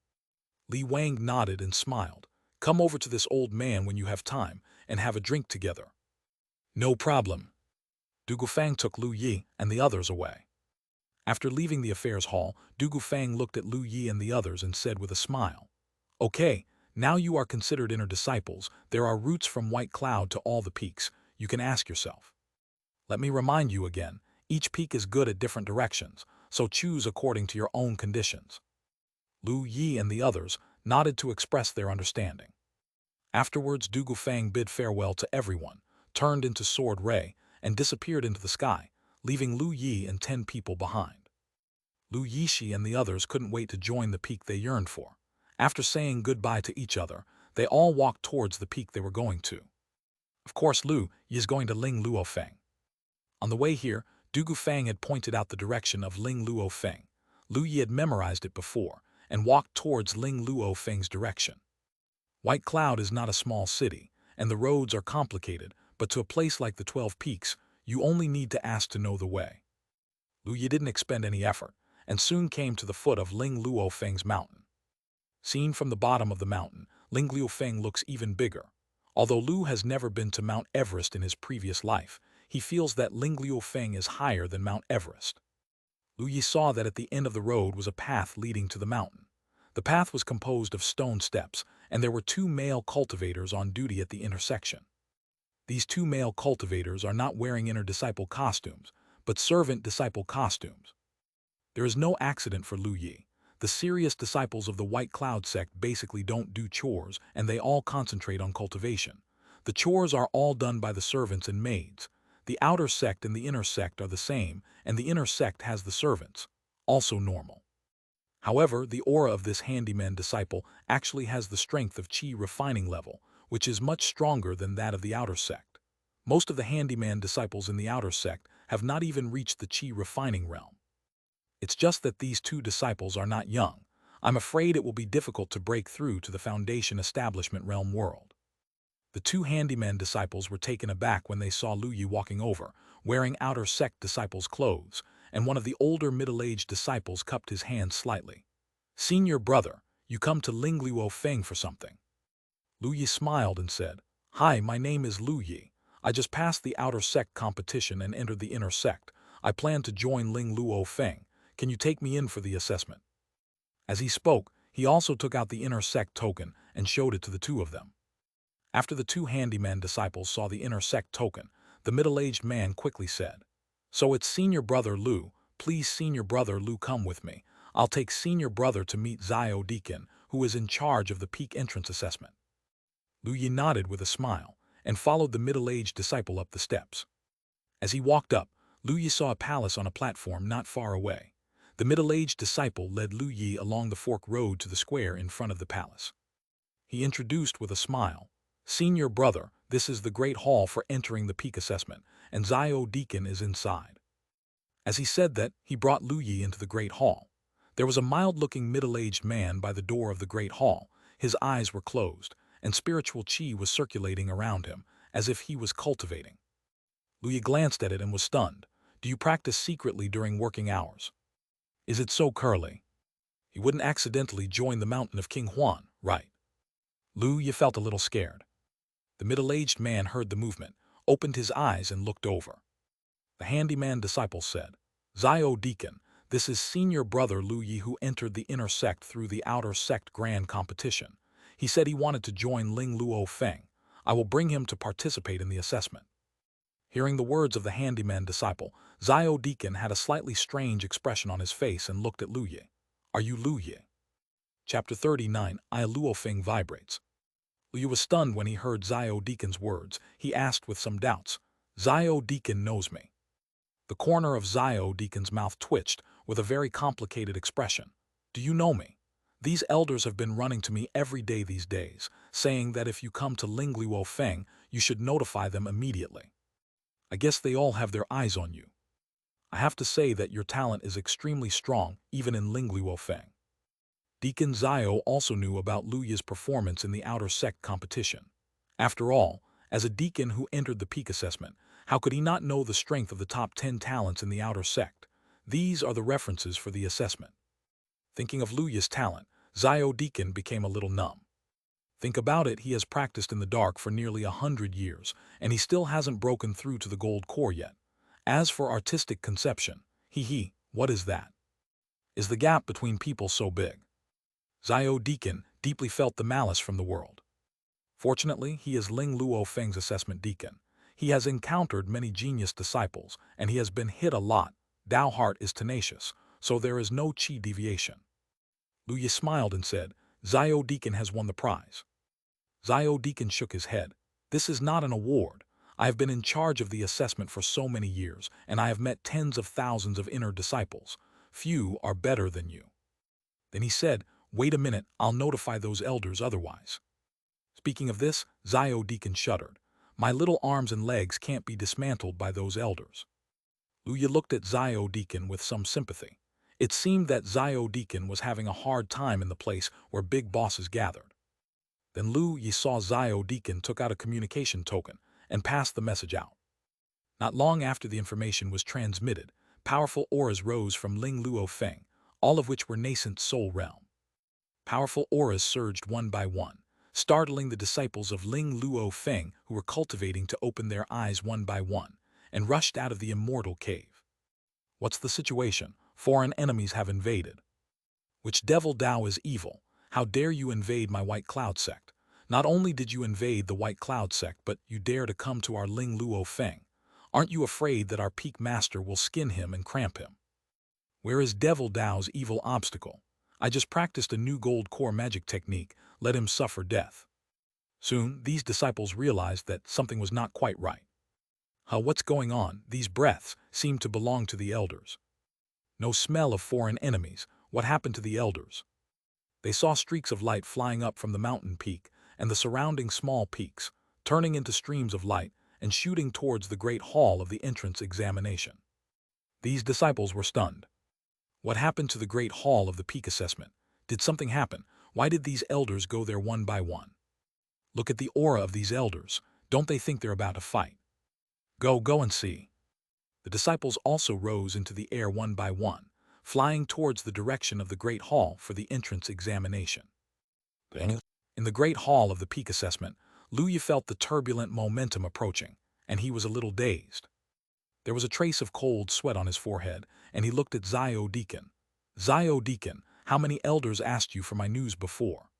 S1: Li Wang nodded and smiled. Come over to this old man when you have time and have a drink together. No problem. Du Gufang took Lu Yi and the others away. After leaving the affairs hall, Du Gufang looked at Lu Yi and the others and said with a smile, Okay, now you are considered inner disciples. There are routes from White Cloud to all the peaks. You can ask yourself. Let me remind you again, each peak is good at different directions, so choose according to your own conditions. Lu Yi and the others nodded to express their understanding. Afterwards, Du Gufang bid farewell to everyone, turned into Sword Ray, and disappeared into the sky, leaving Lu Yi and 10 people behind. Lu Yishi and the others couldn't wait to join the peak they yearned for. After saying goodbye to each other, they all walked towards the peak they were going to. Of course, Lu Yi is going to Ling Luo Feng. On the way here, Du Gufang had pointed out the direction of Ling Luo Feng. Lu Yi had memorized it before and walked towards Ling Luo Feng's direction. White Cloud is not a small city, and the roads are complicated, but to a place like the 12 Peaks, you only need to ask to know the way. Lu Yi didn't expend any effort, and soon came to the foot of Ling Luo Feng's mountain. Seen from the bottom of the mountain, Ling Luo Feng looks even bigger. Although Lu has never been to Mount Everest in his previous life, he feels that Ling Luo Feng is higher than Mount Everest. Lu Yi saw that at the end of the road was a path leading to the mountain. The path was composed of stone steps, and there were 2 male cultivators on duty at the intersection. These 2 male cultivators are not wearing inner disciple costumes, but servant disciple costumes. There is no accident for Lu Yi. The serious disciples of the White Cloud sect basically don't do chores, and they all concentrate on cultivation. The chores are all done by the servants and maids. The outer sect and the inner sect are the same, and the inner sect has the servants, also normal. However, the aura of this handyman disciple actually has the strength of Qi refining level, which is much stronger than that of the outer sect. Most of the handyman disciples in the outer sect have not even reached the Qi refining realm. It's just that these 2 disciples are not young. I'm afraid it will be difficult to break through to the Foundation Establishment Realm world. The 2 handyman disciples were taken aback when they saw Lu Yi walking over, wearing outer sect disciples' clothes, and one of the older middle-aged disciples cupped his hand slightly. Senior brother, you come to Ling Luo Feng for something. Lu Yi smiled and said, Hi, my name is Lu Yi. I just passed the outer sect competition and entered the inner sect. I plan to join Ling Luo Feng. Can you take me in for the assessment? As he spoke, he also took out the inner sect token and showed it to the 2 of them. After the 2 handyman disciples saw the inner sect token, the middle-aged man quickly said, So it's senior brother Lu. Please, senior brother Lu, come with me. I'll take senior brother to meet Zio Deacon, who is in charge of the peak entrance assessment. Lu Yi nodded with a smile and followed the middle-aged disciple up the steps. As he walked up, Lu Yi saw a palace on a platform not far away. The middle-aged disciple led Lu Yi along the fork road to the square in front of the palace. He introduced with a smile, "Senior brother, this is the great hall for entering the peak assessment, and Zio Deacon is inside." As he said that, he brought Lu Yi into the great hall. There was a mild-looking middle-aged man by the door of the great hall. His eyes were closed, and spiritual qi was circulating around him, as if he was cultivating. Lu Yi glanced at it and was stunned. "Do you practice secretly during working hours? Is it so curly? You wouldn't accidentally join the mountain of King Huan, right?" Lu Yi felt a little scared. The middle-aged man heard the movement, opened his eyes and looked over. The handyman disciple said, "Zio Deacon, this is senior brother Lu Yi who entered the inner sect through the outer sect grand competition. He said he wanted to join Ling Luo Feng. I will bring him to participate in the assessment." Hearing the words of the handyman disciple, Zio Deacon had a slightly strange expression on his face and looked at Lu Yi. "Are you Lu Yi?" Chapter 39, I Luo Feng vibrates. Lu Yi was stunned when he heard Zio Deacon's words. He asked with some doubts, "Zio Deacon knows me?" The corner of Zio Deacon's mouth twitched with a very complicated expression. "Do you know me? These elders have been running to me every day these days, saying that if you come to Ling Luo Feng, you should notify them immediately. I guess they all have their eyes on you. I have to say that your talent is extremely strong, even in Ling Luo Feng." Deacon Zio also knew about Lu Yi's performance in the outer sect competition. After all, as a deacon who entered the peak assessment, how could he not know the strength of the top 10 talents in the outer sect? These are the references for the assessment. Thinking of Lu Yi's talent, Zio Deacon became a little numb. Think about it, he has practiced in the dark for nearly 100 years, and he still hasn't broken through to the gold core yet. As for artistic conception, what is that? Is the gap between people so big? Zio Deacon deeply felt the malice from the world. Fortunately, he is Ling Luo Feng's assessment deacon. He has encountered many genius disciples, and he has been hit a lot. Dao heart is tenacious, so there is no qi deviation. Lu Yi smiled and said, "Zio Deacon has won the prize." Zio Deacon shook his head. "This is not an award. I have been in charge of the assessment for so many years, and I have met tens of thousands of inner disciples. Few are better than you." Then he said, "Wait a minute, I'll notify those elders otherwise." Speaking of this, Zio Deacon shuddered. "My little arms and legs can't be dismantled by those elders." Lu Yi looked at Zio Deacon with some sympathy. It seemed that Zio Deacon was having a hard time in the place where big bosses gathered. Then Lu Yi saw Zio Deacon took out a communication token and passed the message out. Not long after the information was transmitted, powerful auras rose from Ling Luo Feng, all of which were nascent soul realm. Powerful auras surged one by one, startling the disciples of Ling Luo Feng who were cultivating to open their eyes one by one, and rushed out of the Immortal cave. "What's the situation? Foreign enemies have invaded." "Which devil Dao is evil? How dare you invade my White Cloud sect? Not only did you invade the White Cloud sect, but you dare to come to our Ling Luo Feng. Aren't you afraid that our peak master will skin him and cramp him? Where is devil Dao's evil obstacle? I just practiced a new gold core magic technique. Let him suffer death." Soon, these disciples realized that something was not quite right. What's going on? These breaths seem to belong to the elders. No smell of foreign enemies. What happened to the elders? They saw streaks of light flying up from the mountain peak and the surrounding small peaks, turning into streams of light and shooting towards the great hall of the entrance examination. These disciples were stunned. What happened to the great hall of the peak assessment? Did something happen? Why did these elders go there one by one? Look at the aura of these elders. Don't they think they're about to fight? Go and see." The disciples also rose into the air one by one, flying towards the direction of the great hall for the entrance examination. In the great hall of the peak assessment, Lu Yi felt the turbulent momentum approaching, and he was a little dazed. There was a trace of cold sweat on his forehead, and he looked at Zio Deacon. "Zio Deacon, how many elders asked you for my news before?"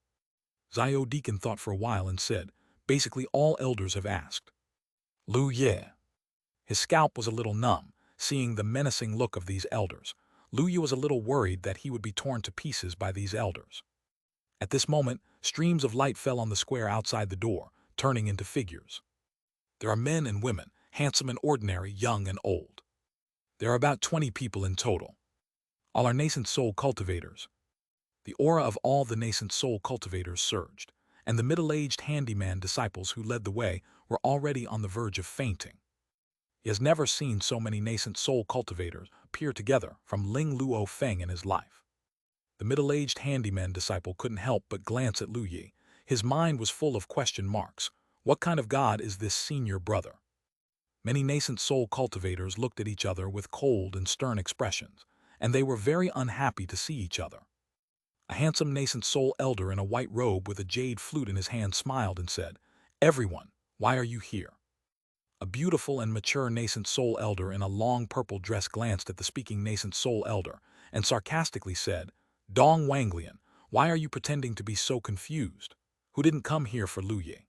S1: Zio Deacon thought for a while and said, "Basically all elders have asked." Lu Yi. His scalp was a little numb, seeing the menacing look of these elders. Lu Yi was a little worried that he would be torn to pieces by these elders. At this moment, streams of light fell on the square outside the door, turning into figures. There are men and women, handsome and ordinary, young and old. There are about 20 people in total. All our nascent soul cultivators. The aura of all the nascent soul cultivators surged, and the middle-aged handyman disciples who led the way were already on the verge of fainting. He has never seen so many nascent soul cultivators appear together from Ling Luo Feng in his life. The middle-aged handyman disciple couldn't help but glance at Lu Yi. His mind was full of question marks. What kind of god is this senior brother? Many nascent soul cultivators looked at each other with cold and stern expressions, and they were very unhappy to see each other. A handsome nascent soul elder in a white robe with a jade flute in his hand smiled and said, "Everyone, why are you here?" A beautiful and mature nascent soul elder in a long purple dress glanced at the speaking nascent soul elder and sarcastically said, "Dong Wanglian, why are you pretending to be so confused? Who didn't come here for Lu Yi?"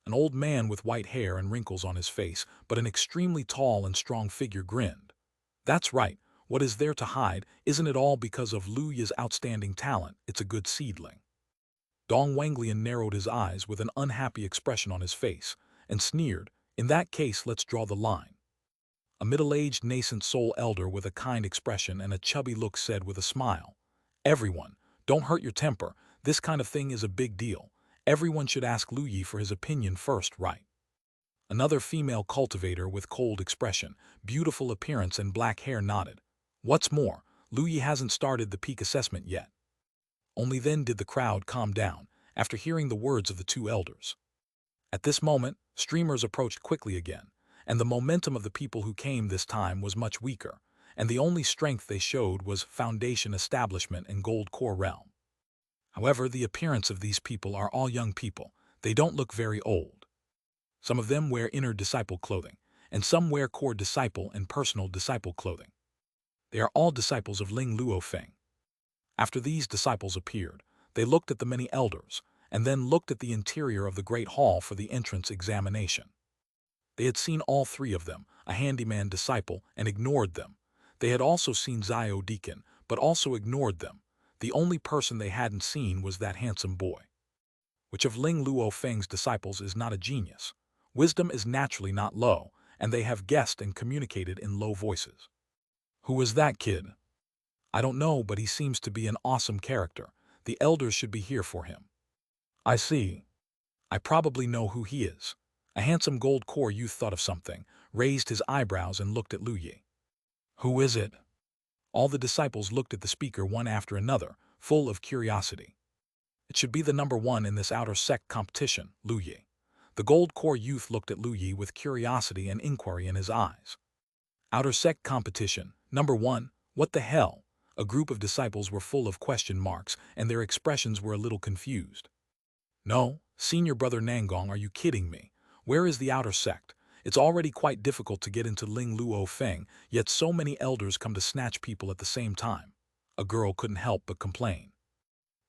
S1: An old man with white hair and wrinkles on his face, but an extremely tall and strong figure grinned. "That's right, what is there to hide? Isn't it all because of Lu Yi's outstanding talent? It's a good seedling." Dong Wanglian narrowed his eyes with an unhappy expression on his face and sneered, "In that case, let's draw the line." A middle-aged nascent soul elder with a kind expression and a chubby look said with a smile, "Everyone, don't hurt your temper. This kind of thing is a big deal. Everyone should ask Lu Yi for his opinion first, right?" Another female cultivator with cold expression, beautiful appearance and black hair nodded. "What's more, Lu Yi hasn't started the peak assessment yet." Only then did the crowd calm down, after hearing the words of the two elders. At this moment, streamers approached quickly again, and the momentum of the people who came this time was much weaker, and the only strength they showed was foundation establishment and gold core realm. However, the appearance of these people are all young people. They don't look very old. Some of them wear inner disciple clothing, and some wear core disciple and personal disciple clothing. They are all disciples of Ling Luo Feng. After these disciples appeared, they looked at the many elders, and then looked at the interior of the great hall for the entrance examination. They had seen all three of them, a handyman disciple, and ignored them. They had also seen Xiao Deacon, but also ignored them. The only person they hadn't seen was that handsome boy. Which of Ling Luo Feng's disciples is not a genius? Wisdom is naturally not low, and they have guessed and communicated in low voices. "Who is that kid?" "I don't know, but he seems to be an awesome character. The elders should be here for him." "I see. I probably know who he is." A handsome gold core youth thought of something, raised his eyebrows and looked at Lu Yi. "Who is it?" All the disciples looked at the speaker one after another, full of curiosity. "It should be the number one in this outer sect competition, Lu Yi." The gold core youth looked at Lu Yi with curiosity and inquiry in his eyes. "Outer sect competition, number one? What the hell?" A group of disciples were full of question marks, and their expressions were a little confused. "No, senior brother Nangong, are you kidding me? Where is the outer sect? It's already quite difficult to get into Ling Luo Feng, yet so many elders come to snatch people at the same time." A girl couldn't help but complain.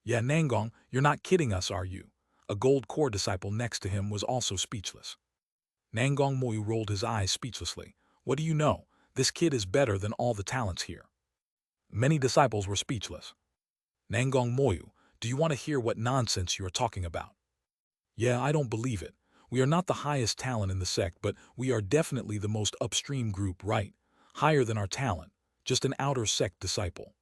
S1: "Yeah, Nangong, you're not kidding us, are you?" A gold core disciple next to him was also speechless. Nangong Moyu rolled his eyes speechlessly. "What do you know? This kid is better than all the talents here." Many disciples were speechless. "Nangong Moyu, do you want to hear what nonsense you are talking about?" "Yeah, I don't believe it. We are not the highest talent in the sect, but we are definitely the most upstream group, right? Higher than our talent. Just an outer sect disciple."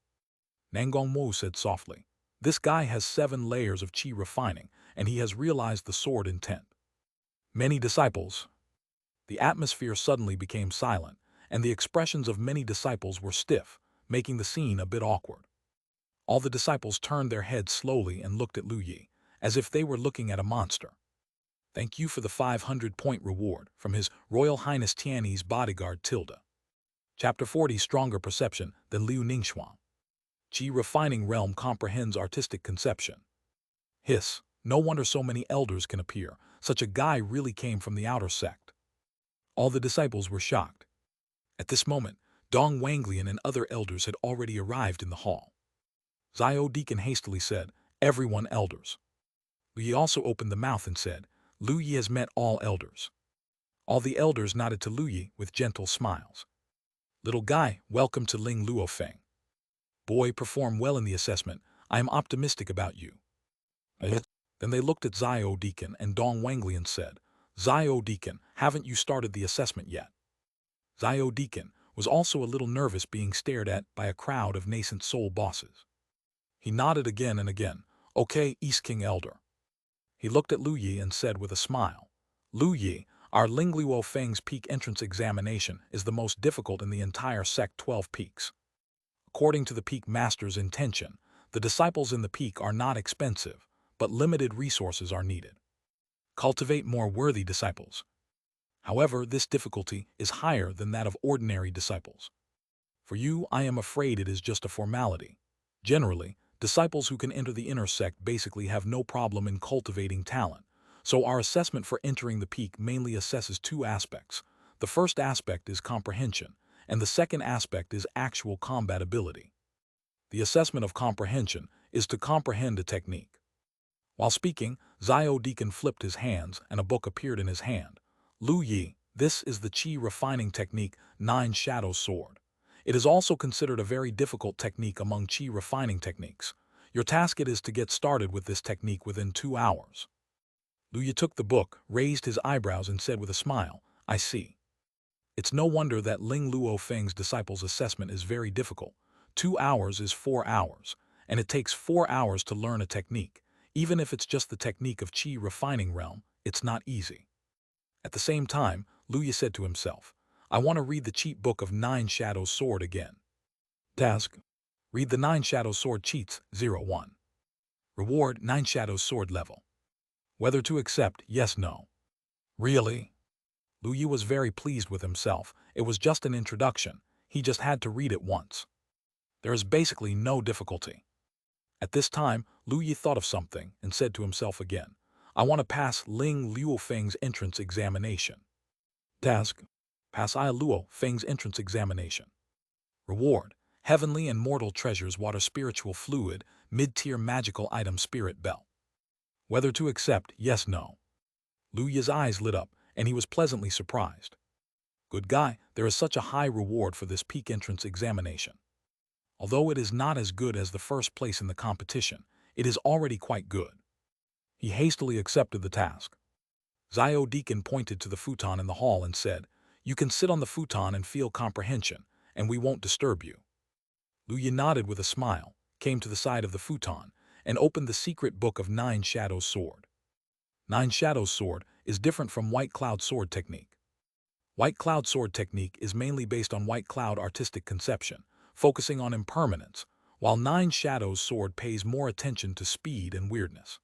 S1: Nangong Mo said softly, "This guy has 7 layers of qi refining, and he has realized the sword intent." Many disciples. The atmosphere suddenly became silent, and the expressions of many disciples were stiff, making the scene a bit awkward. All the disciples turned their heads slowly and looked at Lu Yi, as if they were looking at a monster. "Thank you for the 500-point reward from His Royal Highness Tianyi's bodyguard Tilda." Chapter 40. Stronger perception than Liu Ningxuan. Qi refining realm comprehends artistic conception. Hiss, no wonder so many elders can appear. Such a guy really came from the outer sect. All the disciples were shocked. At this moment, Dong Wanglian and other elders had already arrived in the hall. Xiao Deacon hastily said, "Everyone elders." Lu Yi also opened the mouth and said, "Lu Yi has met all elders." All the elders nodded to Lu Yi with gentle smiles. "Little guy, welcome to Ling Luo Feng. Boy, perform well in the assessment. I am optimistic about you." Then they looked at Xiao Deacon and Dong Wanglian said, "Xiao Deacon, haven't you started the assessment yet?" "Xiao Deacon, was also a little nervous being stared at by a crowd of nascent soul bosses. He nodded again and again. Okay, East King Elder. He looked at Lu Yi and said with a smile, Lu Yi, our Ling Luo Feng's peak entrance examination is the most difficult in the entire Sect 12 peaks. According to the peak master's intention, the disciples in the peak are not expensive, but limited resources are needed. Cultivate more worthy disciples. However, this difficulty is higher than that of ordinary disciples. For you, I am afraid it is just a formality. Generally, disciples who can enter the inner sect basically have no problem in cultivating talent, so our assessment for entering the peak mainly assesses two aspects. The first aspect is comprehension, and the second aspect is actual combat ability. The assessment of comprehension is to comprehend a technique. While speaking, Xiao Deacon flipped his hands and a book appeared in his hand. Lu Yi, this is the Qi refining technique, 9 Shadows Sword. It is also considered a very difficult technique among Qi refining techniques. Your task it is to get started with this technique within 2 hours. Lu Yi took the book, raised his eyebrows and said with a smile, I see. It's no wonder that Ling Luo Feng's disciples' assessment is very difficult. 2 hours is 4 hours, and it takes 4 hours to learn a technique. Even if it's just the technique of Qi refining realm, it's not easy. At the same time, Lu Yi said to himself, I want to read the cheat book of 9 Shadows Sword again. Task: read the 9 Shadows Sword cheats, 01. Reward: 9 Shadows Sword level. Whether to accept, yes, no. Really? Lu Yi was very pleased with himself. It was just an introduction. He just had to read it once. There is basically no difficulty. At this time, Lu Yi thought of something and said to himself again, I want to pass Ling Luo Feng's entrance examination. Task: pass I Luo Feng's entrance examination. Reward: heavenly and mortal treasures, water spiritual fluid, mid-tier magical item spirit belt. Whether to accept, yes, no. Lu Yi's eyes lit up, and he was pleasantly surprised. Good guy, there is such a high reward for this peak entrance examination. Although it is not as good as the first place in the competition, it is already quite good. He hastily accepted the task. Xiao Deacon pointed to the futon in the hall and said, You can sit on the futon and feel comprehension, and we won't disturb you. Lu Yi nodded with a smile, came to the side of the futon, and opened the secret book of 9 Shadows Sword. 9 Shadows Sword is different from White Cloud Sword technique. White Cloud Sword technique is mainly based on White Cloud artistic conception, focusing on impermanence, while 9 Shadows Sword pays more attention to speed and weirdness.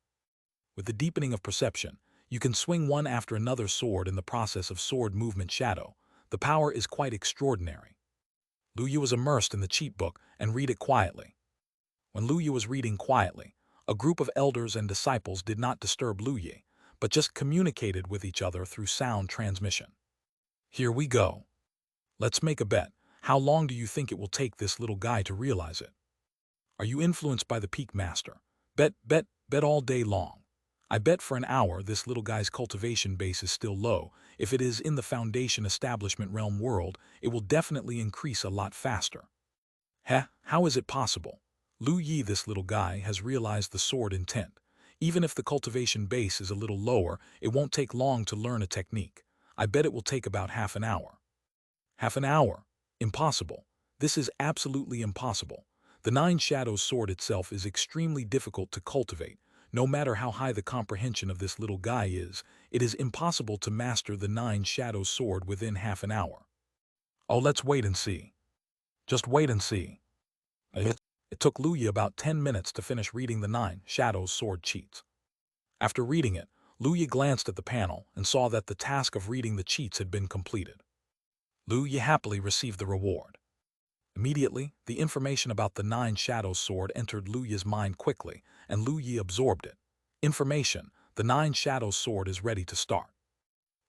S1: With the deepening of perception, you can swing one after another sword in the process of sword movement shadow. The power is quite extraordinary. Lu Yi was immersed in the cheat book and read it quietly. When Lu Yi was reading quietly, a group of elders and disciples did not disturb Lu Yi, but just communicated with each other through sound transmission. Here we go. Let's make a bet. How long do you think it will take this little guy to realize it? Are you influenced by the peak master? Bet all day long. I bet for an hour this little guy's cultivation base is still low. If it is in the foundation establishment realm world, it will definitely increase a lot faster. How is it possible? Lu Yi, this little guy, has realized the sword intent. Even if the cultivation base is a little lower, it won't take long to learn a technique. I bet it will take about half an hour. Half an hour? Impossible. This is absolutely impossible. The 9 Shadows Sword itself is extremely difficult to cultivate. No matter how high the comprehension of this little guy is, it is impossible to master the 9 Shadows Sword within half an hour. Oh, let's wait and see. Just wait and see. It took Lu Yi about 10 minutes to finish reading the 9 Shadows Sword cheats. After reading it, Lu Yi glanced at the panel and saw that the task of reading the cheats had been completed. Lu Yi happily received the reward. Immediately, the information about the 9 Shadows Sword entered Lu Yi's mind quickly, and Lu Yi absorbed it. Information: the 9 Shadows Sword is ready to start.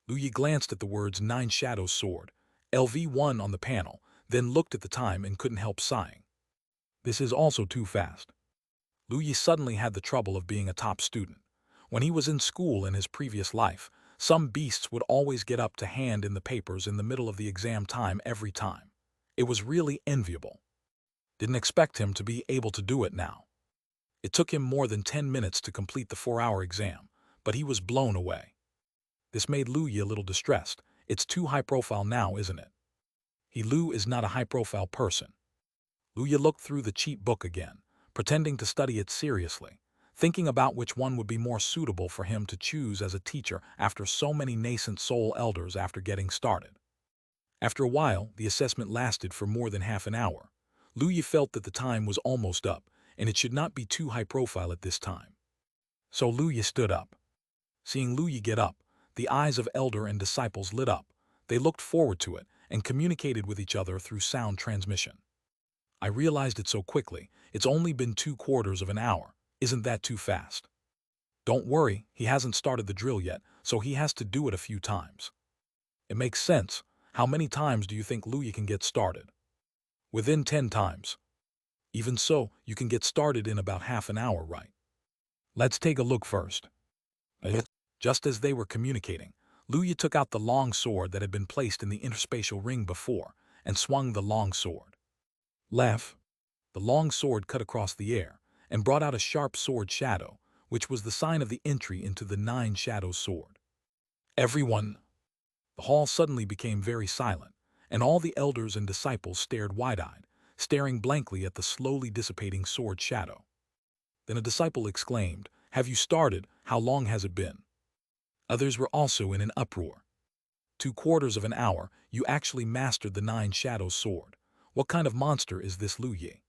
S1: Lu Yi glanced at the words 9 Shadows Sword, LV1 on the panel, then looked at the time and couldn't help sighing. This is also too fast. Lu Yi suddenly had the trouble of being a top student. When he was in school in his previous life, some beasts would always get up to hand in the papers in the middle of the exam time every time. It was really enviable. Didn't expect him to be able to do it now. It took him more than 10 minutes to complete the 4-hour exam, but he was blown away. This made Lu Yi a little distressed. It's too high profile now, isn't it? Lu is not a high-profile person. Luya looked through the cheat book again, pretending to study it seriously, thinking about which one would be more suitable for him to choose as a teacher after so many nascent soul elders after getting started. After a while, the assessment lasted for more than half an hour. Luya felt that the time was almost up, and it should not be too high-profile at this time. So Luya stood up. Seeing Luya get up, the eyes of elder and disciples lit up. They looked forward to it and communicated with each other through sound transmission. I realized it so quickly. It's only been 2/4 of an hour. Isn't that too fast? Don't worry, he hasn't started the drill yet, so he has to do it a few times. It makes sense. How many times do you think Luya can get started? Within 10 times. Even so, you can get started in about half an hour, right? Let's take a look first. Just as they were communicating, Luya took out the long sword that had been placed in the interspatial ring before and swung the long sword. Laugh. The long sword cut across the air and brought out a sharp sword shadow, which was the sign of the entry into the 9 Shadows sword. Everyone. The hall suddenly became very silent, and all the elders and disciples stared wide-eyed, staring blankly at the slowly dissipating sword shadow. Then a disciple exclaimed, "Have you started? How long has it been?" Others were also in an uproar. 2/4 of an hour, you actually mastered the 9 Shadows sword. What kind of monster is this Luya?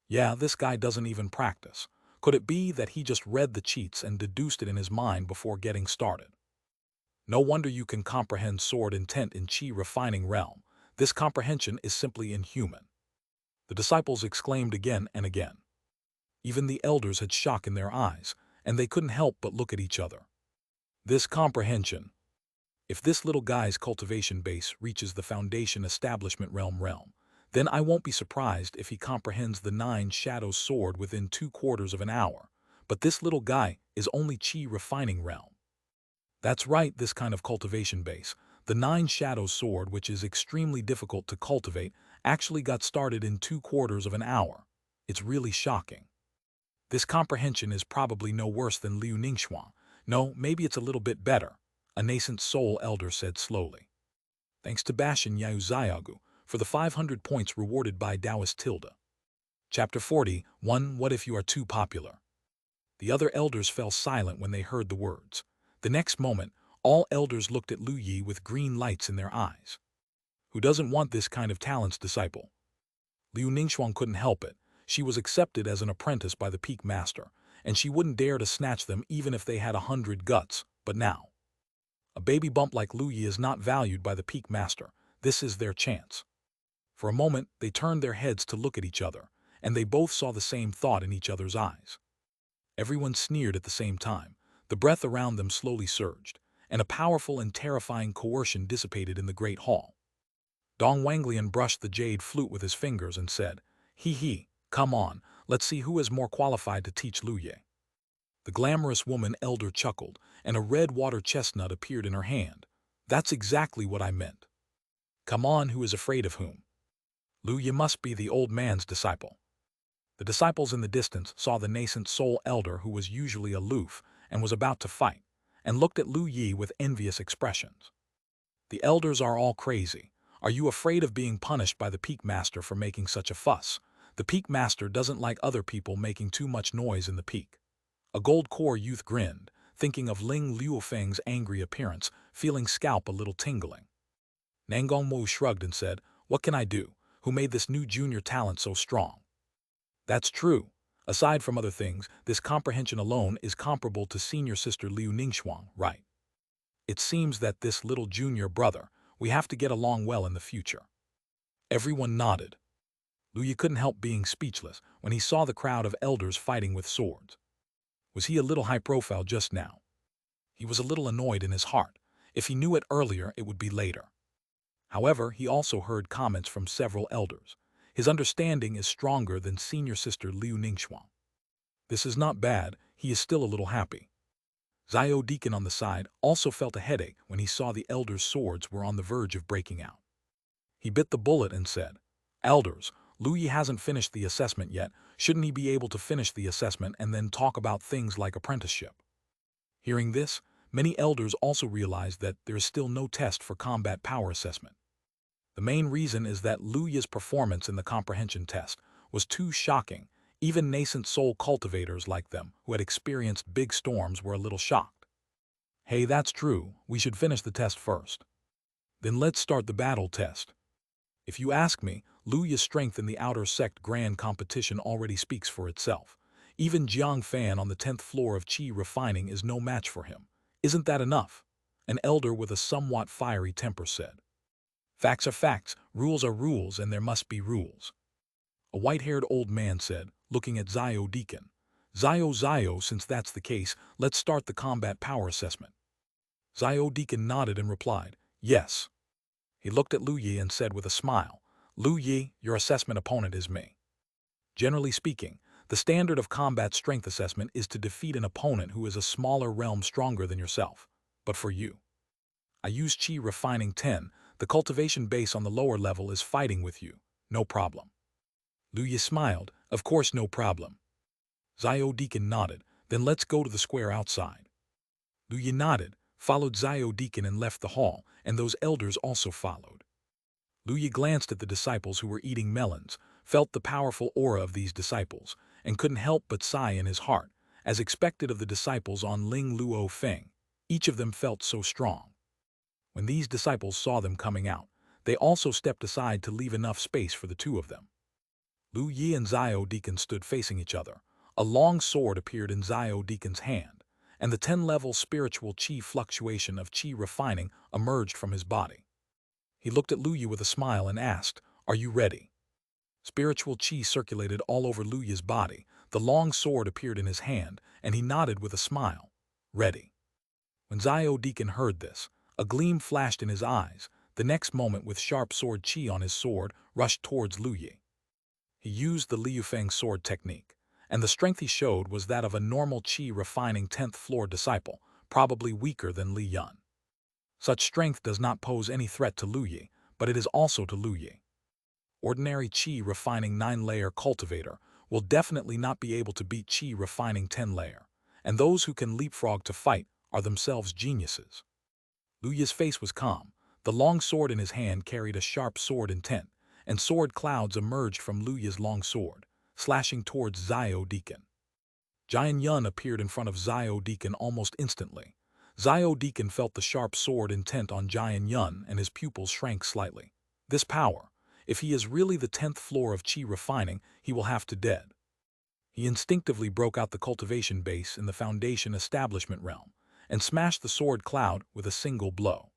S1: Yeah, this guy doesn't even practice. Could it be that he just read the cheats and deduced it in his mind before getting started? No wonder you can comprehend sword intent in Qi refining realm. This comprehension is simply inhuman. The disciples exclaimed again and again. Even the elders had shock in their eyes, and they couldn't help but look at each other. This comprehension. If this little guy's cultivation base reaches the foundation establishment realm, then I won't be surprised if he comprehends the 9 Shadows sword within 2/4 of an hour. But this little guy is only Qi refining realm. That's right, this kind of cultivation base, the 9 Shadows sword, which is extremely difficult to cultivate, actually got started in 2/4 of an hour. It's really shocking. This comprehension is probably no worse than Liu Ningxuan. No, maybe it's a little bit better, a nascent soul elder said slowly. Thanks to Bashan Yau Xiaogu for the 500 points rewarded by Taoist Tilda. Chapter 41, What if you are too popular? The other elders fell silent when they heard the words. The next moment, all elders looked at Luya with green lights in their eyes. Who doesn't want this kind of talents, disciple? Liu Ningxuan couldn't help it. She was accepted as an apprentice by the peak master, and she wouldn't dare to snatch them even if they had 100 guts. But now, a baby bump like Luya is not valued by the peak master. This is their chance. For a moment, they turned their heads to look at each other, and they both saw the same thought in each other's eyes. Everyone sneered at the same time. The breath around them slowly surged, and a powerful and terrifying coercion dissipated in the great hall. Dong Wanglian brushed the jade flute with his fingers and said, "He, come on, let's see who is more qualified to teach Luya." The glamorous woman elder chuckled, and a red water chestnut appeared in her hand. "That's exactly what I meant. Come on, who is afraid of whom? Luya must be the old man's disciple." The disciples in the distance saw the nascent soul elder who was usually aloof and was about to fight, and looked at Luya with envious expressions. The elders are all crazy. Are you afraid of being punished by the peak master for making such a fuss? The peak master doesn't like other people making too much noise in the peak. A gold core youth grinned, thinking of Ling Liufeng's angry appearance, feeling scalp a little tingling. Nangongmu shrugged and said, "What can I do? Who made this new junior talent so strong?" That's true. Aside from other things, this comprehension alone is comparable to senior sister Liu Ningxuan, right? It seems that this little junior brother, we have to get along well in the future. Everyone nodded. Luya couldn't help being speechless when he saw the crowd of elders fighting with swords. Was he a little high-profile just now? He was a little annoyed in his heart. If he knew it earlier, it would be later. However, he also heard comments from several elders. His understanding is stronger than senior sister Liu Ningxuan. This is not bad, he is still a little happy. Zio Deacon on the side also felt a headache when he saw the elders' swords were on the verge of breaking out. He bit the bullet and said, "Elders, Luya hasn't finished the assessment yet. Shouldn't he be able to finish the assessment and then talk about things like apprenticeship?" Hearing this, many elders also realized that there is still no test for combat power assessment. The main reason is that Lu Yi's performance in the comprehension test was too shocking. Even nascent soul cultivators like them, who had experienced big storms, were a little shocked. Hey, that's true. We should finish the test first. Then let's start the battle test. If you ask me, Lu Yi's strength in the outer sect grand competition already speaks for itself. Even Jiang Fan on the 10th floor of Qi refining is no match for him. Isn't that enough? An elder with a somewhat fiery temper said. Facts are facts, rules are rules, and there must be rules. A white-haired old man said, looking at Zio Deacon. Zio, since that's the case, let's start the combat power assessment. Zio Deacon nodded and replied, yes. He looked at Lu Yi and said with a smile, Lu Yi, your assessment opponent is me. Generally speaking, the standard of combat strength assessment is to defeat an opponent who is a smaller realm stronger than yourself. But for you, I use Qi Refining 10, the cultivation base on the lower level is fighting with you. No problem. Lu Yi smiled, of course no problem. Zio Deacon nodded, then let's go to the square outside. Lu Yi nodded, followed Zio Deacon and left the hall, and those elders also followed. Lu Yi glanced at the disciples who were eating melons, felt the powerful aura of these disciples, and couldn't help but sigh in his heart, as expected of the disciples on Ling Luo Feng. Each of them felt so strong. When these disciples saw them coming out, they also stepped aside to leave enough space for the two of them. Lu Yi and Zio Deacon stood facing each other. A long sword appeared in Zio Deacon's hand, and the 10-level spiritual Qi fluctuation of Qi refining emerged from his body. He looked at Lu Yi with a smile and asked, are you ready? Spiritual Qi circulated all over Lu Yi's body, the long sword appeared in his hand, and he nodded with a smile. Ready. When Zio Deacon heard this, a gleam flashed in his eyes. The next moment, with sharp sword Qi on his sword, rushed towards Lu Yi. He used the Liu Feng sword technique, and the strength he showed was that of a normal Qi refining 10th floor disciple, probably weaker than Li Yun. Such strength does not pose any threat to Lu Yi, but it is also to Lu Yi. Ordinary Qi refining 9-layer cultivator will definitely not be able to beat Qi refining 10-layer, and those who can leapfrog to fight are themselves geniuses. Lu Yi's face was calm. The long sword in his hand carried a sharp sword intent, and sword clouds emerged from Lu Yi's long sword, slashing towards Zio Deacon. Jian Yun appeared in front of Zio Deacon almost instantly. Zio Deacon felt the sharp sword intent on Jian Yun, and his pupils shrank slightly. This power, if he is really the 10th floor of Qi refining, he will have to dead. He instinctively broke out the cultivation base in the foundation establishment realm, and smashed the sword cloud with a single blow.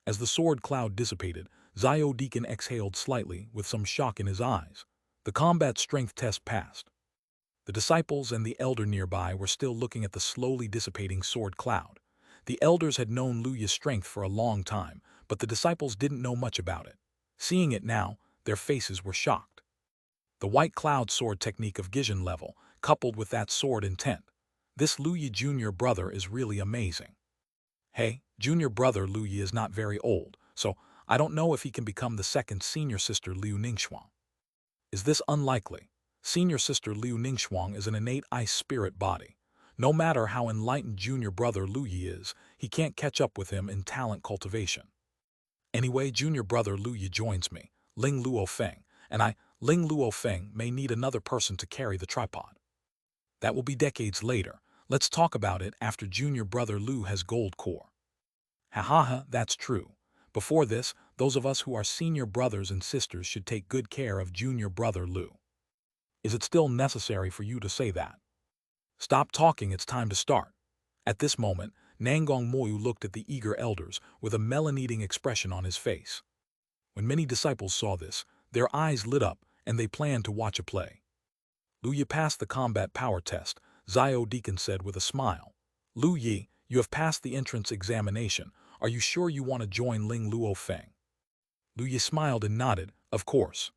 S1: As the sword cloud dissipated, Zio Deacon exhaled slightly with some shock in his eyes. The combat strength test passed. The disciples and the elder nearby were still looking at the slowly dissipating sword cloud. The elders had known Lu Yi's strength for a long time, but the disciples didn't know much about it. Seeing it now, their faces were shocked. The white cloud sword technique of Gijin level, coupled with that sword intent. This Lu Yi junior brother is really amazing. Hey, junior brother Lu Yi is not very old, so I don't know if he can become the second senior sister Liu Ningxuang. Is this unlikely? Senior sister Liu Ningxuang is an innate ice spirit body. No matter how enlightened junior brother Lu Yi is, he can't catch up with him in talent cultivation. Anyway, junior brother Lu Yi joins me, Ling Luo Feng, and Ling Luo Feng, may need another person to carry the tripod. That will be decades later. Let's talk about it after junior brother Lu has gold core. Ha, that's true. Before this, those of us who are senior brothers and sisters should take good care of junior brother Lu. Is it still necessary for you to say that? Stop talking, it's time to start. At this moment, Nangong Moyu looked at the eager elders with a melon-eating expression on his face. When many disciples saw this, their eyes lit up and they planned to watch a play. Lu Yi passed the combat power test, Zio Deacon said with a smile. Lu Yi, you have passed the entrance examination. Are you sure you want to join Ling Luo Feng? Lu Yi smiled and nodded, of course.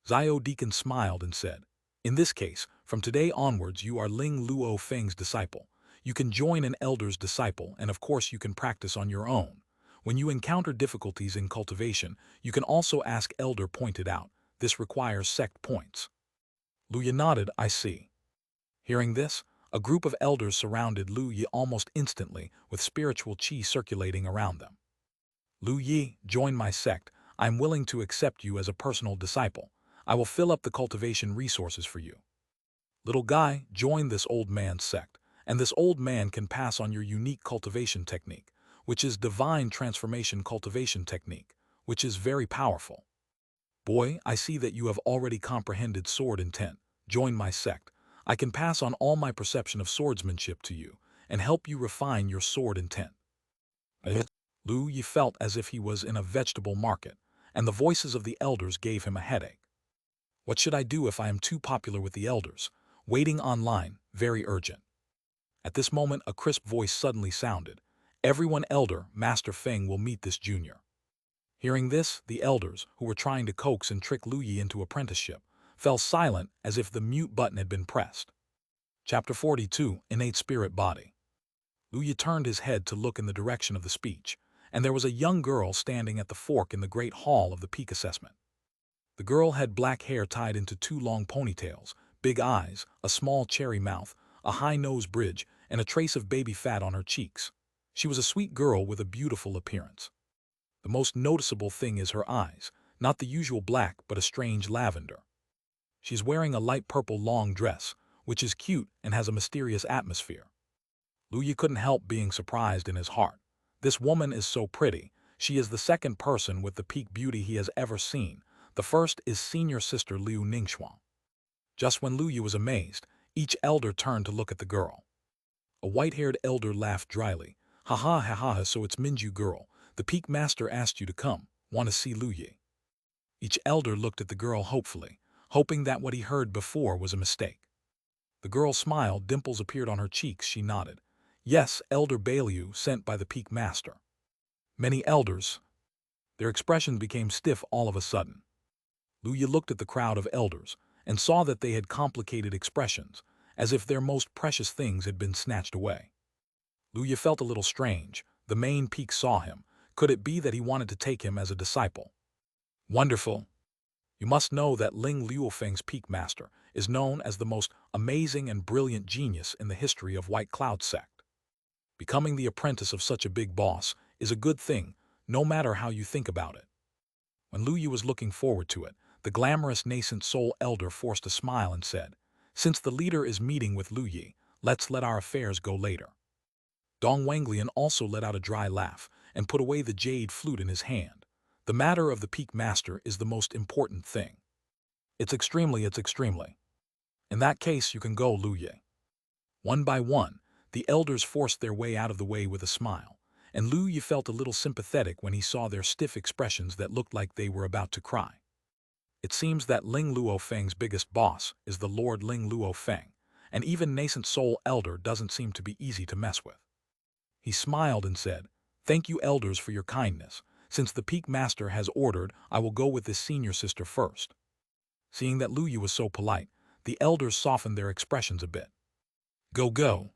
S1: Zio Deacon smiled and said, in this case, from today onwards you are Ling Luo Feng's disciple. You can join an elder's disciple, and of course you can practice on your own. When you encounter difficulties in cultivation, you can also ask elder pointed out. This requires sect points. Lu Yi nodded, I see. Hearing this, a group of elders surrounded Lu Yi almost instantly with spiritual qi circulating around them. Lu Yi, join my sect. I am willing to accept you as a personal disciple. I will fill up the cultivation resources for you. Little guy, join this old man's sect, and this old man can pass on your unique cultivation technique, which is divine transformation cultivation technique, which is very powerful. Boy, I see that you have already comprehended sword intent. Join my sect. I can pass on all my perception of swordsmanship to you and help you refine your sword intent. Lu Yi felt as if he was in a vegetable market, and the voices of the elders gave him a headache. What should I do if I am too popular with the elders? Waiting online, very urgent. At this moment, a crisp voice suddenly sounded. Everyone elder, Master Feng will meet this junior. Hearing this, the elders, who were trying to coax and trick Lu Yi into apprenticeship, fell silent as if the mute button had been pressed. Chapter 42, Innate Spirit Body. Lu Yi turned his head to look in the direction of the speech, and there was a young girl standing at the fork in the great hall of the peak assessment. The girl had black hair tied into 2 long ponytails, big eyes, a small cherry mouth, a high nose bridge, and a trace of baby fat on her cheeks. She was a sweet girl with a beautiful appearance. The most noticeable thing is her eyes, not the usual black but a strange lavender. She's wearing a light purple long dress, which is cute and has a mysterious atmosphere. Lu Yi couldn't help being surprised in his heart. This woman is so pretty. She is the second person with the peak beauty he has ever seen. The first is senior sister Liu Ningxuang. Just when Lu Yi was amazed, each elder turned to look at the girl. A white-haired elder laughed dryly. Ha ha ha ha, so it's Minju girl. The peak master asked you to come. Want to see Lu Yi? Each elder looked at the girl hopefully, hoping that what he heard before was a mistake. The girl smiled, dimples appeared on her cheeks, she nodded. Yes, Elder Bailu, sent by the peak master. Many elders. Their expressions became stiff all of a sudden. Lu Yi looked at the crowd of elders and saw that they had complicated expressions, as if their most precious things had been snatched away. Lu Yi felt a little strange. The main peak saw him. Could it be that he wanted to take him as a disciple? Wonderful. You must know that Ling Luofeng's peak master is known as the most amazing and brilliant genius in the history of White Cloud sect. Becoming the apprentice of such a big boss is a good thing, no matter how you think about it. When Lu Yi was looking forward to it, the glamorous nascent soul elder forced a smile and said, Since the leader is meeting with Lu Yi, let's let our affairs go later. Dong Wanglian also let out a dry laugh and put away the jade flute in his hand. The matter of the peak master is the most important thing. It's extremely. In that case, you can go, Lu Yi. One by one, the elders forced their way out of the way with a smile, and Lu Yi felt a little sympathetic when he saw their stiff expressions that looked like they were about to cry. It seems that Ling Luofeng's biggest boss is the Lord Ling Luofeng, and even nascent soul elder doesn't seem to be easy to mess with. He smiled and said, Thank you elders for your kindness. Since the peak master has ordered, I will go with this senior sister first. Seeing that Lu Yi was so polite, the elders softened their expressions a bit. Go.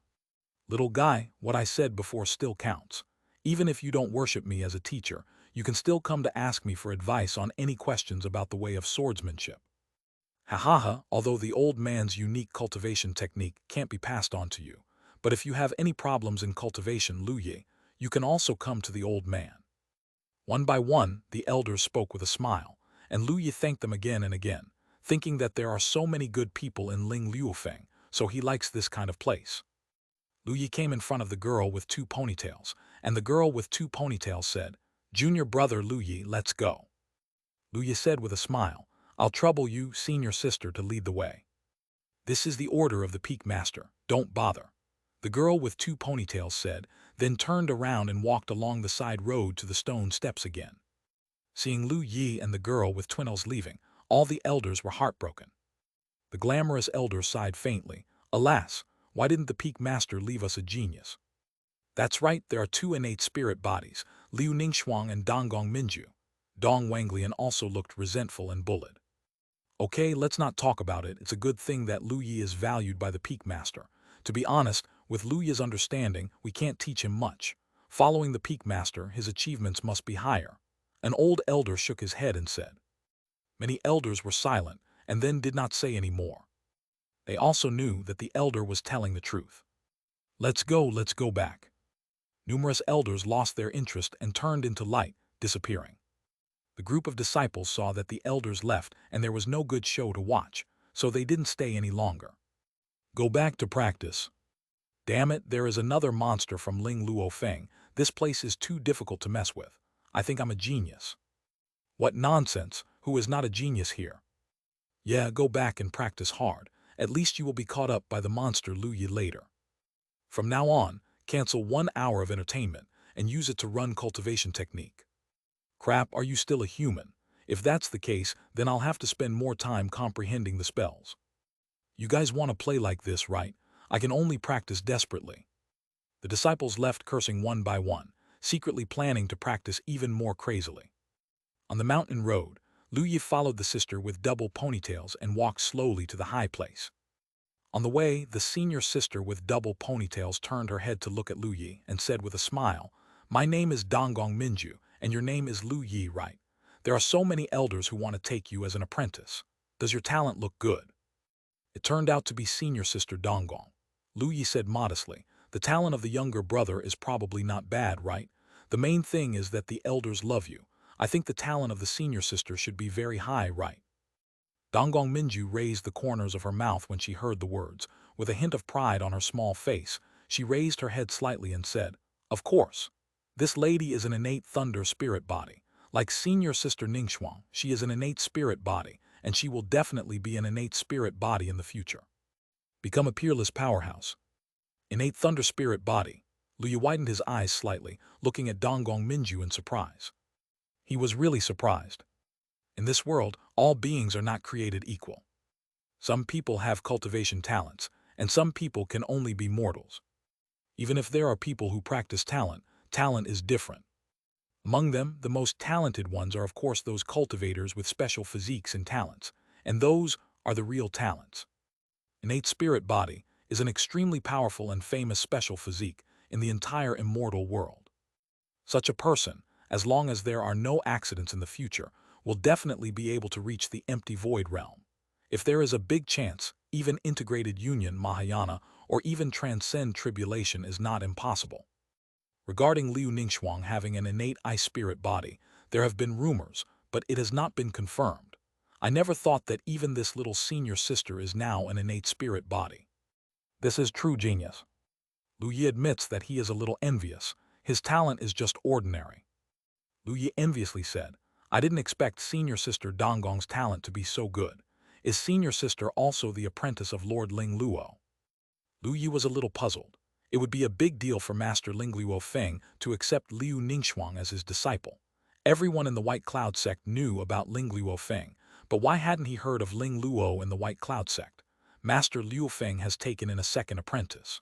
S1: Little guy, what I said before still counts. Even if you don't worship me as a teacher, you can still come to ask me for advice on any questions about the way of swordsmanship. Although the old man's unique cultivation technique can't be passed on to you, but if you have any problems in cultivation, Lu Yi, you can also come to the old man. One by one, the elders spoke with a smile, and Lu Yi thanked them again and again, thinking that there are so many good people in Ling Luofeng, so he likes this kind of place. Lu Yi came in front of the girl with 2 ponytails, and the girl with 2 ponytails said, Junior brother Lu Yi, let's go. Lu Yi said with a smile, I'll trouble you, senior sister, to lead the way. This is the order of the peak master, don't bother. The girl with 2 ponytails said, then turned around and walked along the side road to the stone steps again. Seeing Lu Yi and the girl with twinels leaving, all the elders were heartbroken. The glamorous elder sighed faintly. Alas, why didn't the peak master leave us a genius? That's right, there are 2 innate spirit bodies, Liu Ningxuang and Donggong Minju. Dong Wanglian also looked resentful and bullied. Okay, let's not talk about it. It's a good thing that Lu Yi is valued by the peak master. To be honest, with Lu Yi's understanding, we can't teach him much. Following the peak master, his achievements must be higher. An old elder shook his head and said. Many elders were silent and then did not say any more. They also knew that the elder was telling the truth. Let's go back. Numerous elders lost their interest and turned into light, disappearing. The group of disciples saw that the elders left and there was no good show to watch, so they didn't stay any longer. Go back to practice. Damn it, there is another monster from Ling Luo Feng. This place is too difficult to mess with. I think I'm a genius. What nonsense, who is not a genius here? Yeah, go back and practice hard. At least you will be caught up by the monster Lu Yi later. From now on, cancel 1 hour of entertainment and use it to run cultivation technique. Crap, are you still a human? If that's the case, then I'll have to spend more time comprehending the spells. You guys want to play like this, right? I can only practice desperately. The disciples left cursing one by one, secretly planning to practice even more crazily. On the mountain road, Lu Yi followed the sister with double ponytails and walked slowly to the high place. On the way, the senior sister with double ponytails turned her head to look at Lu Yi and said with a smile, "My name is Donggong Minju, and your name is Lu Yi, right? There are so many elders who want to take you as an apprentice. Does your talent look good?" It turned out to be senior sister Donggong. Lu Yi said modestly, "The talent of the younger brother is probably not bad, right? The main thing is that the elders love you. I think the talent of the senior sister should be very high, right?" Donggong Minju raised the corners of her mouth when she heard the words. With a hint of pride on her small face, she raised her head slightly and said, "Of course. This lady is an innate thunder spirit body. Like senior sister Ningxuang, she is an innate spirit body, and she will definitely be an innate spirit body in the future. Become a peerless powerhouse." Innate thunder spirit body. Lu Yi widened his eyes slightly, looking at Donggong Minju in surprise. He was really surprised. In this world, all beings are not created equal. Some people have cultivation talents, and some people can only be mortals. Even if there are people who practice talent, talent is different. Among them, the most talented ones are of course those cultivators with special physiques and talents, and those are the real talents. Innate spirit body is an extremely powerful and famous special physique in the entire immortal world. Such a person, as long as there are no accidents in the future, will definitely be able to reach the empty void realm. If there is a big chance, even integrated union Mahayana or even transcend tribulation is not impossible. Regarding Liu Ningxuang having an innate ice spirit body, there have been rumors, but it has not been confirmed. I never thought that even this little senior sister is now an innate spirit body. This is true genius. Lu Yi admits that he is a little envious. His talent is just ordinary. Lu Yi enviously said, "I didn't expect senior sister Donggong's talent to be so good. Is senior sister also the apprentice of Lord Ling Luo?" Lu Yi was a little puzzled. It would be a big deal for Master Ling Luo Feng to accept Liu Ningxuang as his disciple. Everyone in the White Cloud sect knew about Ling Luo Feng, but why hadn't he heard of Ling Luo in the White Cloud sect? Master Liu Feng has taken in a second apprentice.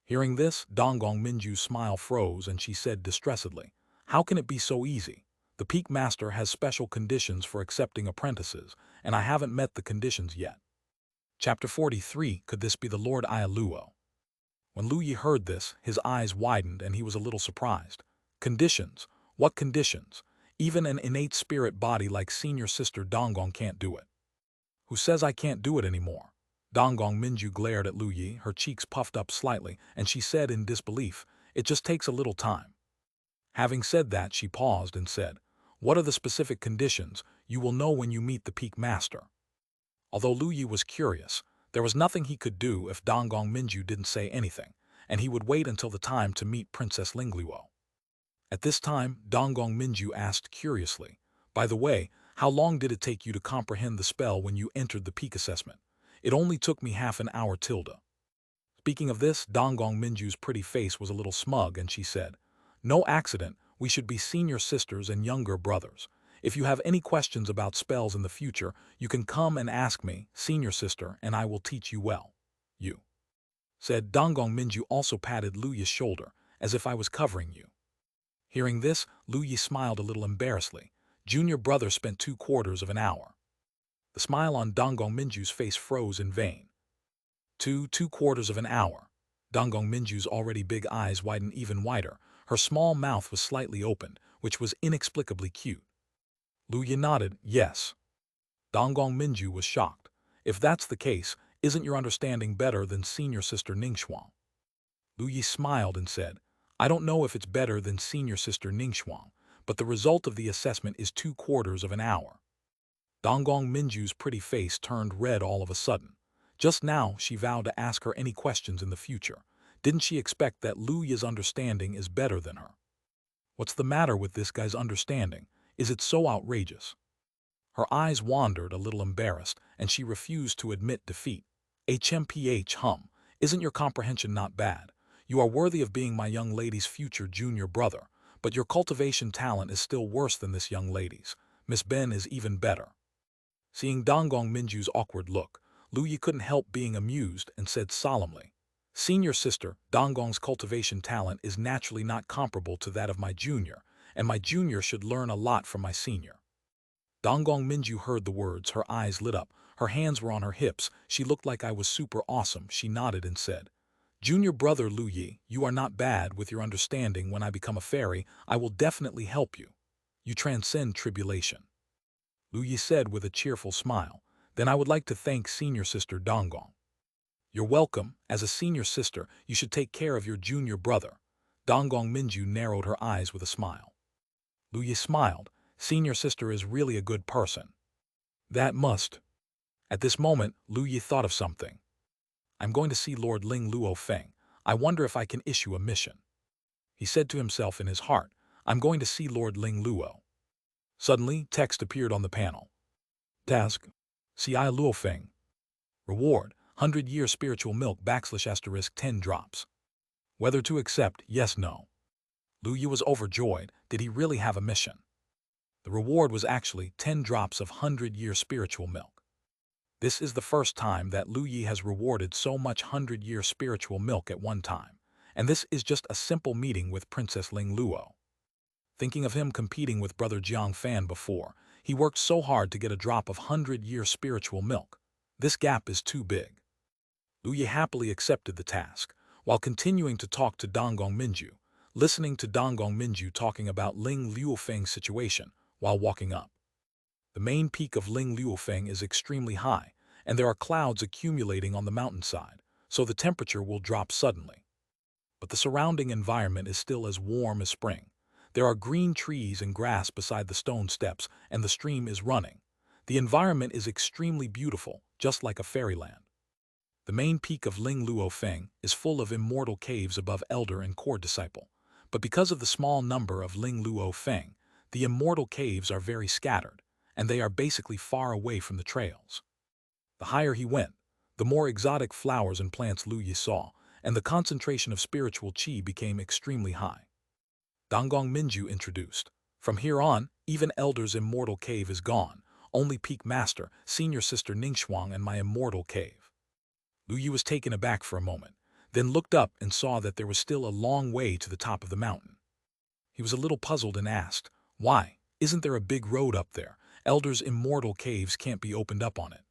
S1: Hearing this, Donggong Minju's smile froze and she said distressedly, "How can it be so easy? The Peak Master has special conditions for accepting apprentices, and I haven't met the conditions yet." Chapter 43, Could this be the Lord Luo? When Lu Yi heard this, his eyes widened and he was a little surprised. Conditions? What conditions? Even an innate spirit body like senior sister Donggong can't do it. Who says I can't do it anymore? Donggong Minju glared at Lu Yi, her cheeks puffed up slightly, and she said in disbelief, "It just takes a little time." Having said that, she paused and said, "What are the specific conditions? You will know when you meet the Peak Master." Although Lu Yi was curious, there was nothing he could do if Donggong Minju didn't say anything, and he would wait until the time to meet Princess Ling Luo. At this time, Donggong Minju asked curiously, "By the way, how long did it take you to comprehend the spell when you entered the peak assessment?" "It only took me half an hour tilde." Speaking of this, Donggong Minju's pretty face was a little smug and she said, "No accident, we should be senior sisters and younger brothers. If you have any questions about spells in the future, you can come and ask me, senior sister, and I will teach you well." "You," said Donggong Minju, also patted Lu Yi's shoulder, "as if I was covering you." Hearing this, Lu Yi smiled a little embarrassedly. Junior brother spent 2/4 of an hour. The smile on Donggong Minju's face froze in vain. 2/4 of an hour. Donggong Minju's already big eyes widened even wider. Her small mouth was slightly opened, which was inexplicably cute. Lu Yi nodded, yes. Donggong Minju was shocked. "If that's the case, isn't your understanding better than senior sister Ningxuang?" Lu Yi smiled and said, "I don't know if it's better than senior sister Ningxuang, but the result of the assessment is 2/4 of an hour. Donggong Minju's pretty face turned red all of a sudden. Just now, she vowed to ask her any questions in the future. Didn't she expect that Lu Yi's understanding is better than her? What's the matter with this guy's understanding? Is it so outrageous? Her eyes wandered, a little embarrassed, and she refused to admit defeat. HMPH. Isn't your comprehension not bad? You are worthy of being my young lady's future junior brother, but your cultivation talent is still worse than this young lady's. Miss Ben is even better. Seeing Donggong Minju's awkward look, Lu Yi couldn't help being amused and said solemnly, "Senior sister, Donggong's cultivation talent is naturally not comparable to that of my junior, and my junior should learn a lot from my senior." Donggong Minju heard the words, her eyes lit up, her hands were on her hips, she looked like I was super awesome. She nodded and said, "Junior brother Lu Yi, you are not bad with your understanding. When I become a fairy, I will definitely help you. You transcend tribulation." Lu Yi said with a cheerful smile, "Then I would like to thank senior sister Donggong." "You're welcome. As a senior sister, you should take care of your junior brother." Donggong Minju narrowed her eyes with a smile. Lu Yi smiled. Senior sister is really a good person. That must. At this moment, Lu Yi thought of something. "I'm going to see Lord Ling Luo Feng. I wonder if I can issue a mission." He said to himself in his heart, "I'm going to see Lord Ling Luo." Suddenly, text appeared on the panel. Task: C.I. Luo Feng. Reward: 100-year spiritual milk / 10 drops. Whether to accept, yes, no. Lu Yi was overjoyed. Did he really have a mission? The reward was actually 10 drops of 100-year spiritual milk. This is the first time that Lu Yi has rewarded so much 100-year spiritual milk at one time, and this is just a simple meeting with Princess Ling Luo. Thinking of him competing with Brother Jiang Fan before, he worked so hard to get a drop of 100-year spiritual milk. This gap is too big. Lu Yi happily accepted the task, while continuing to talk to Donggong Minju, listening to Donggong Minju talking about Ling Luofeng's situation while walking up. The main peak of Ling Luofeng is extremely high, and there are clouds accumulating on the mountainside, so the temperature will drop suddenly. But the surrounding environment is still as warm as spring. There are green trees and grass beside the stone steps, and the stream is running. The environment is extremely beautiful, just like a fairyland. The main peak of Ling Luo Feng is full of immortal caves above Elder and Core Disciple, but because of the small number of Ling Luo Feng, the immortal caves are very scattered, and they are basically far away from the trails. The higher he went, the more exotic flowers and plants Lu Yi saw, and the concentration of spiritual qi became extremely high. Donggong Minju introduced, "From here on, even Elder's immortal cave is gone, only Peak Master, Senior Sister Ningxuang and my immortal cave." Lu Yi was taken aback for a moment, then looked up and saw that there was still a long way to the top of the mountain. He was a little puzzled and asked, "Why? Isn't there a big road up there? Elder's immortal caves can't be opened up on it."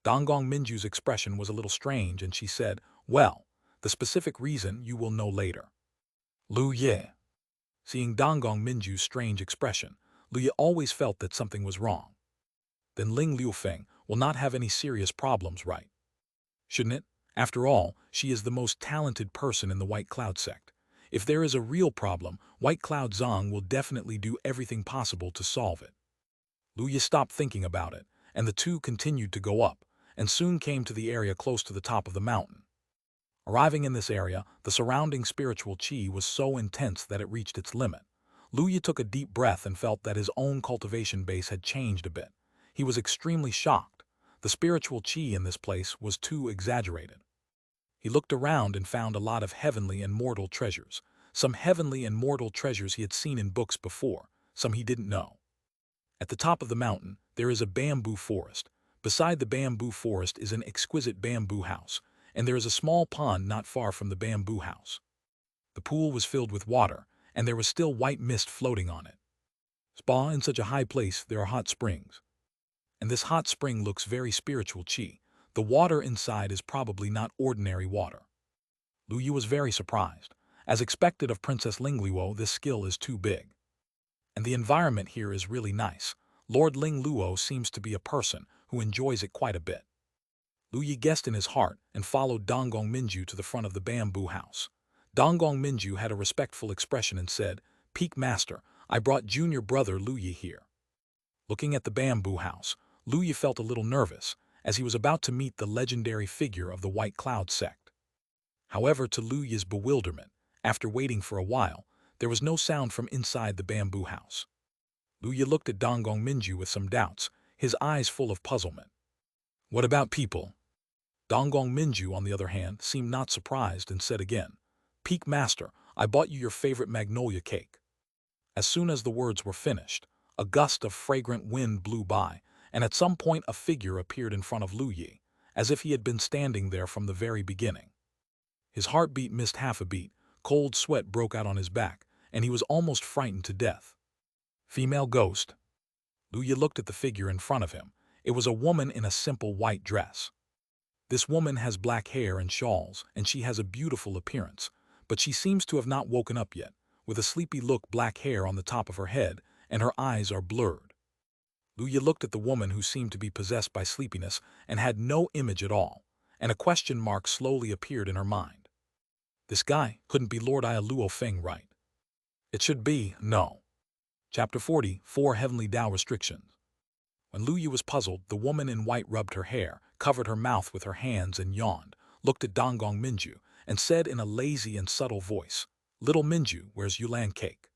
S1: Donggong Minju's expression was a little strange, and she said, "Well, the specific reason you will know later." Lu Yi. Seeing Donggong Minju's strange expression, Lu Yi always felt that something was wrong. Then Ling Luofeng will not have any serious problems, right? Shouldn't it? After all, she is the most talented person in the White Cloud sect. If there is a real problem, White Cloud Zong will definitely do everything possible to solve it. Lu Yi stopped thinking about it, and the two continued to go up, and soon came to the area close to the top of the mountain. Arriving in this area, the surrounding spiritual qi was so intense that it reached its limit. Lu Yi took a deep breath and felt that his own cultivation base had changed a bit. He was extremely shocked. The spiritual qi in this place was too exaggerated. He looked around and found a lot of heavenly and mortal treasures. Some heavenly and mortal treasures he had seen in books before, some he didn't know. At the top of the mountain, there is a bamboo forest. Beside the bamboo forest is an exquisite bamboo house, and there is a small pond not far from the bamboo house. The pool was filled with water, and there was still white mist floating on it. Spa in such a high place, there are hot springs. And this hot spring looks very spiritual qi. The water inside is probably not ordinary water. Lu Yi was very surprised. As expected of Princess Ling Luo, this skill is too big. And the environment here is really nice. Lord Ling Luo seems to be a person who enjoys it quite a bit. Lu Yi guessed in his heart and followed Donggong Minju to the front of the bamboo house. Donggong Minju had a respectful expression and said, "Peak Master, I brought junior brother Lu Yi here." Looking at the bamboo house, Lu Yi felt a little nervous, as he was about to meet the legendary figure of the White Cloud sect. However, to Lu Yi's bewilderment, after waiting for a while, there was no sound from inside the bamboo house. Lu Yi looked at Donggong Minju with some doubts, his eyes full of puzzlement. "What about people?" Donggong Minju, on the other hand, seemed not surprised and said again, "Peak Master, I bought you your favorite magnolia cake." As soon as the words were finished, a gust of fragrant wind blew by, and at some point a figure appeared in front of Lu Yi, as if he had been standing there from the very beginning. His heartbeat missed half a beat, cold sweat broke out on his back, and he was almost frightened to death. "Female ghost." Lu Yi looked at the figure in front of him. It was a woman in a simple white dress. This woman has black hair and shawls, and she has a beautiful appearance, but she seems to have not woken up yet, with a sleepy look, black hair on the top of her head, and her eyes are blurred. Lu Yi looked at the woman, who seemed to be possessed by sleepiness and had no image at all, and a question mark slowly appeared in her mind. This guy couldn't be Lord Ia Luo Feng, right? It should be, no. Chapter 40, 4 Heavenly Tao Restrictions. When Lu Yi was puzzled, the woman in white rubbed her hair, covered her mouth with her hands and yawned, looked at Donggong Minju, and said in a lazy and subtle voice, "Little Minju, where's Yulan cake?"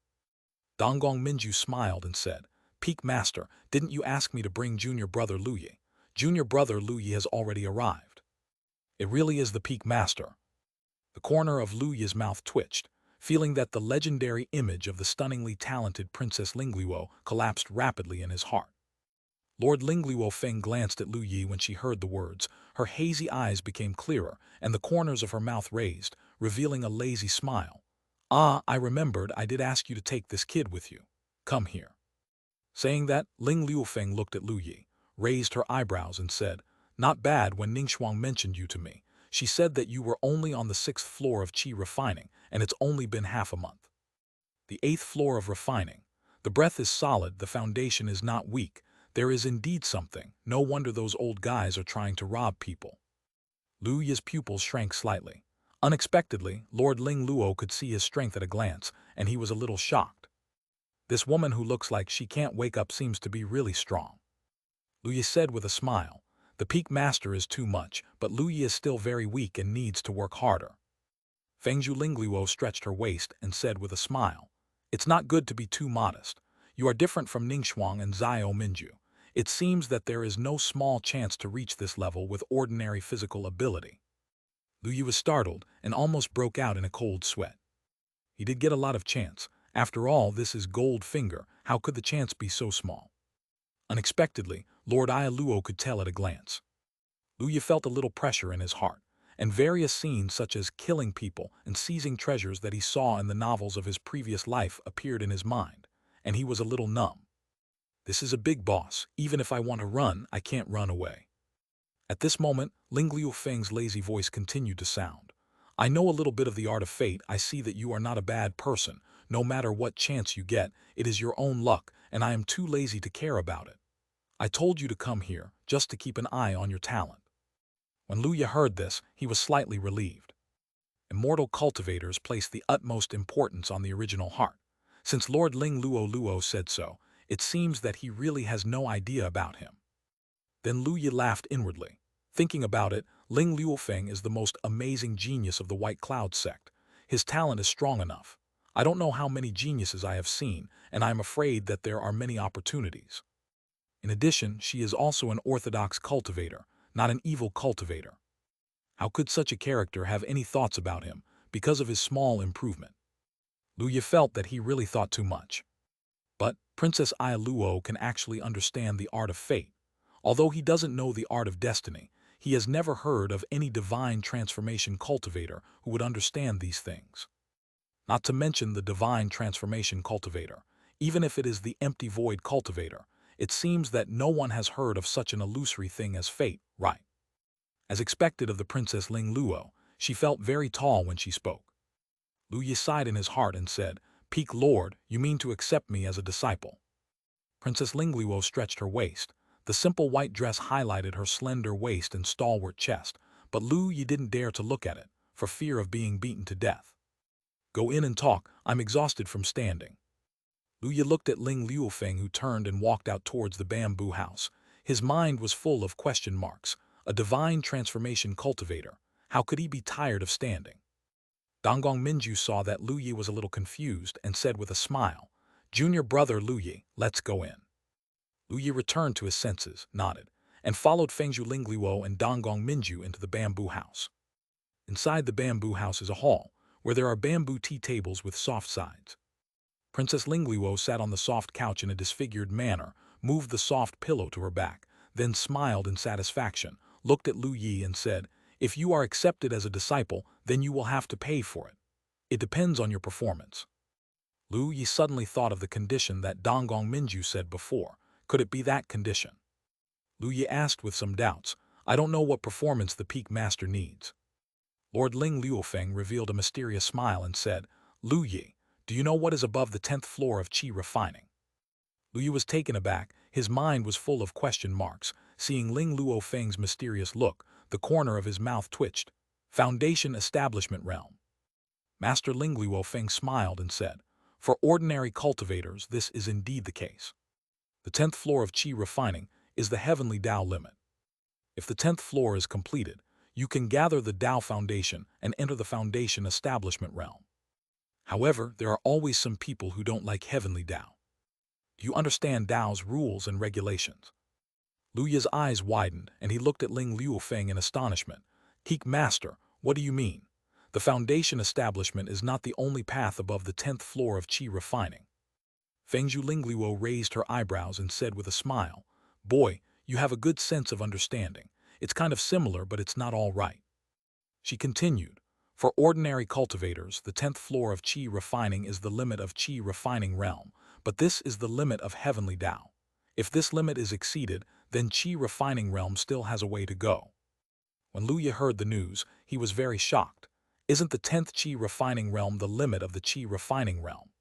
S1: Donggong Minju smiled and said, "Peak Master, didn't you ask me to bring junior brother Lu Yi? Junior brother Lu Yi has already arrived." It really is the Peak Master. The corner of Lu Yi's mouth twitched, feeling that the legendary image of the stunningly talented Princess Lingluo collapsed rapidly in his heart. Lord Lingluo Feng glanced at Lu Yi when she heard the words. Her hazy eyes became clearer, and the corners of her mouth raised, revealing a lazy smile. "Ah, I remembered, I did ask you to take this kid with you. Come here." Saying that, Ling Liufeng looked at Lu Yi, raised her eyebrows and said, "Not bad. When Ningxuang mentioned you to me, she said that you were only on the 6th floor of Qi refining, and it's only been half a month." The 8th floor of refining. The breath is solid, the foundation is not weak. There is indeed something. No wonder those old guys are trying to rob people. Lu Yi's pupils shrank slightly. Unexpectedly, Lord Ling Luo could see his strength at a glance, and he was a little shocked. This woman who looks like she can't wake up seems to be really strong. Lu Yi said with a smile, "The Peak Master is too much, but Lu Yi is still very weak and needs to work harder." Fengzhu Lingluo stretched her waist and said with a smile, "It's not good to be too modest. You are different from Ningxuang and Zio Minju. It seems that there is no small chance to reach this level with ordinary physical ability." Lu Yi was startled and almost broke out in a cold sweat. He did get a lot of chance. After all, this is Gold Finger. How could the chance be so small? Unexpectedly, Lord Ia Luo could tell at a glance. Lu Yi felt a little pressure in his heart, and various scenes such as killing people and seizing treasures that he saw in the novels of his previous life appeared in his mind, and he was a little numb. This is a big boss. Even if I want to run, I can't run away. At this moment, Ling Liufeng's lazy voice continued to sound. "I know a little bit of the art of fate. I see that you are not a bad person. No matter what chance you get, it is your own luck, and I am too lazy to care about it. I told you to come here, just to keep an eye on your talent." When Lu Yi heard this, he was slightly relieved. Immortal cultivators place the utmost importance on the original heart. Since Lord Ling Luo said so, it seems that he really has no idea about him. Then Lu Yi laughed inwardly. Thinking about it, Ling Liufeng is the most amazing genius of the White Cloud sect. His talent is strong enough. I don't know how many geniuses I have seen, and I am afraid that there are many opportunities. In addition, she is also an orthodox cultivator, not an evil cultivator. How could such a character have any thoughts about him, because of his small improvement? Lu Yi felt that he really thought too much. But Princess Ia Luo can actually understand the art of fate. Although he doesn't know the art of destiny, he has never heard of any divine transformation cultivator who would understand these things. Not to mention the divine transformation cultivator. Even if it is the empty void cultivator, it seems that no one has heard of such an illusory thing as fate, right? As expected of the Princess Ling Luo, she felt very tall when she spoke. Lu Yi sighed in his heart and said, "Peak Lord, you mean to accept me as a disciple?" Princess Ling Luo stretched her waist. The simple white dress highlighted her slender waist and stalwart chest, but Lu Yi didn't dare to look at it, for fear of being beaten to death. "Go in and talk. I'm exhausted from standing." Lu Yi looked at Ling Liufeng, who turned and walked out towards the bamboo house. His mind was full of question marks. A divine transformation cultivator. How could he be tired of standing? Donggong Minju saw that Lu Yi was a little confused and said with a smile, "Junior brother Lu Yi, let's go in." Lu Yi returned to his senses, nodded, and followed Fengzhu Lingliuo and Donggong Minju into the bamboo house. Inside the bamboo house is a hall, where there are bamboo tea tables with soft sides. Princess Lingliuo sat on the soft couch in a disfigured manner, moved the soft pillow to her back, then smiled in satisfaction, looked at Lu Yi and said, "If you are accepted as a disciple, then you will have to pay for it. It depends on your performance." Lu Yi suddenly thought of the condition that Donggong Minju said before. Could it be that condition? Lu Yi asked with some doubts, "I don't know what performance the peak master needs." Lord Ling Liufeng revealed a mysterious smile and said, "Lu Yi, do you know what is above the 10th floor of Qi refining?" Lu Yi was taken aback. His mind was full of question marks. Seeing Ling Luofeng's mysterious look, the corner of his mouth twitched. Foundation Establishment Realm. Master Ling Luofeng smiled and said, "For ordinary cultivators, this is indeed the case. The 10th floor of Qi refining is the heavenly Tao limit. If the 10th floor is completed, you can gather the Tao foundation and enter the foundation establishment realm. However, there are always some people who don't like heavenly Tao. Do you understand Tao's rules and regulations?" Lu Yi's eyes widened, and he looked at Ling Liufeng in astonishment. "Peak Master, what do you mean? The foundation establishment is not the only path above the 10th floor of Qi refining." Fengzhu Lingliuo raised her eyebrows and said with a smile, "Boy, you have a good sense of understanding. It's kind of similar, but it's not all right." She continued, "For ordinary cultivators, the 10th floor of Qi refining is the limit of Qi refining realm, but this is the limit of heavenly Tao. If this limit is exceeded, then Qi refining realm still has a way to go." When Lu Yi heard the news, he was very shocked. Isn't the 10th Qi refining realm the limit of the Qi refining realm?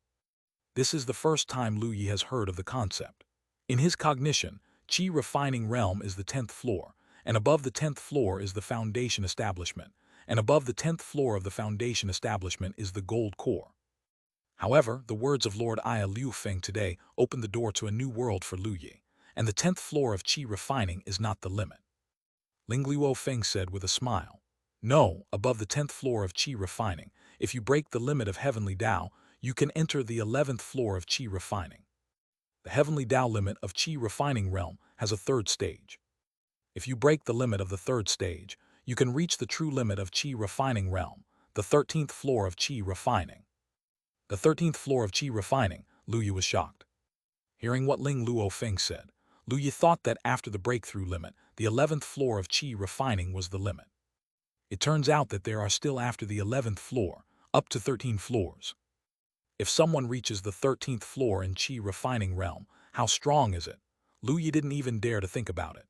S1: This is the first time Lu Yi has heard of the concept. In his cognition, Qi refining realm is the 10th floor, and above the 10th floor is the foundation establishment, and above the 10th floor of the foundation establishment is the gold core. However, the words of Lord Ia Liufeng today opened the door to a new world for Lu Yi, and the 10th floor of Qi refining is not the limit. Ling Liufeng said with a smile, "No, above the 10th floor of Qi refining, if you break the limit of heavenly Tao, you can enter the 11th floor of Qi refining. The heavenly Tao limit of Qi refining realm has a third stage. If you break the limit of the third stage, you can reach the true limit of Qi refining realm, the 13th floor of Qi refining." The 13th floor of Qi refining, Lu Yi was shocked. Hearing what Ling Luofeng said, Lu Yi thought that after the breakthrough limit, the 11th floor of Qi refining was the limit. It turns out that there are still after the 11th floor, up to 13 floors. If someone reaches the 13th floor in Qi refining realm, how strong is it? Lu Yi didn't even dare to think about it.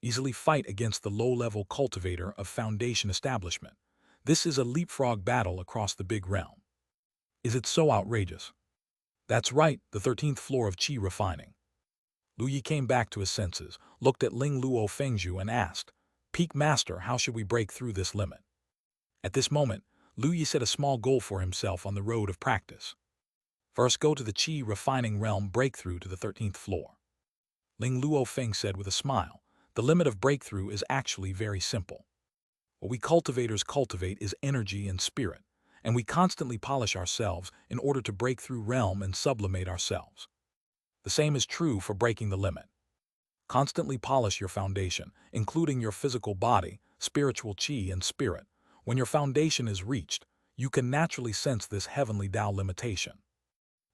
S1: Easily fight against the low-level cultivator of foundation establishment. This is a leapfrog battle across the big realm. Is it so outrageous? That's right, the 13th floor of Qi refining. Lu Yi came back to his senses, looked at Ling Luo Fengzhu and asked, "Peak Master, how should we break through this limit?" At this moment, Lu Yi set a small goal for himself on the road of practice. First, go to the Qi refining realm breakthrough to the 13th floor. Ling Luo Feng said with a smile, "The limit of breakthrough is actually very simple. What we cultivators cultivate is energy and spirit, and we constantly polish ourselves in order to break through realm and sublimate ourselves. The same is true for breaking the limit. Constantly polish your foundation, including your physical body, spiritual Qi and spirit. When your foundation is reached, you can naturally sense this heavenly Tao limitation."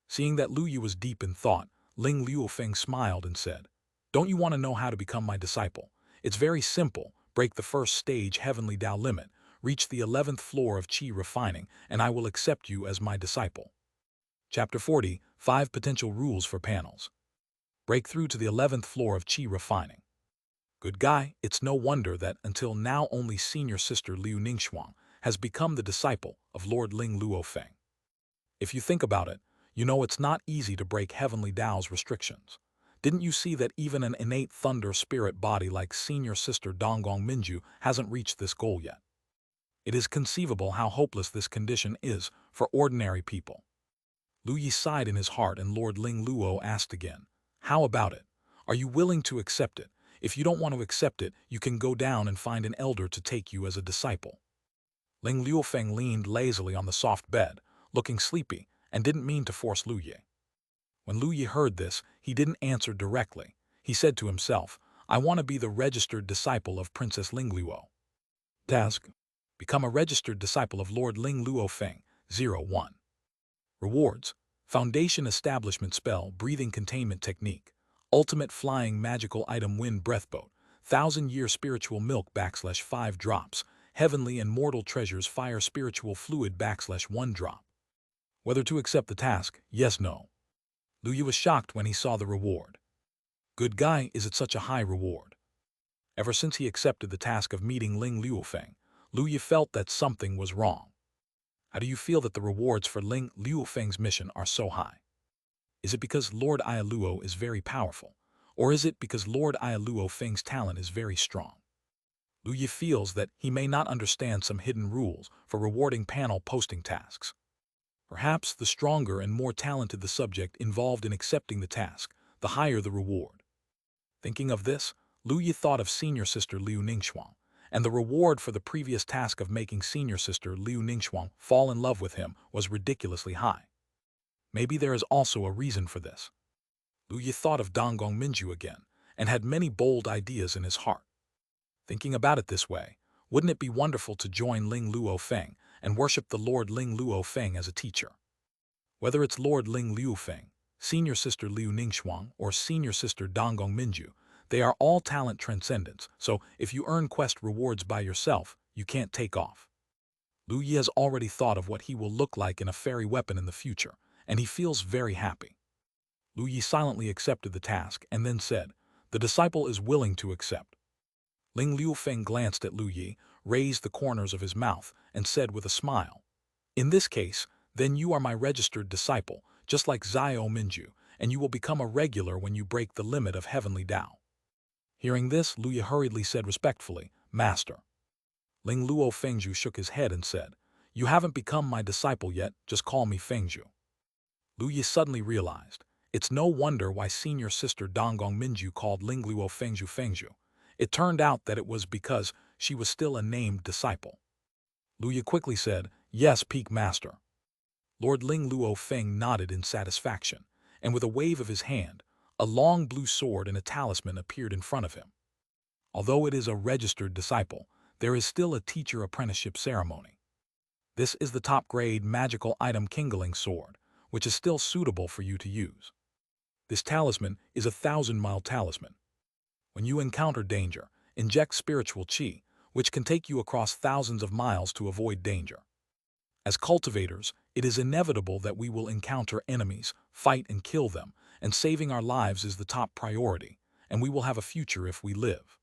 S1: Seeing that Lu Yi was deep in thought, Ling Liufeng smiled and said, "Don't you want to know how to become my disciple? It's very simple. Break the first stage heavenly Tao limit, reach the 11th floor of Qi refining, and I will accept you as my disciple." Chapter 40, 5 Potential Rules for Panels. Break through to the 11th floor of Qi refining. Good guy, it's no wonder that until now only senior sister Liu Ningxuang has become the disciple of Lord Ling Luofeng. If you think about it, you know it's not easy to break heavenly Tao's restrictions. Didn't you see that even an innate thunder spirit body like senior sister Donggong Minju hasn't reached this goal yet? It is conceivable how hopeless this condition is for ordinary people. Lu Yi sighed in his heart and Lord Ling Luo asked again, "How about it? Are you willing to accept it? If you don't want to accept it, you can go down and find an elder to take you as a disciple." Ling Luofeng leaned lazily on the soft bed, looking sleepy, and didn't mean to force Lu Yi. When Lu Yi heard this, he didn't answer directly. He said to himself, "I want to be the registered disciple of Princess Ling Luo." Task: become a registered disciple of Lord Ling Luofeng, 01. Rewards: Foundation Establishment Spell Breathing Containment Technique, Ultimate Flying Magical Item Wind Breath Boat, 1000-Year Spiritual Milk /5 drops, Heavenly and Mortal Treasures Fire Spiritual Fluid /1 drop. Whether to accept the task, yes, no. Lu Yi was shocked when he saw the reward. Good guy, is it such a high reward? Ever since he accepted the task of meeting Ling Luofeng, Lu Yi felt that something was wrong. How do you feel that the rewards for Ling Luofeng's mission are so high? Is it because Lord Ialuo is very powerful, or is it because Lord Ialuo Feng's talent is very strong? Lu Yi feels that he may not understand some hidden rules for rewarding panel posting tasks. Perhaps the stronger and more talented the subject involved in accepting the task, the higher the reward. Thinking of this, Lu Yi thought of senior sister Liu Ningxuang, and the reward for the previous task of making senior sister Liu Ningxuang fall in love with him was ridiculously high. Maybe there is also a reason for this. Lu Yi thought of Donggong Minju again, and had many bold ideas in his heart. Thinking about it this way, wouldn't it be wonderful to join Ling Luofeng and worship the Lord Ling Luofeng as a teacher? Whether it's Lord Ling Luofeng, senior sister Liu Ningxuang, or senior sister Donggong Minju, they are all talent transcendents, so if you earn quest rewards by yourself, you can't take off. Lu Yi has already thought of what he will look like in a fairy weapon in the future, and he feels very happy. Lu Yi silently accepted the task and then said, "The disciple is willing to accept." Ling Luofeng glanced at Lu Yi, raised the corners of his mouth, and said with a smile, "In this case, then you are my registered disciple, just like Xiao Minju, and you will become a regular when you break the limit of heavenly Tao." Hearing this, Lu Yi hurriedly said respectfully, "Master." Ling Luo Fengzhu shook his head and said, "You haven't become my disciple yet, just call me Fengzhu." Lu Yi suddenly realized, it's no wonder why senior sister Donggong Minju called Ling Luo Fengzhu Fengzhu. It turned out that it was because she was still a named disciple. Lu Yi quickly said, "Yes, Peak Master." Lord Ling Luo Feng nodded in satisfaction, and with a wave of his hand, a long blue sword and a talisman appeared in front of him. Although it is a registered disciple, there is still a teacher apprenticeship ceremony. This is the top-grade magical item Kindling Sword, which is still suitable for you to use. This talisman is a 1000-mile talisman. When you encounter danger, inject spiritual qi, which can take you across thousands of miles to avoid danger. As cultivators, it is inevitable that we will encounter enemies, fight and kill them, and saving our lives is the top priority, and we will have a future if we live.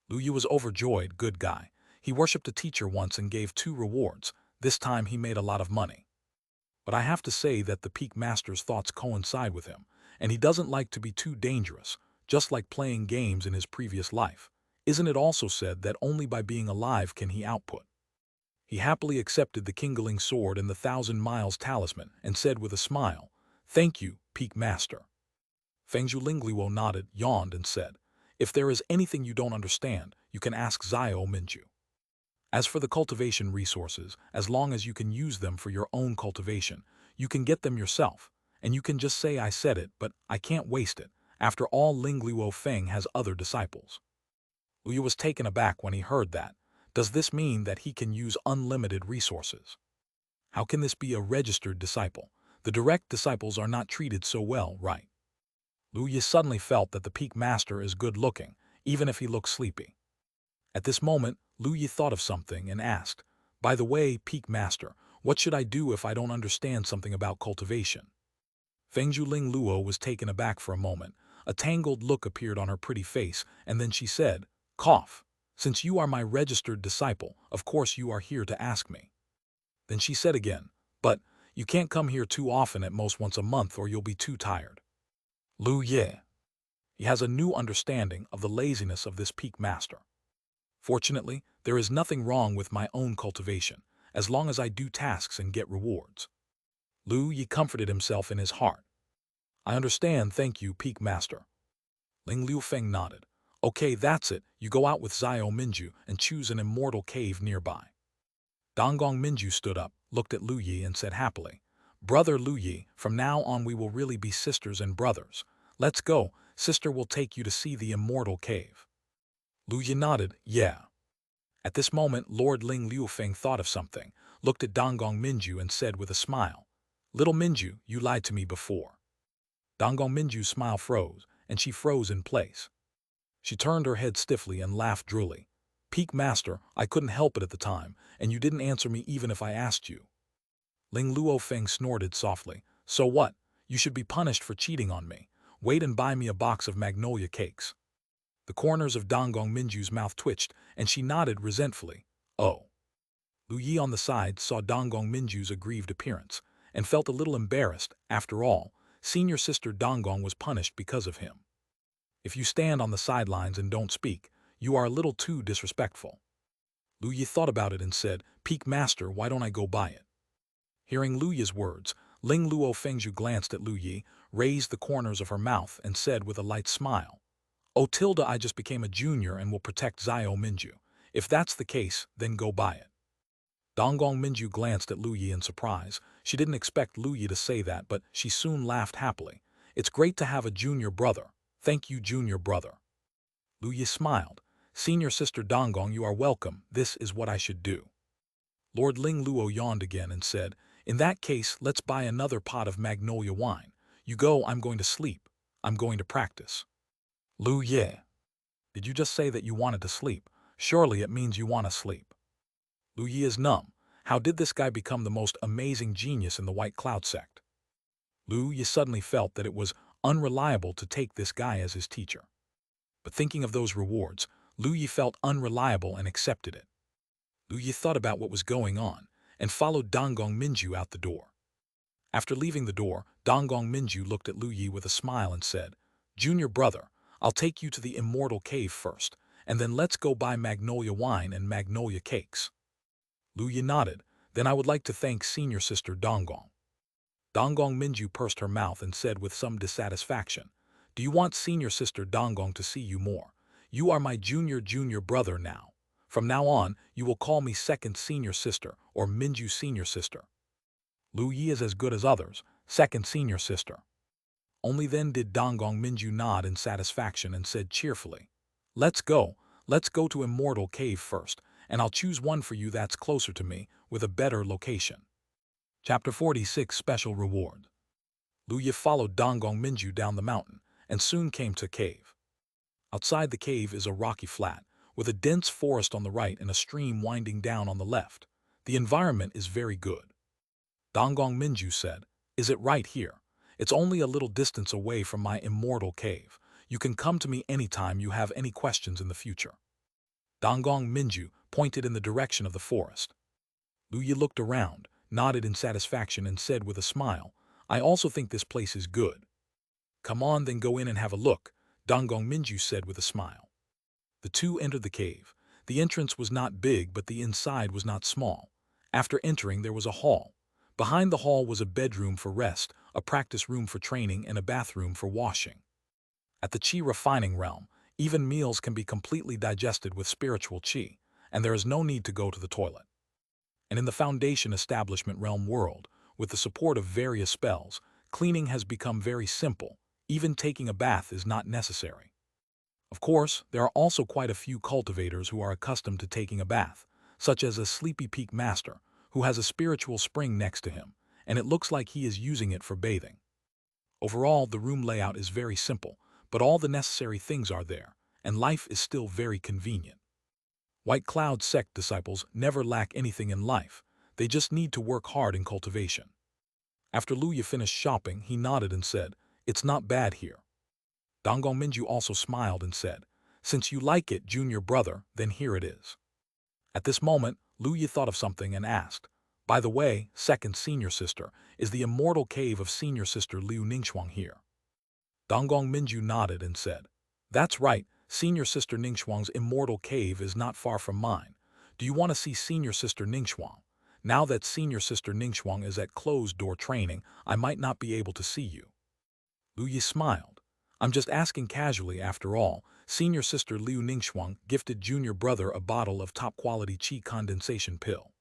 S1: Lu Yi was overjoyed, good guy. He worshipped a teacher once and gave 2 rewards. This time he made a lot of money. But I have to say that the Peak Master's thoughts coincide with him, and he doesn't like to be too dangerous, just like playing games in his previous life. Isn't it also said that only by being alive can he output? He happily accepted the Kindling Sword and the 1000 Miles Talisman and said with a smile, "Thank you, Peak Master." Fengzhu Lingluo nodded, yawned, and said, "If there is anything you don't understand, you can ask Xiao Minju. As for the cultivation resources, as long as you can use them for your own cultivation, you can get them yourself, and you can just say I said it, but I can't waste it. After all, Ling Luo Feng has other disciples." Lu Yi was taken aback when he heard that. Does this mean that he can use unlimited resources? How can this be a registered disciple? The direct disciples are not treated so well, right? Lu Yi suddenly felt that the Peak Master is good-looking, even if he looks sleepy. At this moment, Lu Yi thought of something and asked, "By the way, Peak Master, what should I do if I don't understand something about cultivation?" Fengzhu Ling Luo was taken aback for a moment. A tangled look appeared on her pretty face, and then she said, "Cough. Since you are my registered disciple, of course you are here to ask me." Then she said again, "But you can't come here too often, at most once a month, or you'll be too tired." Lu Yi. He has a new understanding of the laziness of this Peak Master. Fortunately, there is nothing wrong with my own cultivation, as long as I do tasks and get rewards. Lu Yi comforted himself in his heart. I understand, thank you, Peak Master. Ling Liufeng nodded. Okay, that's it, you go out with Xiao Minju and choose an immortal cave nearby. Donggong Minju stood up, looked at Lu Yi and said happily, Brother Lu Yi, from now on we will really be sisters and brothers. Let's go, sister will take you to see the immortal cave. Lu Yi nodded, yeah. At this moment, Lord Ling Liufeng thought of something, looked at Donggong Minju and said with a smile, Little Minju, you lied to me before. Donggong Minju's smile froze, and she froze in place. She turned her head stiffly and laughed drily. Peak Master, I couldn't help it at the time, and you didn't answer me even if I asked you. Ling Luofeng snorted softly. So what? You should be punished for cheating on me. Wait and buy me a box of magnolia cakes. The corners of Donggong Minju's mouth twitched, and she nodded resentfully. Oh. Lu Yi on the side saw Donggong Minju's aggrieved appearance, and felt a little embarrassed. After all, senior sister Donggong was punished because of him. If you stand on the sidelines and don't speak, you are a little too disrespectful. Lu Yi thought about it and said, Peak Master, why don't I go buy it? Hearing Lu Yi's words, Ling Luo Fengzhu glanced at Lu Yi, raised the corners of her mouth, and said with a light smile, Oh Tilda, I just became a junior and will protect Xiao Minju. If that's the case, then go buy it. Donggong Minju glanced at Lu Yi in surprise. She didn't expect Lu Yi to say that, but she soon laughed happily. It's great to have a junior brother. Thank you, junior brother. Lu Yi smiled. Senior sister Donggong, you are welcome. This is what I should do. Lord Ling Luo yawned again and said, In that case, let's buy another pot of magnolia wine. You go, I'm going to sleep. I'm going to practice. Lu Ye. Did you just say that you wanted to sleep? Surely it means you want to sleep. Lu Yi is numb. How did this guy become the most amazing genius in the White Cloud sect? Lu Yi suddenly felt that it was unreliable to take this guy as his teacher. But thinking of those rewards, Lu Yi felt unreliable and accepted it. Lu Yi thought about what was going on and followed Donggong Minju out the door. After leaving the door, Donggong Minju looked at Lu Yi with a smile and said, Junior brother, I'll take you to the Immortal Cave first, and then let's go buy magnolia wine and magnolia cakes. Lu Yi nodded. Then I would like to thank senior sister Donggong. Donggong Minju pursed her mouth and said with some dissatisfaction, Do you want senior sister Donggong to see you more? You are my junior brother now. From now on, you will call me second senior sister or Minju senior sister. Lu Yi is as good as others, second senior sister. Only then did Donggong Minju nod in satisfaction and said cheerfully, Let's go to Immortal Cave first, and I'll choose one for you that's closer to me, with a better location. Chapter 46 Special Reward. Lu Yi followed Donggong Minju down the mountain, and soon came to a cave. Outside the cave is a rocky flat, with a dense forest on the right and a stream winding down on the left. The environment is very good. Donggong Minju said, Is it right here? It's only a little distance away from my immortal cave. You can come to me anytime you have any questions in the future. Donggong Minju pointed in the direction of the forest. Lu Yi looked around, nodded in satisfaction and said with a smile, I also think this place is good. Come on, then go in and have a look, Donggong Minju said with a smile. The two entered the cave. The entrance was not big, but the inside was not small. After entering, there was a hall. Behind the hall was a bedroom for rest, a practice room for training, and a bathroom for washing. At the Qi refining realm, even meals can be completely digested with spiritual Qi, and there is no need to go to the toilet. And in the Foundation Establishment Realm world, with the support of various spells, cleaning has become very simple. Even taking a bath is not necessary. Of course, there are also quite a few cultivators who are accustomed to taking a bath, such as a Sleepy Peak Master, who has a spiritual spring next to him, and it looks like he is using it for bathing. Overall, the room layout is very simple, but all the necessary things are there, and life is still very convenient. White Cloud sect disciples never lack anything in life, they just need to work hard in cultivation. After Lu Yi finished shopping, he nodded and said, It's not bad here. Donggong Minju also smiled and said, Since you like it, junior brother, then here it is. At this moment, Lu Yi thought of something and asked, By the way, second senior sister, is the immortal cave of senior sister Liu Ningxuang here? Donggong Minju nodded and said, That's right, senior sister Ningxuang's immortal cave is not far from mine. Do you want to see senior sister Ningxuang? Now that senior sister Ningxuang is at closed-door training, I might not be able to see you." Lu Yi smiled. "I'm just asking casually after all." Senior sister Liu Ningxuang gifted junior brother a bottle of top-quality Qi Condensation Pill.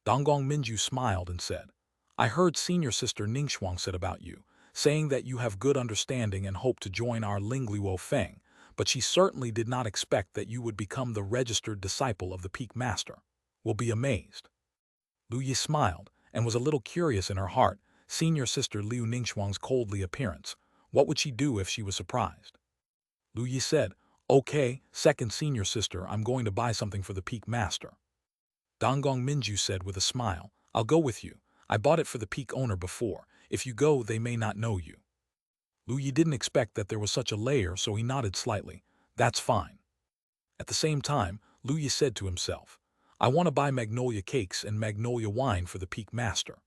S1: Donggong Minju smiled and said, "I heard senior sister Ningxuang said about you, saying that you have good understanding and hope to join our Lingluo Feng, but she certainly did not expect that you would become the registered disciple of the Peak Master. Will be amazed." Lu Yi smiled and was a little curious in her heart. Senior sister Liu Ningxuang's coldly appearance. What would she do if she was surprised? Lu Yi said, "Okay, second senior sister, I'm going to buy something for the Peak Master." Donggong Minju said with a smile, "I'll go with you. I bought it for the Peak owner before. If you go, they may not know you." Lu Yi didn't expect that there was such a layer, so he nodded slightly. "That's fine." At the same time, Lu Yi said to himself, "I want to buy magnolia cakes and magnolia wine for the Peak Master."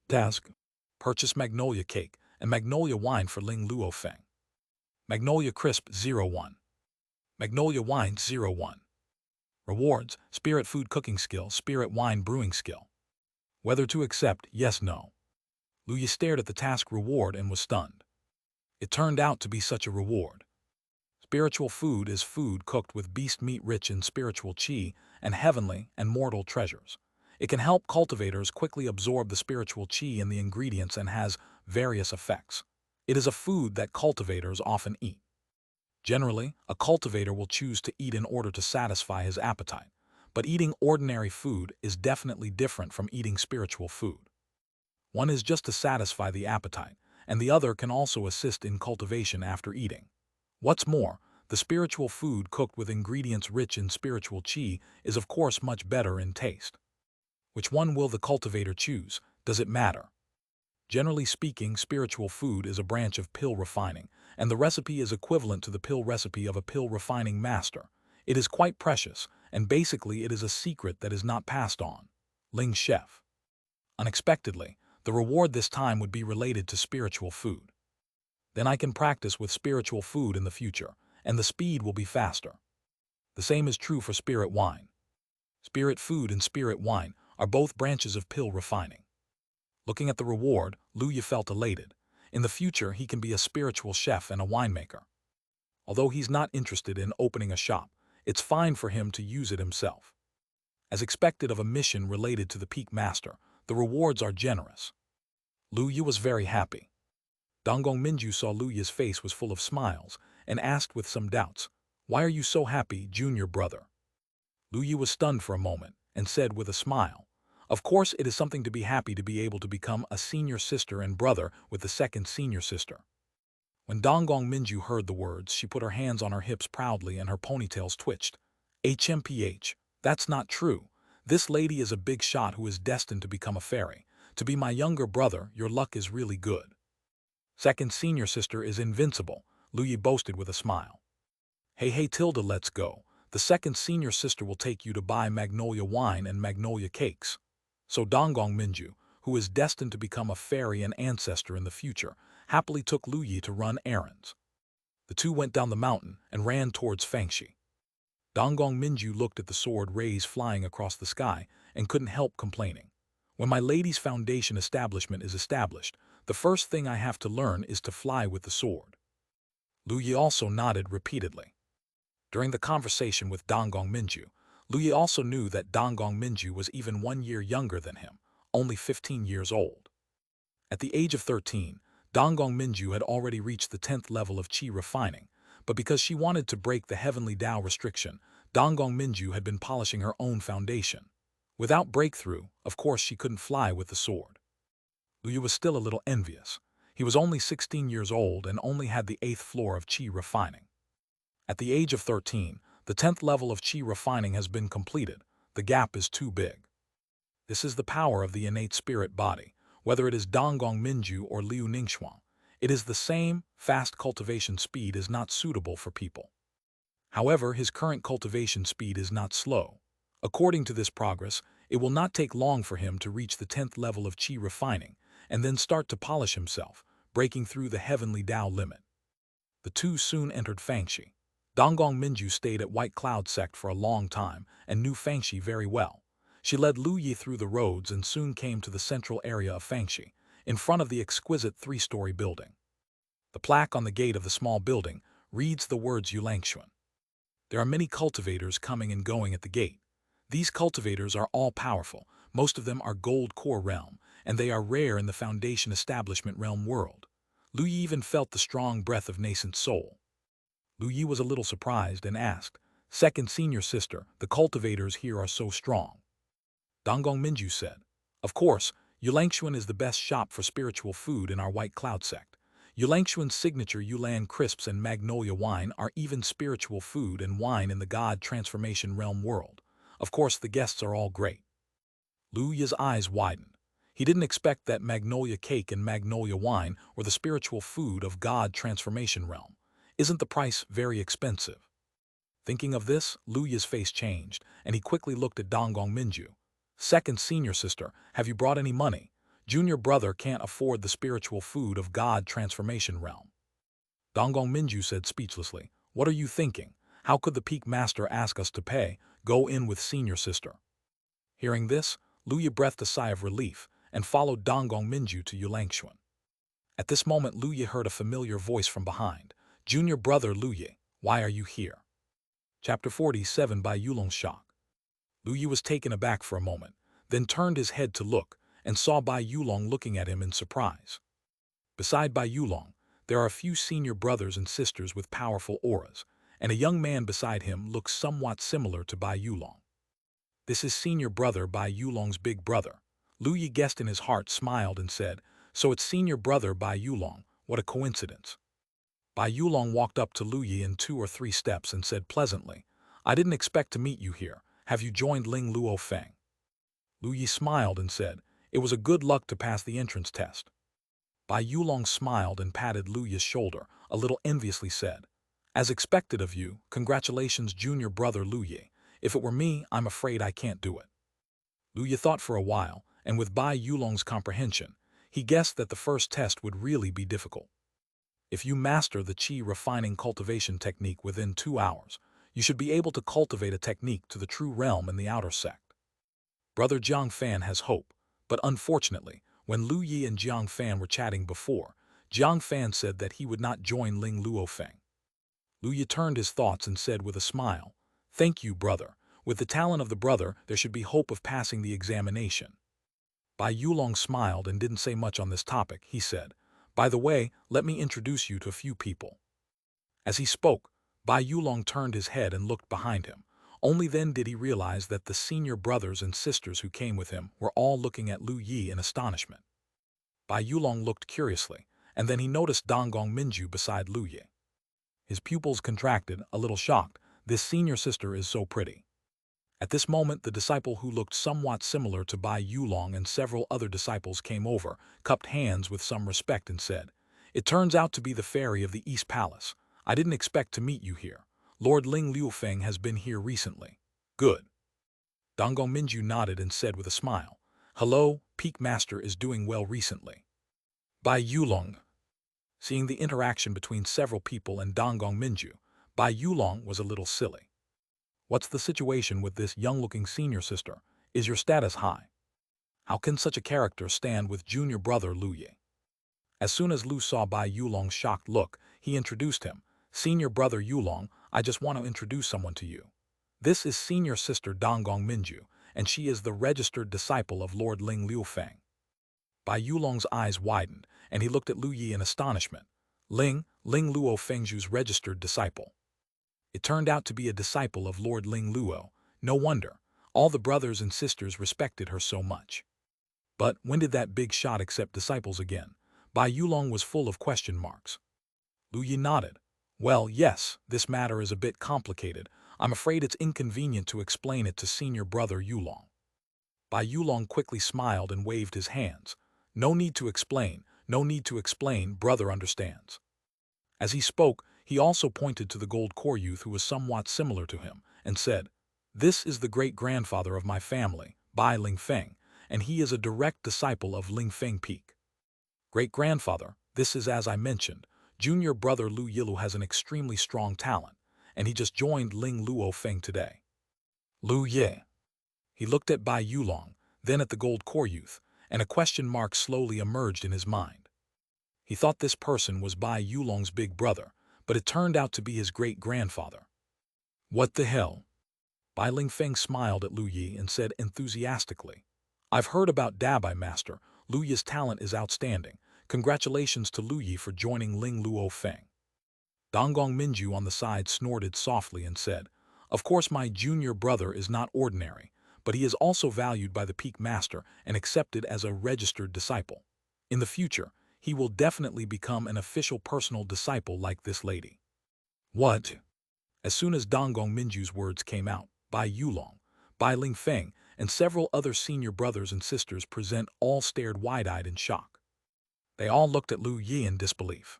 S1: Task: purchase magnolia cake and magnolia wine for Ling Luo Feng. Magnolia Crisp 01. Magnolia Wine 01. Rewards: Spirit Food Cooking Skill, Spirit Wine Brewing Skill. Whether to accept, yes, no. Lu Yi stared at the task reward and was stunned. It turned out to be such a reward. Spiritual food is food cooked with beast meat rich in spiritual qi and heavenly and mortal treasures. It can help cultivators quickly absorb the spiritual qi in the ingredients and has various effects. It is a food that cultivators often eat. Generally, a cultivator will choose to eat in order to satisfy his appetite, but eating ordinary food is definitely different from eating spiritual food. One is just to satisfy the appetite, and the other can also assist in cultivation after eating. What's more, the spiritual food cooked with ingredients rich in spiritual qi is of course much better in taste. Which one will the cultivator choose? Does it matter? Generally speaking, spiritual food is a branch of pill refining, and the recipe is equivalent to the pill recipe of a pill refining master. It is quite precious, and basically it is a secret that is not passed on. Ling Chef. Unexpectedly, the reward this time would be related to spiritual food. Then I can practice with spiritual food in the future, and the speed will be faster. The same is true for spirit wine. Spirit food and spirit wine are both branches of pill refining. Looking at the reward, Lu Yi felt elated. In the future, he can be a spiritual chef and a winemaker. Although he's not interested in opening a shop, it's fine for him to use it himself. As expected of a mission related to the Peak Master, the rewards are generous. Lu Yi was very happy. Donggong Minju saw Lu Yi's face was full of smiles and asked with some doubts, "Why are you so happy, junior brother?" Lu Yi was stunned for a moment and said with a smile, "Of course it is something to be happy to be able to become a senior sister and brother with the second senior sister." When Donggong Minju heard the words, she put her hands on her hips proudly and her ponytails twitched. "HMPH, that's not true. This lady is a big shot who is destined to become a fairy. To be my younger brother, your luck is really good." "Second senior sister is invincible," Lu Yi boasted with a smile. Hey Tilda, let's go. The second senior sister will take you to buy magnolia wine and magnolia cakes." So Donggong Minju, who is destined to become a fairy and ancestor in the future, happily took Lu Yi to run errands. The two went down the mountain and ran towards Xianxia. Donggong Minju looked at the sword rays flying across the sky and couldn't help complaining. "When my lady's foundation establishment is established, the first thing I have to learn is to fly with the sword." Lu Yi also nodded repeatedly. During the conversation with Donggong Minju, Lu Yi also knew that Donggong Minju was even 1 year younger than him, only 15 years old. At the age of 13, Donggong Minju had already reached the 10th level of Qi refining, but because she wanted to break the heavenly Tao restriction, Donggong Minju had been polishing her own foundation. Without breakthrough, of course she couldn't fly with the sword. Lu Yi was still a little envious. He was only 16 years old and only had the 8th floor of Qi refining. At the age of 13, the 10th level of Qi refining has been completed. The gap is too big. This is the power of the innate spirit body, whether it is Donggong Minju or Liu Ningxuang. It is the same, fast cultivation speed is not suitable for people. However, his current cultivation speed is not slow. According to this progress, it will not take long for him to reach the 10th level of Qi refining, and then start to polish himself, breaking through the heavenly Tao limit. The two soon entered Xianxia. Donggong Minju stayed at White Cloud Sect for a long time and knew Xianxia very well. She led Lu Yi through the roads and soon came to the central area of Fangxi, in front of the exquisite three-story building. The plaque on the gate of the small building reads the words Yulangxuan. There are many cultivators coming and going at the gate. These cultivators are all powerful, most of them are gold core realm, and they are rare in the foundation establishment realm world. Lu Yi even felt the strong breath of nascent soul. Lu Yi was a little surprised and asked, "Second senior sister, the cultivators here are so strong." Donggong Minju said, "Of course, Yulangxuan is the best shop for spiritual food in our White Cloud sect. Yulangxuan's signature Yulan crisps and magnolia wine are even spiritual food and wine in the God transformation realm world. Of course, the guests are all great." Lu Yi's eyes widened. He didn't expect that magnolia cake and magnolia wine were the spiritual food of God transformation realm. Isn't the price very expensive? Thinking of this, Lu Yi's face changed, and he quickly looked at Donggong Minju. "Second senior sister, have you brought any money? Junior brother can't afford the spiritual food of God transformation realm." Donggong Minju said speechlessly, "What are you thinking? How could the peak master ask us to pay? Go in with senior sister." Hearing this, Lu Yi breathed a sigh of relief and followed Donggong Minju to Yulangxuan. At this moment, Lu Yi heard a familiar voice from behind. "Junior brother Lu Yi, why are you here?" Chapter 47 by Yulong's Shock. Lu Yi was taken aback for a moment, then turned his head to look, and saw Bai Yulong looking at him in surprise. Beside Bai Yulong, there are a few senior brothers and sisters with powerful auras, and a young man beside him looks somewhat similar to Bai Yulong. This is senior brother Bai Yulong's big brother. Lu Yi guessed in his heart, smiled, and said, "So it's senior brother Bai Yulong, what a coincidence." Bai Yulong walked up to Lu Yi in 2 or 3 steps and said pleasantly, "I didn't expect to meet you here. Have you joined Ling Luo Feng?" Lu Yi smiled and said, "It was a good luck to pass the entrance test." Bai Yulong smiled and patted Lu Yi's shoulder, a little enviously said, "As expected of you, congratulations junior brother Lu Yi. If it were me, I'm afraid I can't do it." Lu Yi thought for a while, and with Bai Yulong's comprehension, he guessed that the first test would really be difficult. If you master the Qi refining cultivation technique within 2 hours, you should be able to cultivate a technique to the true realm in the outer sect. Brother Jiang Fan has hope, but unfortunately, when Lu Yi and Jiang Fan were chatting before, Jiang Fan said that he would not join Ling Luo Feng. Lu Yi turned his thoughts and said with a smile, "Thank you, brother. With the talent of the brother, there should be hope of passing the examination." Bai Yulong smiled and didn't say much on this topic. He said, "By the way, let me introduce you to a few people." As he spoke, Bai Yulong turned his head and looked behind him. Only then did he realize that the senior brothers and sisters who came with him were all looking at Lu Yi in astonishment. Bai Yulong looked curiously, and then he noticed Donggong Minju beside Lu Yi. His pupils contracted, a little shocked. This senior sister is so pretty. At this moment, the disciple who looked somewhat similar to Bai Yulong and several other disciples came over, cupped hands with some respect and said, "It turns out to be the fairy of the East Palace. I didn't expect to meet you here. Lord Ling Liufeng has been here recently." "Good." Donggong Minju nodded and said with a smile, "Hello, Peak Master is doing well recently." Bai Yulong. Seeing the interaction between several people and Donggong Minju, Bai Yulong was a little silly. "What's the situation with this young-looking senior sister? Is your status high? How can such a character stand with junior brother Lu Yi?" As soon as Lu saw Bai Yulong's shocked look, he introduced him. "Senior brother Yulong, I just want to introduce someone to you. This is senior sister Donggong Minju, and she is the registered disciple of Lord Ling Liufeng." Bai Yulong's eyes widened, and he looked at Lu Yi in astonishment. Ling Luo Fengju's registered disciple. It turned out to be a disciple of Lord Ling Luo. No wonder. All the brothers and sisters respected her so much. But when did that big shot accept disciples again? Bai Yulong was full of question marks. Lu Yi nodded. "Well, yes, this matter is a bit complicated. I'm afraid it's inconvenient to explain it to senior brother Yulong." Bai Yulong quickly smiled and waved his hands. "No need to explain, no need to explain, brother understands." As he spoke, he also pointed to the gold core youth who was somewhat similar to him, and said, "This is the great-grandfather of my family, Bai Ling Feng, and he is a direct disciple of Ling Feng Peak." "Great-grandfather, this is as I mentioned, junior brother Lu Yilu has an extremely strong talent, and he just joined Ling Luo Feng today." Lu Ye. He looked at Bai Yulong, then at the gold core youth, and a question mark slowly emerged in his mind. He thought this person was Bai Yulong's big brother, but it turned out to be his great-grandfather. What the hell? Bai Lingfeng smiled at Lu Yi and said enthusiastically, I've heard about Dabai Master. Lu Yi's talent is outstanding. Congratulations to Lu Yi for joining Ling Luo Feng. Donggong Minju on the side snorted softly and said, Of course my junior brother is not ordinary, but he is also valued by the Peak Master and accepted as a registered disciple. In the future, he will definitely become an official personal disciple like this lady. What? As soon as Donggong Minju's words came out, Bai Yulong, Bai Lingfeng, and several other senior brothers and sisters present all stared wide-eyed in shock. They all looked at Lu Yi in disbelief.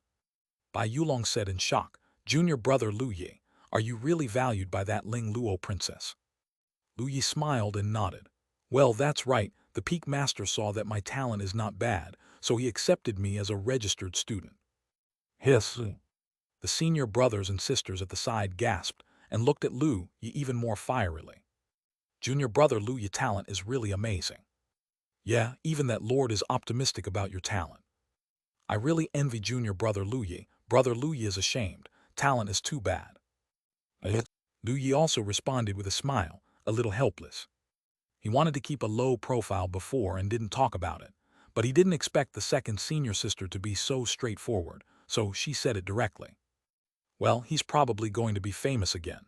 S1: Bai Yulong said in shock, Junior brother Lu Yi, are you really valued by that Ling Luo princess? Lu Yi smiled and nodded. Well, that's right, the Peak Master saw that my talent is not bad, so he accepted me as a registered student. Hiss. The senior brothers and sisters at the side gasped and looked at Lu Yi even more fierily. Junior brother Lu Yi's talent is really amazing. Yeah, even that lord is optimistic about your talent. I really envy junior brother Lu Yi. Brother Lu Yi is ashamed. Talent is too bad. Lu Yi also responded with a smile, a little helpless. He wanted to keep a low profile before and didn't talk about it, but he didn't expect the second senior sister to be so straightforward, so she said it directly. Well, he's probably going to be famous again.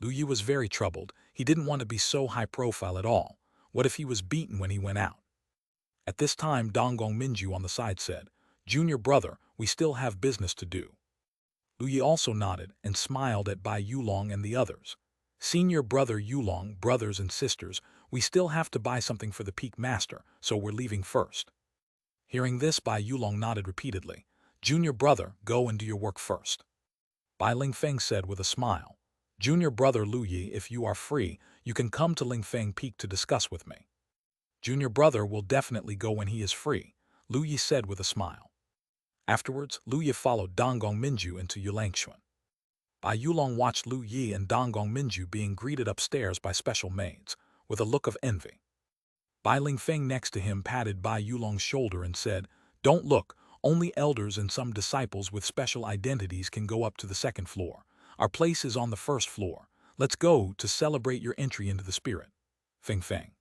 S1: Lu Yi was very troubled. He didn't want to be so high profile at all. What if he was beaten when he went out? At this time, Donggong Minju on the side said, Junior brother, we still have business to do. Lu Yi also nodded and smiled at Bai Yulong and the others. Senior brother Yulong, brothers and sisters, we still have to buy something for the Peak Master, so we're leaving first. Hearing this, Bai Yulong nodded repeatedly. Junior brother, go and do your work first. Bai Lingfeng said with a smile, Junior brother Lu Yi, if you are free, you can come to Lingfeng Peak to discuss with me. Junior brother will definitely go when he is free, Lu Yi said with a smile. Afterwards, Lu Yi followed Donggong Minju into Yulangchuan. Bai Yulong watched Lu Yi and Donggong Minju being greeted upstairs by special maids, with a look of envy. Bai Lingfeng next to him patted Bai Yulong's shoulder and said, Don't look, only elders and some disciples with special identities can go up to the second floor. Our place is on the first floor. Let's go to celebrate your entry into the spirit. Feng Feng.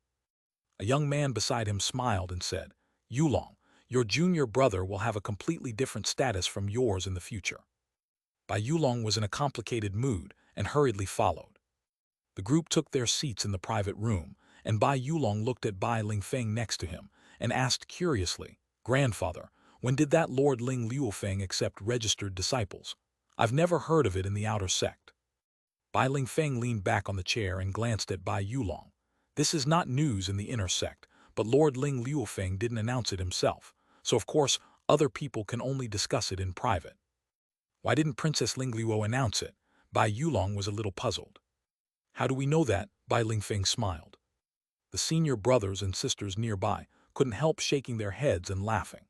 S1: A young man beside him smiled and said, Yulong, your junior brother will have a completely different status from yours in the future. Bai Yulong was in a complicated mood and hurriedly followed. The group took their seats in the private room, and Bai Yulong looked at Bai Lingfeng next to him and asked curiously, Grandfather, when did that Lord Ling Luofeng accept registered disciples? I've never heard of it in the outer sect. Bai Lingfeng leaned back on the chair and glanced at Bai Yulong. This is not news in the inner sect, but Lord Ling Luofeng didn't announce it himself, so of course other people can only discuss it in private. Why didn't Princess Ling Luo announce it? Bai Yulong was a little puzzled. How do we know that? Bai Lingfeng smiled. The senior brothers and sisters nearby couldn't help shaking their heads and laughing.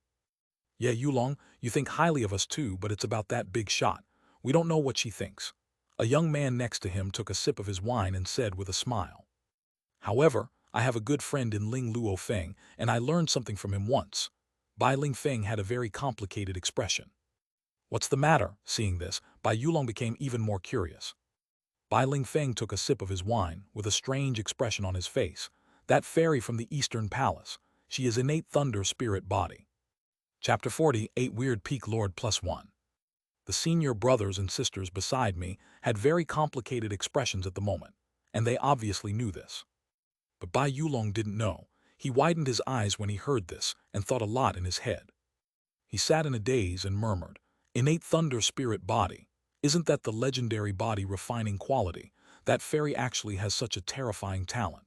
S1: Yeah, Yulong, you think highly of us too, but it's about that big shot. We don't know what she thinks. A young man next to him took a sip of his wine and said with a smile. However, I have a good friend in Ling Luo Feng, and I learned something from him once. Bai Lingfeng had a very complicated expression. What's the matter? Seeing this, Bai Yulong became even more curious. Bai Lingfeng took a sip of his wine with a strange expression on his face. That fairy from the Eastern Palace. She is innate thunder spirit body. Chapter 40, 8 Weird Peak Lord +1. The senior brothers and sisters beside me had very complicated expressions at the moment, and they obviously knew this. But Bai Yulong didn't know. He widened his eyes when he heard this and thought a lot in his head. He sat in a daze and murmured, Innate thunder spirit body. Isn't that the legendary body refining quality? That fairy actually has such a terrifying talent.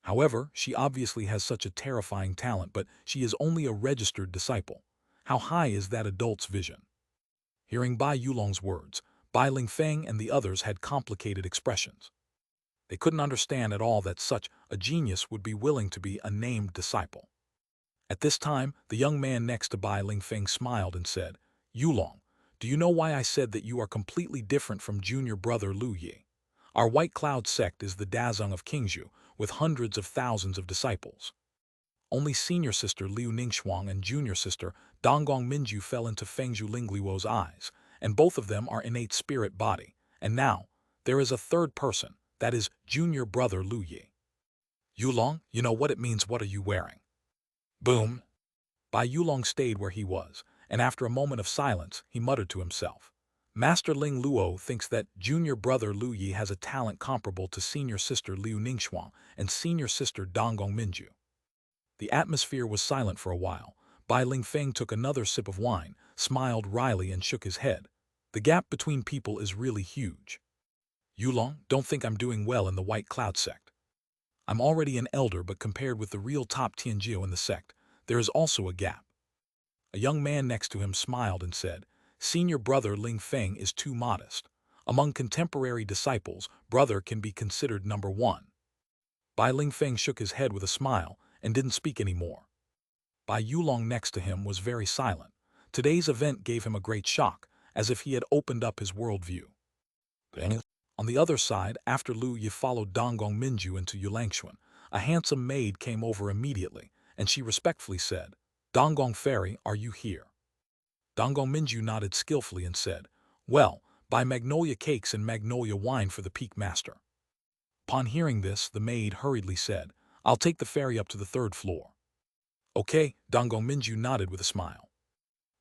S1: However, she obviously has such a terrifying talent, but she is only a registered disciple. How high is that adult's vision? Hearing Bai Yulong's words, Bai Lingfeng and the others had complicated expressions. They couldn't understand at all that such a genius would be willing to be a named disciple. At this time, the young man next to Bai Lingfeng smiled and said, Yulong, do you know why I said that you are completely different from junior brother Lu Yi? Our White Cloud sect is the Dazung of Qingzhou, with hundreds of thousands of disciples. Only senior sister Liu Ningxuang and junior sister Donggong Minju fell into Fengzhu Lingluo's eyes, and both of them are innate spirit body. And now, there is a third person, that is junior brother Lu Yi. Yulong, you know what it means, what are you wearing? Boom! Bai Yulong stayed where he was, and after a moment of silence, he muttered to himself. Master Ling Luo thinks that junior brother Lu Yi has a talent comparable to senior sister Liu Ningxuang and senior sister Donggong Minju. The atmosphere was silent for a while. Bai Lingfeng took another sip of wine, smiled wryly and shook his head. The gap between people is really huge. Yulong, don't think I'm doing well in the White Cloud sect. I'm already an elder, but compared with the real top Tianjiu in the sect, there is also a gap. A young man next to him smiled and said, Senior brother Ling Feng is too modest. Among contemporary disciples, brother can be considered number one. Bai Lingfeng shook his head with a smile and didn't speak anymore. Bai Yulong next to him was very silent. Today's event gave him a great shock, as if he had opened up his worldview. On the other side, after Lu Yi followed Donggong Minju into Yulangxuan, a handsome maid came over immediately, and she respectfully said, Donggong Fairy, are you here? Donggong Minju nodded skillfully and said, Well, buy magnolia cakes and magnolia wine for the Peak Master. Upon hearing this, the maid hurriedly said, I'll take the fairy up to the 3rd floor. Okay, Donggong Minju nodded with a smile.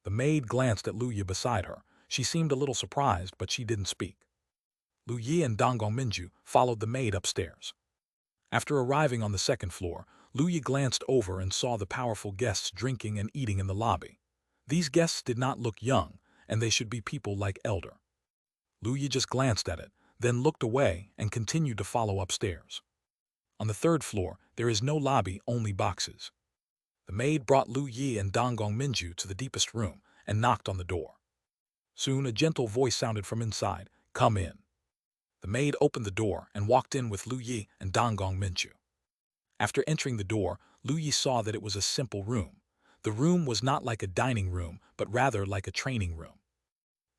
S1: The maid glanced at Lu Yi beside her. She seemed a little surprised, but she didn't speak. Lu Yi and Donggong Minju followed the maid upstairs. After arriving on the 2nd floor, Lu Yi glanced over and saw the powerful guests drinking and eating in the lobby. These guests did not look young, and they should be people like elder. Lu Yi just glanced at it, then looked away and continued to follow upstairs. On the 3rd floor, there is no lobby, only boxes. The maid brought Lu Yi and Donggong Minju to the deepest room and knocked on the door. Soon a gentle voice sounded from inside, Come in. The maid opened the door and walked in with Lu Yi and Donggong Minju. After entering the door, Lu Yi saw that it was a simple room. The room was not like a dining room, but rather like a training room.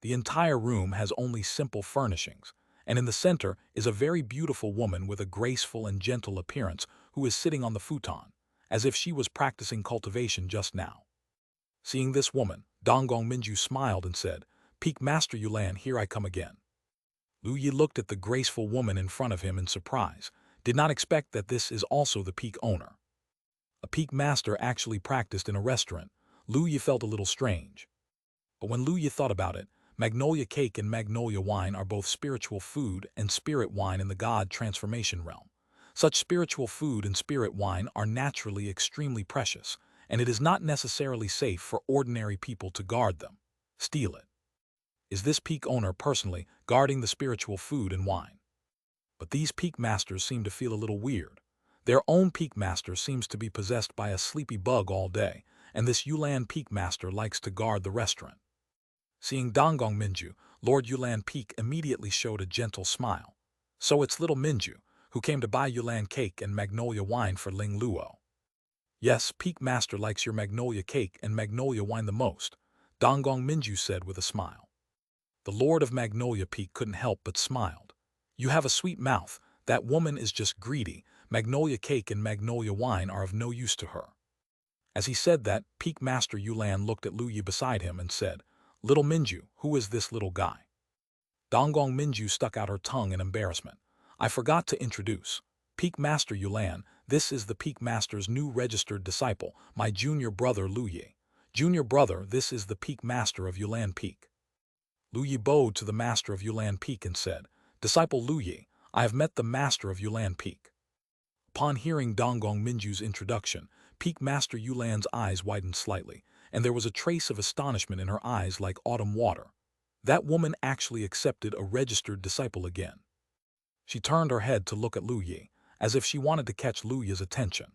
S1: The entire room has only simple furnishings, and in the center is a very beautiful woman with a graceful and gentle appearance who is sitting on the futon, as if she was practicing cultivation just now. Seeing this woman, Donggong Minju smiled and said, Peak Master Yulan, here I come again. Lu Yi looked at the graceful woman in front of him in surprise, did not expect that this is also the peak owner. A peak master actually practiced in a restaurant. Lu Yi felt a little strange. But when Lu Yi thought about it, magnolia cake and magnolia wine are both spiritual food and spirit wine in the God transformation realm. Such spiritual food and spirit wine are naturally extremely precious, and it is not necessarily safe for ordinary people to guard them. Steal it. Is this peak owner personally guarding the spiritual food and wine? But these peak masters seem to feel a little weird. Their own peak master seems to be possessed by a sleepy bug all day, and this Yulan peak master likes to guard the restaurant. Seeing Donggong Minju, Lord Yulan Peak immediately showed a gentle smile. So it's little Minju, who came to buy Yulan cake and magnolia wine for Ling Luo. Yes, Peak Master likes your magnolia cake and magnolia wine the most, Donggong Minju said with a smile. The Lord of Magnolia Peak couldn't help but smiled. You have a sweet mouth, that woman is just greedy, magnolia cake and magnolia wine are of no use to her. As he said that, Peak Master Yulan looked at Lu Yi beside him and said, Little Minju, who is this little guy? Donggong Minju stuck out her tongue in embarrassment. I forgot to introduce. Peak Master Yulan, this is the Peak Master's new registered disciple, my junior brother Lu Yi. Junior brother, this is the Peak Master of Yulan Peak. Lu Yi bowed to the Master of Yulan Peak and said, Disciple Lu Yi, I have met the Master of Yulan Peak. Upon hearing Donggong Minju's introduction, Peak Master Yulan's eyes widened slightly, and there was a trace of astonishment in her eyes like autumn water. That woman actually accepted a registered disciple again. She turned her head to look at Lu Yi, as if she wanted to catch Lu Yi's attention.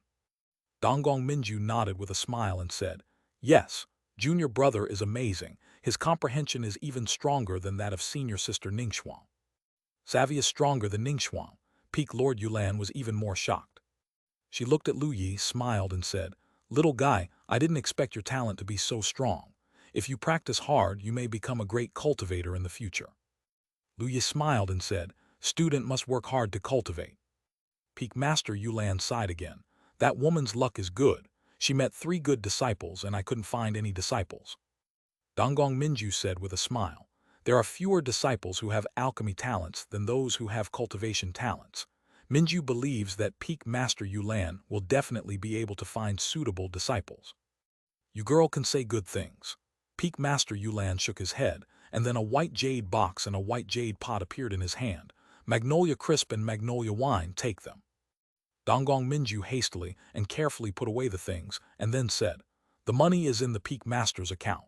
S1: Donggong Minju nodded with a smile and said, Yes, junior brother is amazing. His comprehension is even stronger than that of senior sister Ningxuang. Savvy is stronger than Ningxuang. Peak Lord Yulan was even more shocked. She looked at Lu Yi, smiled and said, Little guy, I didn't expect your talent to be so strong. If you practice hard, you may become a great cultivator in the future. Lu Yi smiled and said, Student must work hard to cultivate. Peak Master Yulan sighed again. That woman's luck is good. She met 3 good disciples and I couldn't find any disciples. Donggong Minju said with a smile. There are fewer disciples who have alchemy talents than those who have cultivation talents. Minju believes that Peak Master Yulan will definitely be able to find suitable disciples. You girl can say good things. Peak Master Yulan shook his head, and then a white jade box and a white jade pot appeared in his hand. Magnolia Crisp and Magnolia Wine, take them. Donggong Minju hastily and carefully put away the things, and then said, the money is in the Peak Master's account.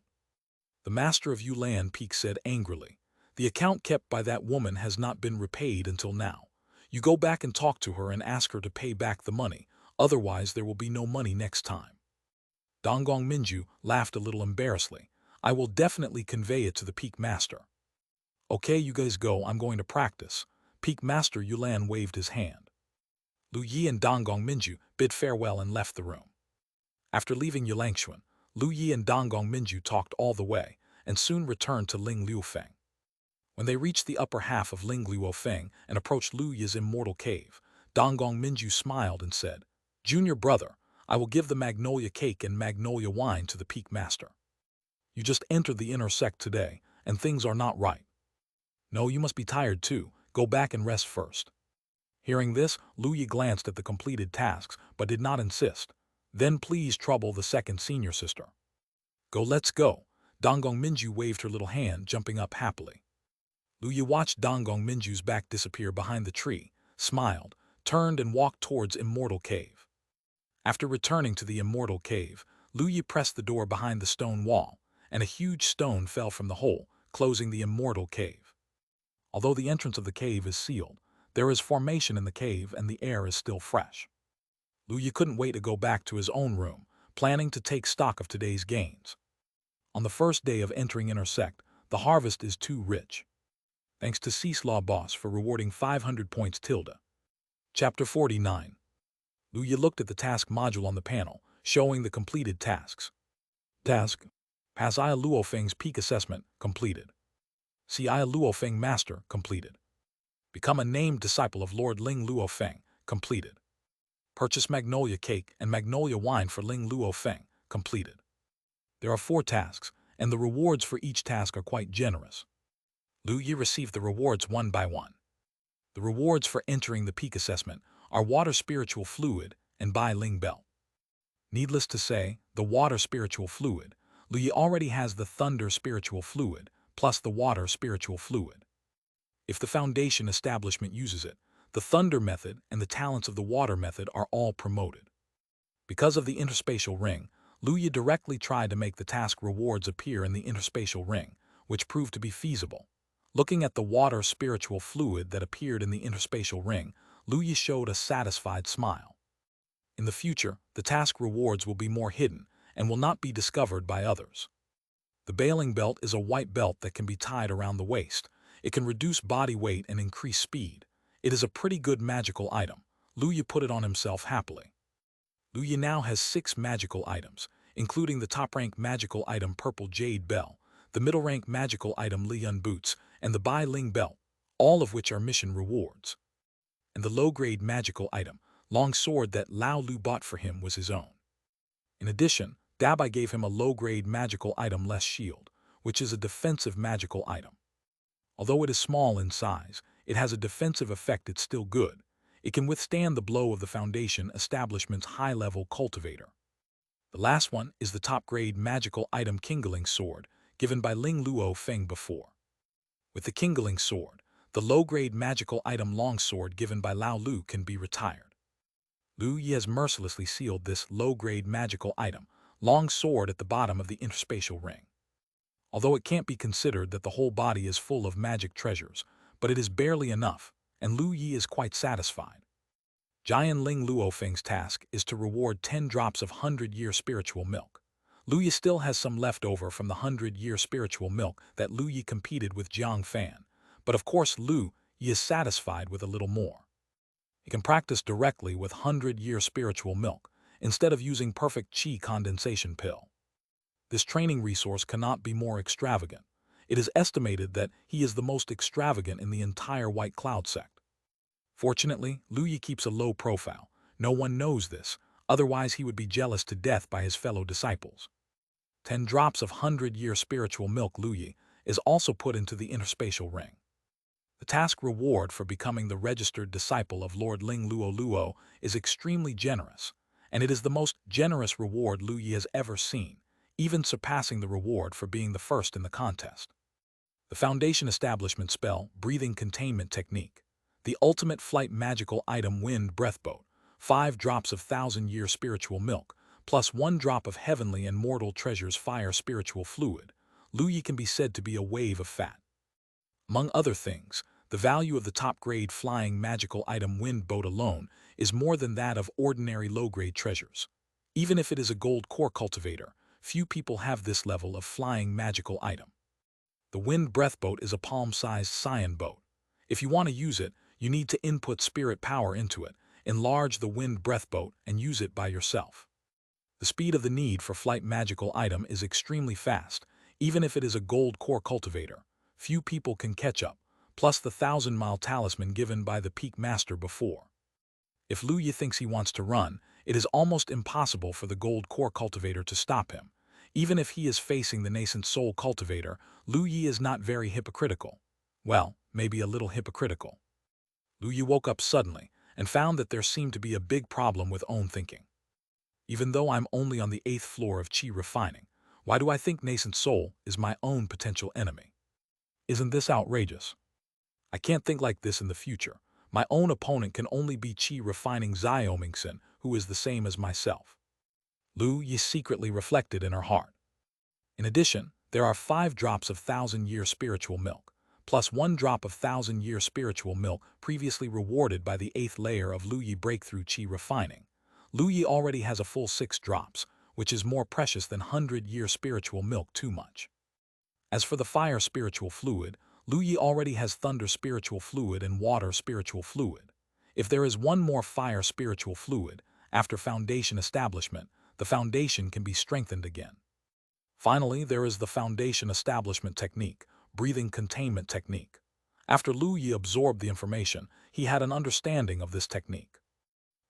S1: The Master of Yulan, Peak said angrily. The account kept by that woman has not been repaid until now. You go back and talk to her and ask her to pay back the money, otherwise there will be no money next time. Donggong Minju laughed a little embarrassedly. I will definitely convey it to the Peak Master. Okay, you guys go, I'm going to practice. Peak Master Yulan waved his hand. Lu Yi and Donggong Minju bid farewell and left the room. After leaving Yulangxuan, Lu Yi and Donggong Minju talked all the way, and soon returned to Ling Luofeng. When they reached the upper half of Ling Luofeng and approached Lu Yi's immortal cave, Donggong Minju smiled and said, Junior brother, I will give the Magnolia Cake and Magnolia Wine to the Peak Master. You just entered the inner sect today, and things are not right. No, you must be tired too. Go back and rest first. Hearing this, Lu Yi glanced at the completed tasks, but did not insist. Then please trouble the second senior sister. Go, let's go. Donggong Minju waved her little hand, jumping up happily. Lu Yi watched Donggong Minju's back disappear behind the tree, smiled, turned and walked towards Immortal Cave. After returning to the Immortal Cave, Lu Yi pressed the door behind the stone wall, and a huge stone fell from the hole, closing the Immortal Cave. Although the entrance of the cave is sealed, there is formation in the cave and the air is still fresh. Lu Yi couldn't wait to go back to his own room, planning to take stock of today's gains. On the first day of entering Inner Sect, the harvest is too rich. Thanks to Ceaselaw Boss for rewarding 500 points tilde. Chapter 49. Lu Yi looked at the task module on the panel, showing the completed tasks. Task: Pass Ia Luofeng's peak assessment, completed. See Ia Luofeng Master, completed. Become a named disciple of Lord Ling Luofeng, completed. Purchase Magnolia Cake and Magnolia Wine for Ling Luofeng, completed. There are 4 tasks, and the rewards for each task are quite generous. Lu Yi received the rewards one by one. The rewards for entering the peak assessment are Water Spiritual Fluid and Bai Ling Belt. Needless to say, the Water Spiritual Fluid, Lu Yi already has the Thunder Spiritual Fluid, plus the Water Spiritual Fluid. If the Foundation establishment uses it, the Thunder method and the talents of the Water method are all promoted. Because of the interspatial ring, Lu Yi directly tried to make the task rewards appear in the interspatial ring, which proved to be feasible. Looking at the Water Spiritual Fluid that appeared in the interspatial ring, Lu Yi showed a satisfied smile. In the future, the task rewards will be more hidden and will not be discovered by others. The Bailing Belt is a white belt that can be tied around the waist. It can reduce body weight and increase speed. It is a pretty good magical item. Lu Yi put it on himself happily. Lu Yi now has 6 magical items, including the top-rank magical item Purple Jade Bell, the middle-rank magical item Liyun Boots, and the Bai Ling Belt, all of which are mission rewards. And the low-grade magical item, Long Sword that Lao Lu bought for him, was his own. In addition, Dabai gave him a low-grade magical item Less Shield, which is a defensive magical item. Although it is small in size, it has a defensive effect. It's still good. It can withstand the blow of the Foundation establishment's high-level cultivator. The last one is the top-grade magical item Kindling Sword, given by Ling Luofeng before. With the Kindling Sword, the low-grade magical item Long Sword given by Lao Lu can be retired. Lu Yi has mercilessly sealed this low-grade magical item, Long Sword, at the bottom of the interspatial ring. Although it can't be considered that the whole body is full of magic treasures, but it is barely enough, and Lu Yi is quite satisfied. Jian Ling Luofeng's task is to reward 10 drops of 100-year spiritual milk. Lu Yi still has some left over from the 100-year spiritual milk that Lu Yi competed with Jiang Fan, but of course Lu Yi is satisfied with a little more. He can practice directly with 100-year spiritual milk, instead of using Perfect Qi Condensation Pill. This training resource cannot be more extravagant. It is estimated that he is the most extravagant in the entire White Cloud sect. Fortunately, Lu Yi keeps a low profile. No one knows this, otherwise he would be jealous to death by his fellow disciples. 10 drops of 100-year spiritual milk Lu Yi is also put into the interspatial ring. The task reward for becoming the registered disciple of Lord Ling Luo is extremely generous, and it is the most generous reward Lu Yi has ever seen, even surpassing the reward for being the first in the contest. The Foundation Establishment Spell Breathing Containment Technique. The Ultimate Flight Magical Item Wind Breath Boat. 5 drops of 1,000-year spiritual milk, plus 1 drop of Heavenly and Mortal Treasures Fire Spiritual Fluid. Lu Yi can be said to be a wave of fat. Among other things, the value of the top-grade flying magical item Wind Boat alone is more than that of ordinary low-grade treasures. Even if it is a gold core cultivator, few people have this level of flying magical item. The Wind Breath Boat is a palm-sized cyan boat. If you want to use it, you need to input spirit power into it, enlarge the Wind Breath Boat, and use it by yourself. The speed of the need for flight magical item is extremely fast, even if it is a gold core cultivator. Few people can catch up, plus the 1,000-mile talisman given by the peak master before. If Lu Yi thinks he wants to run, it is almost impossible for the gold core cultivator to stop him. Even if he is facing the nascent soul cultivator, Lu Yi is not very hypocritical. Well, maybe a little hypocritical. Lu Yi woke up suddenly and found that there seemed to be a big problem with own thinking. Even though I'm only on the 8th floor of Qi refining, why do I think nascent soul is my own potential enemy? Isn't this outrageous? I can't think like this in the future. My own opponent can only be Qi refining Xiaomingsen, who is the same as myself. Lu Yi secretly reflected in her heart. In addition, there are 5 drops of 1,000-year spiritual milk, plus 1 drop of 1,000-year spiritual milk previously rewarded by the 8th layer of Lu Yi Breakthrough Qi Refining. Lu Yi already has a full 6 drops, which is more precious than 100-year spiritual milk too much. As for the fire spiritual fluid, Lu Yi already has thunder spiritual fluid and water spiritual fluid. If there is one more fire spiritual fluid, after foundation establishment, the foundation can be strengthened again. Finally, there is the foundation establishment technique, breathing containment technique. After Lu Yi absorbed the information, he had an understanding of this technique.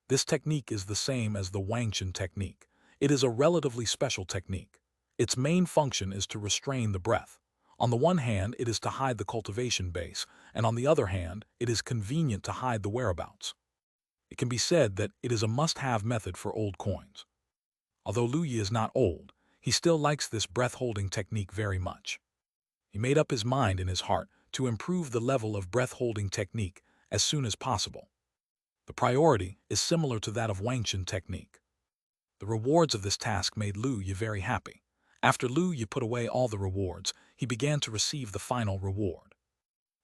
S1: This technique is the same as the Wangchen technique. It is a relatively special technique. Its main function is to restrain the breath. On the one hand, it is to hide the cultivation base, and on the other hand, it is convenient to hide the whereabouts. It can be said that it is a must-have method for old coins. Although Lu Yi is not old, he still likes this breath-holding technique very much. He made up his mind in his heart to improve the level of breath-holding technique as soon as possible. The priority is similar to that of Wangchen technique. The rewards of this task made Lu Yi very happy. After Lu Yi put away all the rewards, he began to receive the final reward.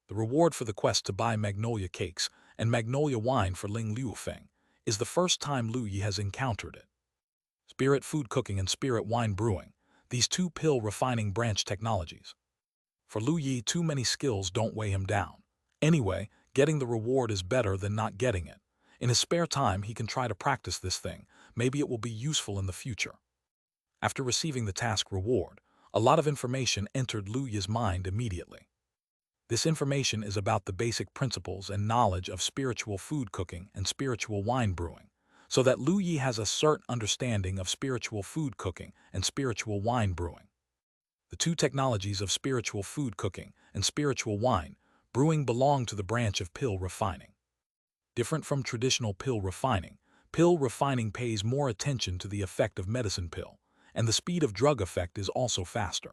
S1: The reward for the quest to buy magnolia cakes and magnolia wine for Ling Liufeng is the first time Lu Yi has encountered it. Spirit food cooking and spirit wine brewing, these 2 pill refining branch technologies. For Lu Yi, too many skills don't weigh him down. Anyway, getting the reward is better than not getting it. In his spare time, he can try to practice this thing. Maybe it will be useful in the future. After receiving the task reward, a lot of information entered Lu Yi's mind immediately. This information is about the basic principles and knowledge of spiritual food cooking and spiritual wine brewing, so that Lu Yi has a certain understanding of spiritual food cooking and spiritual wine brewing. The 2 technologies of spiritual food cooking and spiritual wine brewing belong to the branch of pill refining. Different from traditional pill refining pays more attention to the effect of medicine pill, and the speed of drug effect is also faster.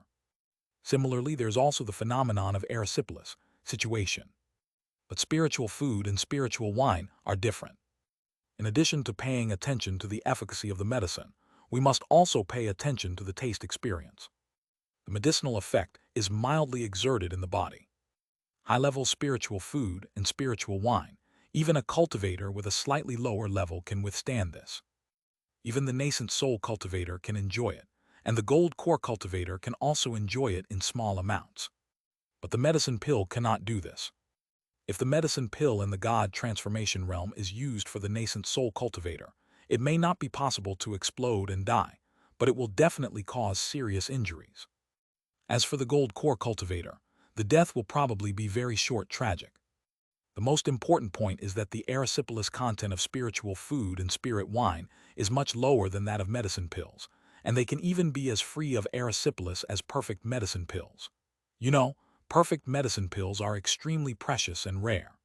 S1: Similarly, there's also the phenomenon of erysipelas situation. But spiritual food and spiritual wine are different. In addition to paying attention to the efficacy of the medicine, we must also pay attention to the taste experience. The medicinal effect is mildly exerted in the body. High-level spiritual food and spiritual wine, even a cultivator with a slightly lower level can withstand this. Even the nascent soul cultivator can enjoy it, and the gold core cultivator can also enjoy it in small amounts. But the medicine pill cannot do this. If the medicine pill in the God transformation realm is used for the nascent soul cultivator, it may not be possible to explode and die, but it will definitely cause serious injuries. As for the gold core cultivator, the death will probably be very short tragic. The most important point is that the erysipelas content of spiritual food and spirit wine is much lower than that of medicine pills, and they can even be as free of erysipelas as perfect medicine pills. You know, perfect medicine pills are extremely precious and rare.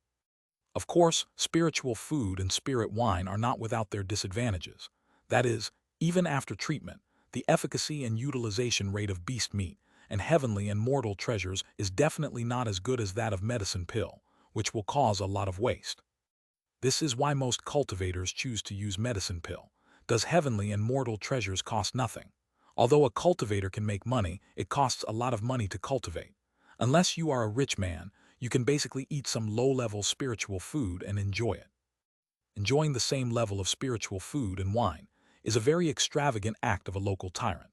S1: Of course, spiritual food and spirit wine are not without their disadvantages. That is, even after treatment, the efficacy and utilization rate of beast meat and heavenly and mortal treasures is definitely not as good as that of medicine pill, which will cause a lot of waste. This is why most cultivators choose to use medicine pill. Does heavenly and mortal treasures cost nothing? Although a cultivator can make money, it costs a lot of money to cultivate. Unless you are a rich man, you can basically eat some low-level spiritual food and enjoy it. Enjoying the same level of spiritual food and wine is a very extravagant act of a local tyrant.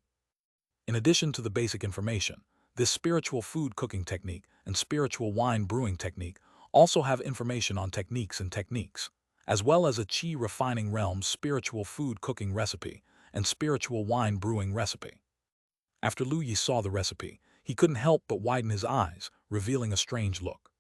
S1: In addition to the basic information, this spiritual food cooking technique and spiritual wine brewing technique also have information on techniques, as well as a Qi refining realm's spiritual food cooking recipe and spiritual wine brewing recipe. After Lu Yi saw the recipe, he couldn't help but widen his eyes, revealing a strange look.